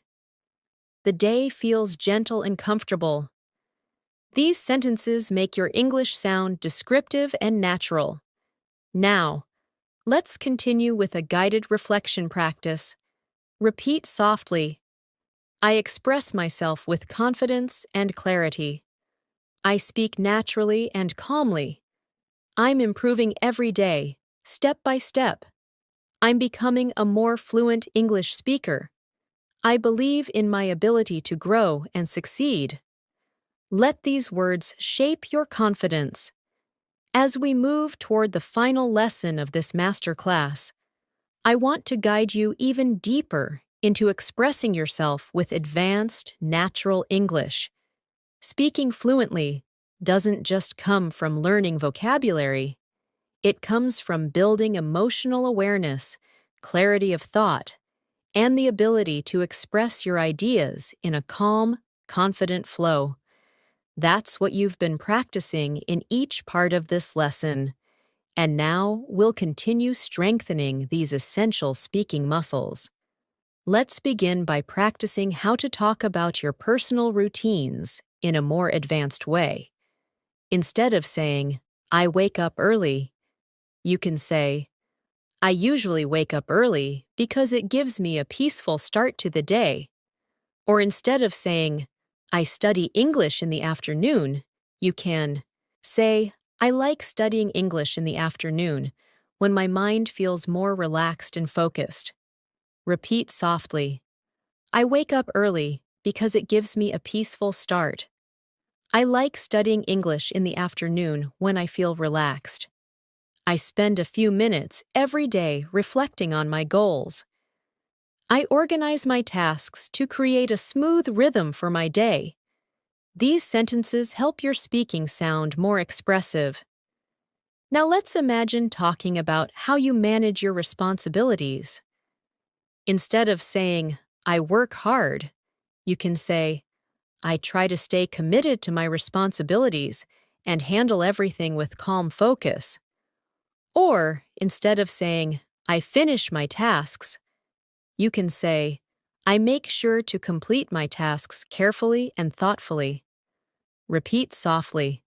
The day feels gentle and comfortable. These sentences make your English sound descriptive and natural. Now, let's continue with a guided reflection practice. Repeat softly. I express myself with confidence and clarity. I speak naturally and calmly. I'm improving every day, step by step. I'm becoming a more fluent English speaker. I believe in my ability to grow and succeed. Let these words shape your confidence. As we move toward the final lesson of this master class, I want to guide you even deeper into expressing yourself with advanced, natural English. Speaking fluently doesn't just come from learning vocabulary. It comes from building emotional awareness, clarity of thought, and the ability to express your ideas in a calm, confident flow. That's what you've been practicing in each part of this lesson. And now we'll continue strengthening these essential speaking muscles. Let's begin by practicing how to talk about your personal routines in a more advanced way. Instead of saying, "I wake up early," you can say, "I usually wake up early because it gives me a peaceful start to the day." Or instead of saying, "I study English in the afternoon," you can say, "I like studying English in the afternoon when my mind feels more relaxed and focused." Repeat softly. I wake up early because it gives me a peaceful start. I like studying English in the afternoon when I feel relaxed. I spend a few minutes every day reflecting on my goals. I organize my tasks to create a smooth rhythm for my day. These sentences help your speaking sound more expressive. Now let's imagine talking about how you manage your responsibilities. Instead of saying, "I work hard," you can say, "I try to stay committed to my responsibilities and handle everything with calm focus." Or, instead of saying, "I finish my tasks," you can say, "I make sure to complete my tasks carefully and thoughtfully." Repeat softly.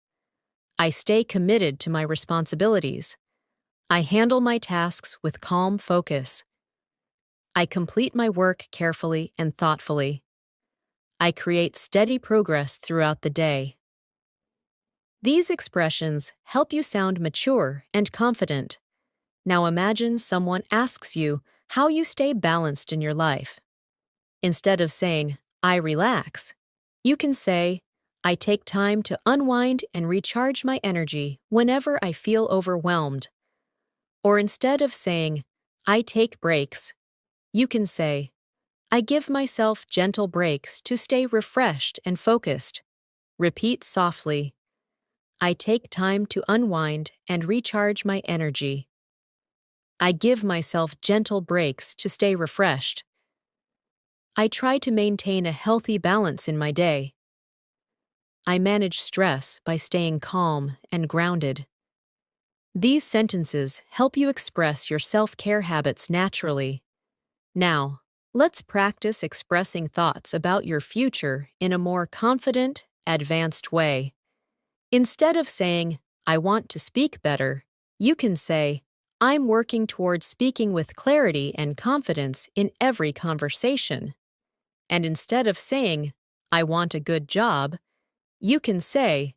I stay committed to my responsibilities. I handle my tasks with calm focus. I complete my work carefully and thoughtfully. I create steady progress throughout the day. These expressions help you sound mature and confident. Now imagine someone asks you how you stay balanced in your life. Instead of saying, I relax, you can say, I take time to unwind and recharge my energy whenever I feel overwhelmed. Or instead of saying, I take breaks, you can say, I give myself gentle breaks to stay refreshed and focused. Repeat softly, I take time to unwind and recharge my energy. I give myself gentle breaks to stay refreshed. I try to maintain a healthy balance in my day. I manage stress by staying calm and grounded. These sentences help you express your self-care habits naturally. Now, let's practice expressing thoughts about your future in a more confident, advanced way. Instead of saying, I want to speak better, you can say, I'm working towards speaking with clarity and confidence in every conversation. And instead of saying, I want a good job, you can say,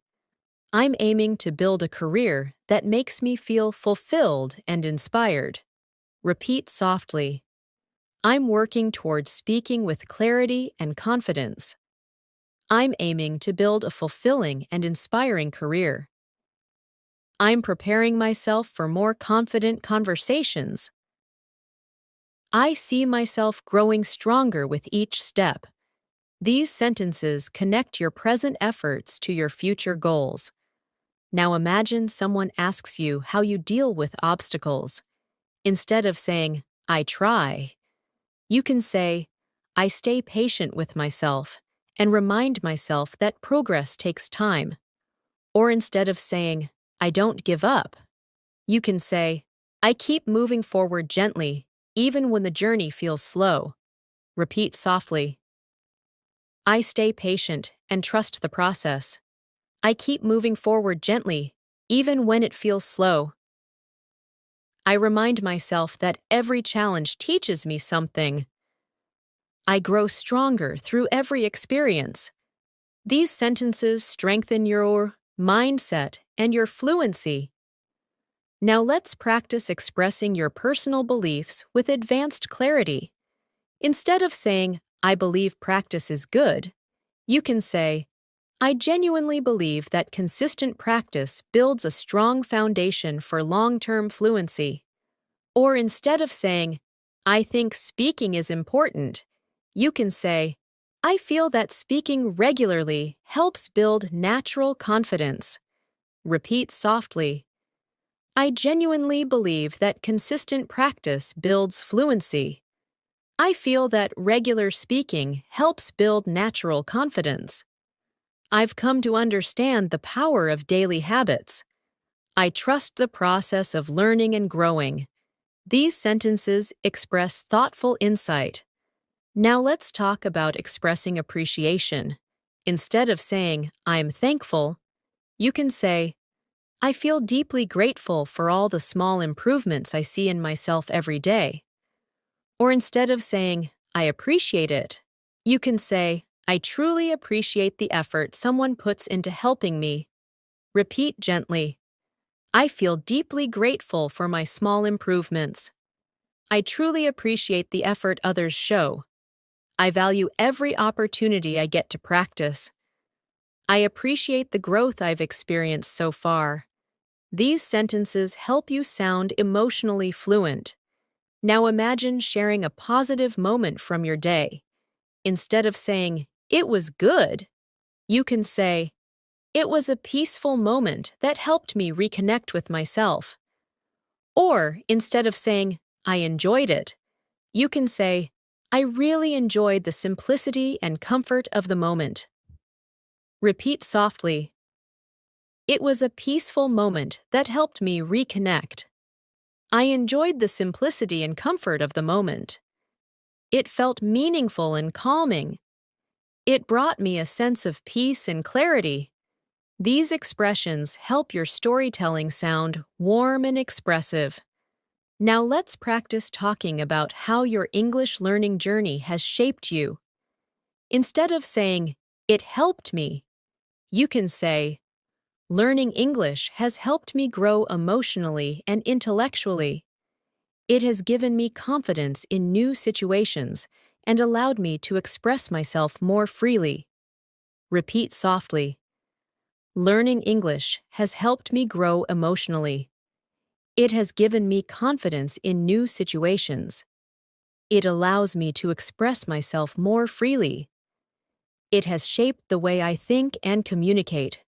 I'm aiming to build a career that makes me feel fulfilled and inspired. Repeat softly, I'm working towards speaking with clarity and confidence. I'm aiming to build a fulfilling and inspiring career. I'm preparing myself for more confident conversations. I see myself growing stronger with each step. These sentences connect your present efforts to your future goals. Now imagine someone asks you how you deal with obstacles. Instead of saying, I try, you can say, I stay patient with myself and remind myself that progress takes time. Or instead of saying, I don't give up, you can say, I keep moving forward gently, even when the journey feels slow. Repeat softly, I stay patient and trust the process. I keep moving forward gently, even when it feels slow. I remind myself that every challenge teaches me something. I grow stronger through every experience. These sentences strengthen your mindset and your fluency. Now let's practice expressing your personal beliefs with advanced clarity. Instead of saying, I believe practice is good, you can say, I genuinely believe that consistent practice builds a strong foundation for long-term fluency. Or instead of saying, I think speaking is important, you can say, I feel that speaking regularly helps build natural confidence. Repeat softly, I genuinely believe that consistent practice builds fluency. I feel that regular speaking helps build natural confidence. I've come to understand the power of daily habits. I trust the process of learning and growing. These sentences express thoughtful insight. Now let's talk about expressing appreciation. Instead of saying, I'm thankful, you can say, I feel deeply grateful for all the small improvements I see in myself every day. Or instead of saying, I appreciate it, you can say, I truly appreciate the effort someone puts into helping me. Repeat gently, I feel deeply grateful for my small improvements. I truly appreciate the effort others show. I value every opportunity I get to practice. I appreciate the growth I've experienced so far. These sentences help you sound emotionally fluent. Now imagine sharing a positive moment from your day. Instead of saying, it was good, you can say, it was a peaceful moment that helped me reconnect with myself. Or instead of saying, I enjoyed it, you can say, I really enjoyed the simplicity and comfort of the moment. Repeat softly, it was a peaceful moment that helped me reconnect. I enjoyed the simplicity and comfort of the moment. It felt meaningful and calming. It brought me a sense of peace and clarity. These expressions help your storytelling sound warm and expressive. Now let's practice talking about how your English learning journey has shaped you. Instead of saying, "It helped me," you can say, "Learning English has helped me grow emotionally and intellectually. It has given me confidence in new situations and allowed me to express myself more freely." Repeat softly. Learning English has helped me grow emotionally. It has given me confidence in new situations. It allows me to express myself more freely. It has shaped the way I think and communicate.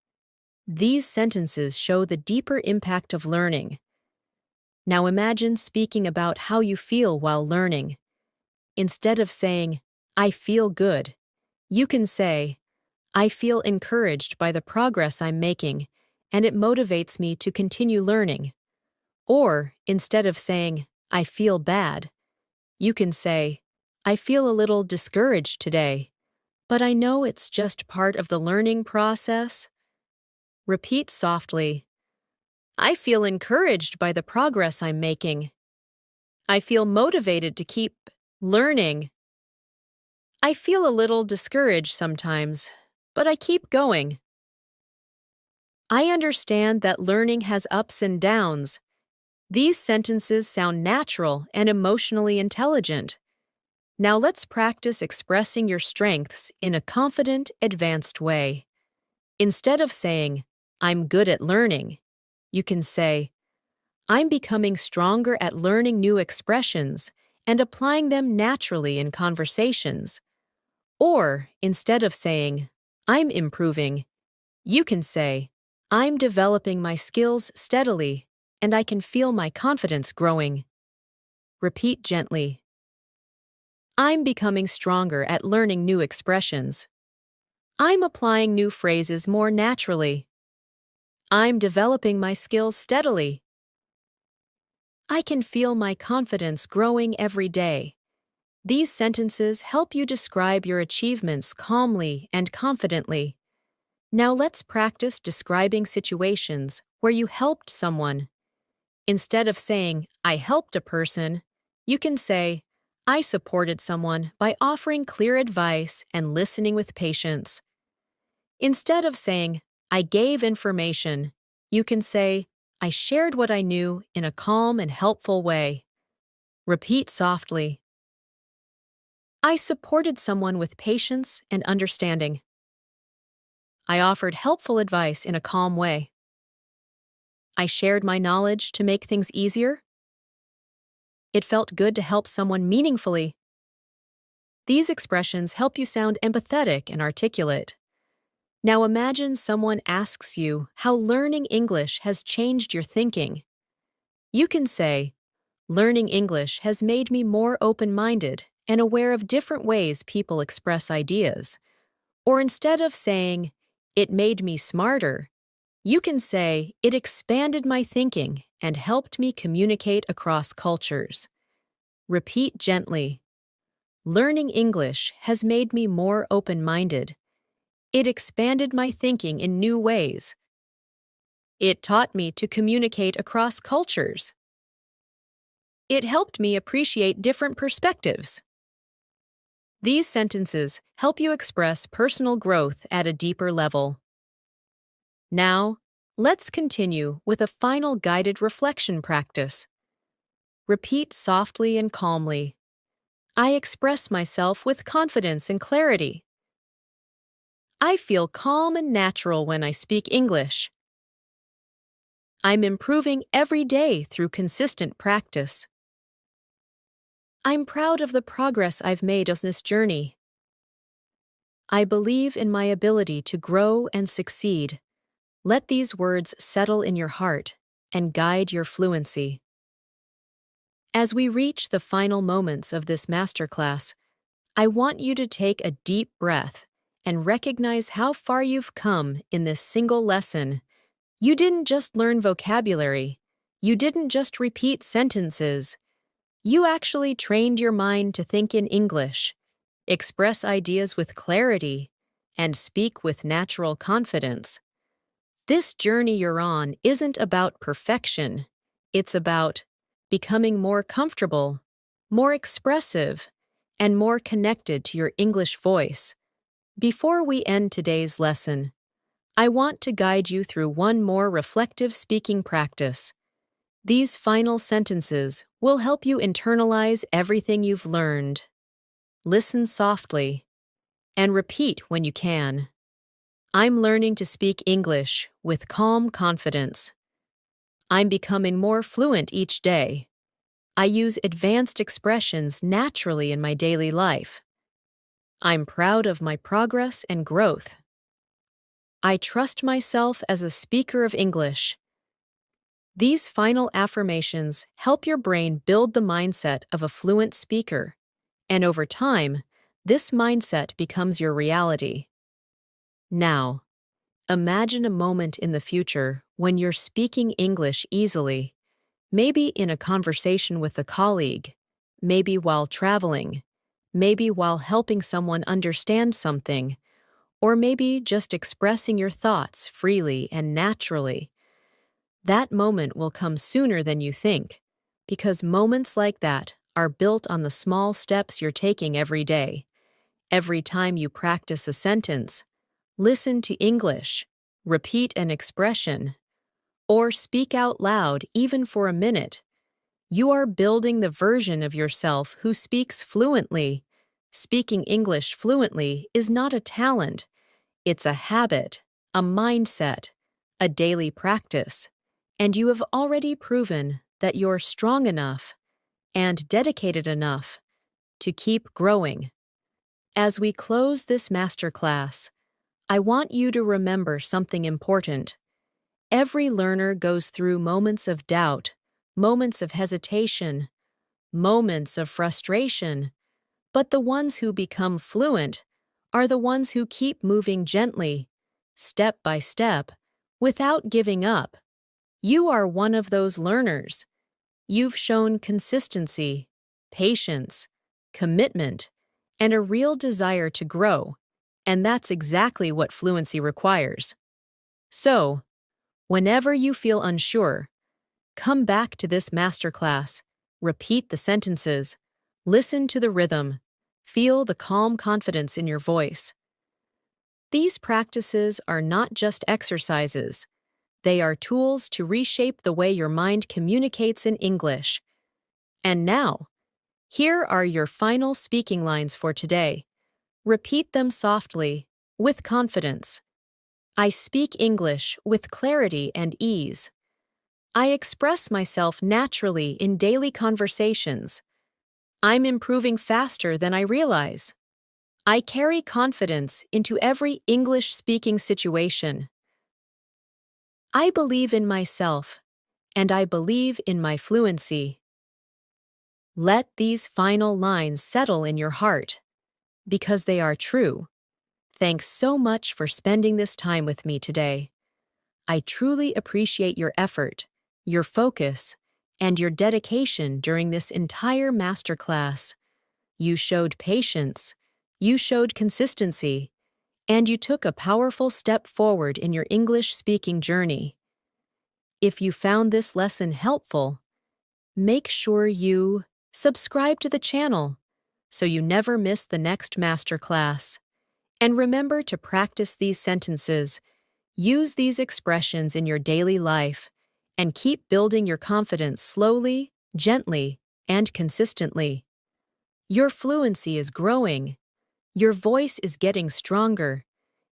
These sentences show the deeper impact of learning. Now imagine speaking about how you feel while learning. Instead of saying, "I feel good," you can say, "I feel encouraged by the progress I'm making, and it motivates me to continue learning." Or, instead of saying, "I feel bad," you can say, "I feel a little discouraged today, but I know it's just part of the learning process." Repeat softly. I feel encouraged by the progress I'm making. I feel motivated to keep learning. I feel a little discouraged sometimes, but I keep going. I understand that learning has ups and downs. These sentences sound natural and emotionally intelligent. Now let's practice expressing your strengths in a confident, advanced way. Instead of saying, "I'm good at learning," you can say, "I'm becoming stronger at learning new expressions and applying them naturally in conversations." Or, instead of saying, "I'm improving," you can say, "I'm developing my skills steadily and I can feel my confidence growing." Repeat gently. I'm becoming stronger at learning new expressions. I'm applying new phrases more naturally. I'm developing my skills steadily. I can feel my confidence growing every day. These sentences help you describe your achievements calmly and confidently. Now let's practice describing situations where you helped someone. Instead of saying, "I helped a person," you can say, "I supported someone by offering clear advice and listening with patience." Instead of saying, "I gave information," you can say, "I shared what I knew in a calm and helpful way." Repeat softly. I supported someone with patience and understanding. I offered helpful advice in a calm way. I shared my knowledge to make things easier. It felt good to help someone meaningfully. These expressions help you sound empathetic and articulate. Now imagine someone asks you how learning English has changed your thinking. You can say, "Learning English has made me more open-minded and aware of different ways people express ideas." Or instead of saying, "It made me smarter," you can say, "It expanded my thinking and helped me communicate across cultures." Repeat gently. Learning English has made me more open-minded. It expanded my thinking in new ways. It taught me to communicate across cultures. It helped me appreciate different perspectives. These sentences help you express personal growth at a deeper level. Now, let's continue with a final guided reflection practice. Repeat softly and calmly. I express myself with confidence and clarity. I feel calm and natural when I speak English. I'm improving every day through consistent practice. I'm proud of the progress I've made on this journey. I believe in my ability to grow and succeed. Let these words settle in your heart and guide your fluency. As we reach the final moments of this masterclass, I want you to take a deep breath and recognize how far you've come in this single lesson. You didn't just learn vocabulary. You didn't just repeat sentences. You actually trained your mind to think in English, express ideas with clarity, and speak with natural confidence. This journey you're on isn't about perfection. It's about becoming more comfortable, more expressive, and more connected to your English voice. Before we end today's lesson, I want to guide you through one more reflective speaking practice. These final sentences will help you internalize everything you've learned. Listen softly and repeat when you can. I'm learning to speak English with calm confidence. I'm becoming more fluent each day. I use advanced expressions naturally in my daily life. I'm proud of my progress and growth. I trust myself as a speaker of English. These final affirmations help your brain build the mindset of a fluent speaker, and over time, this mindset becomes your reality. Now, imagine a moment in the future when you're speaking English easily, maybe in a conversation with a colleague, maybe while traveling, maybe while helping someone understand something, or maybe just expressing your thoughts freely and naturally. That moment will come sooner than you think, because moments like that are built on the small steps you're taking every day. Every time you practice a sentence, listen to English, repeat an expression, or speak out loud even for a minute, you are building the version of yourself who speaks fluently. Speaking English fluently is not a talent, it's a habit, a mindset, a daily practice, and you have already proven that you're strong enough and dedicated enough to keep growing. As we close this masterclass, I want you to remember something important. Every learner goes through moments of doubt, moments of hesitation, moments of frustration, but the ones who become fluent are the ones who keep moving gently, step by step, without giving up. You are one of those learners. You've shown consistency, patience, commitment, and a real desire to grow, and that's exactly what fluency requires. So, whenever you feel unsure, come back to this masterclass, repeat the sentences, listen to the rhythm, feel the calm confidence in your voice. These practices are not just exercises. They are tools to reshape the way your mind communicates in English. And now, here are your final speaking lines for today. Repeat them softly, with confidence. I speak English with clarity and ease. I express myself naturally in daily conversations. I'm improving faster than I realize. I carry confidence into every English-speaking situation. I believe in myself, and I believe in my fluency. Let these final lines settle in your heart, because they are true. Thanks so much for spending this time with me today. I truly appreciate your effort, your focus, and your dedication during this entire masterclass. You showed patience, you showed consistency, and you took a powerful step forward in your English-speaking journey. If you found this lesson helpful, make sure you subscribe to the channel so you never miss the next masterclass. And remember to practice these sentences, use these expressions in your daily life, and keep building your confidence slowly, gently, and consistently. Your fluency is growing, your voice is getting stronger,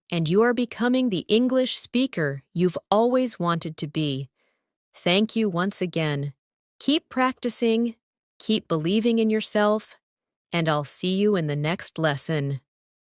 and you are becoming the English speaker you've always wanted to be. Thank you once again. Keep practicing, keep believing in yourself, and I'll see you in the next lesson.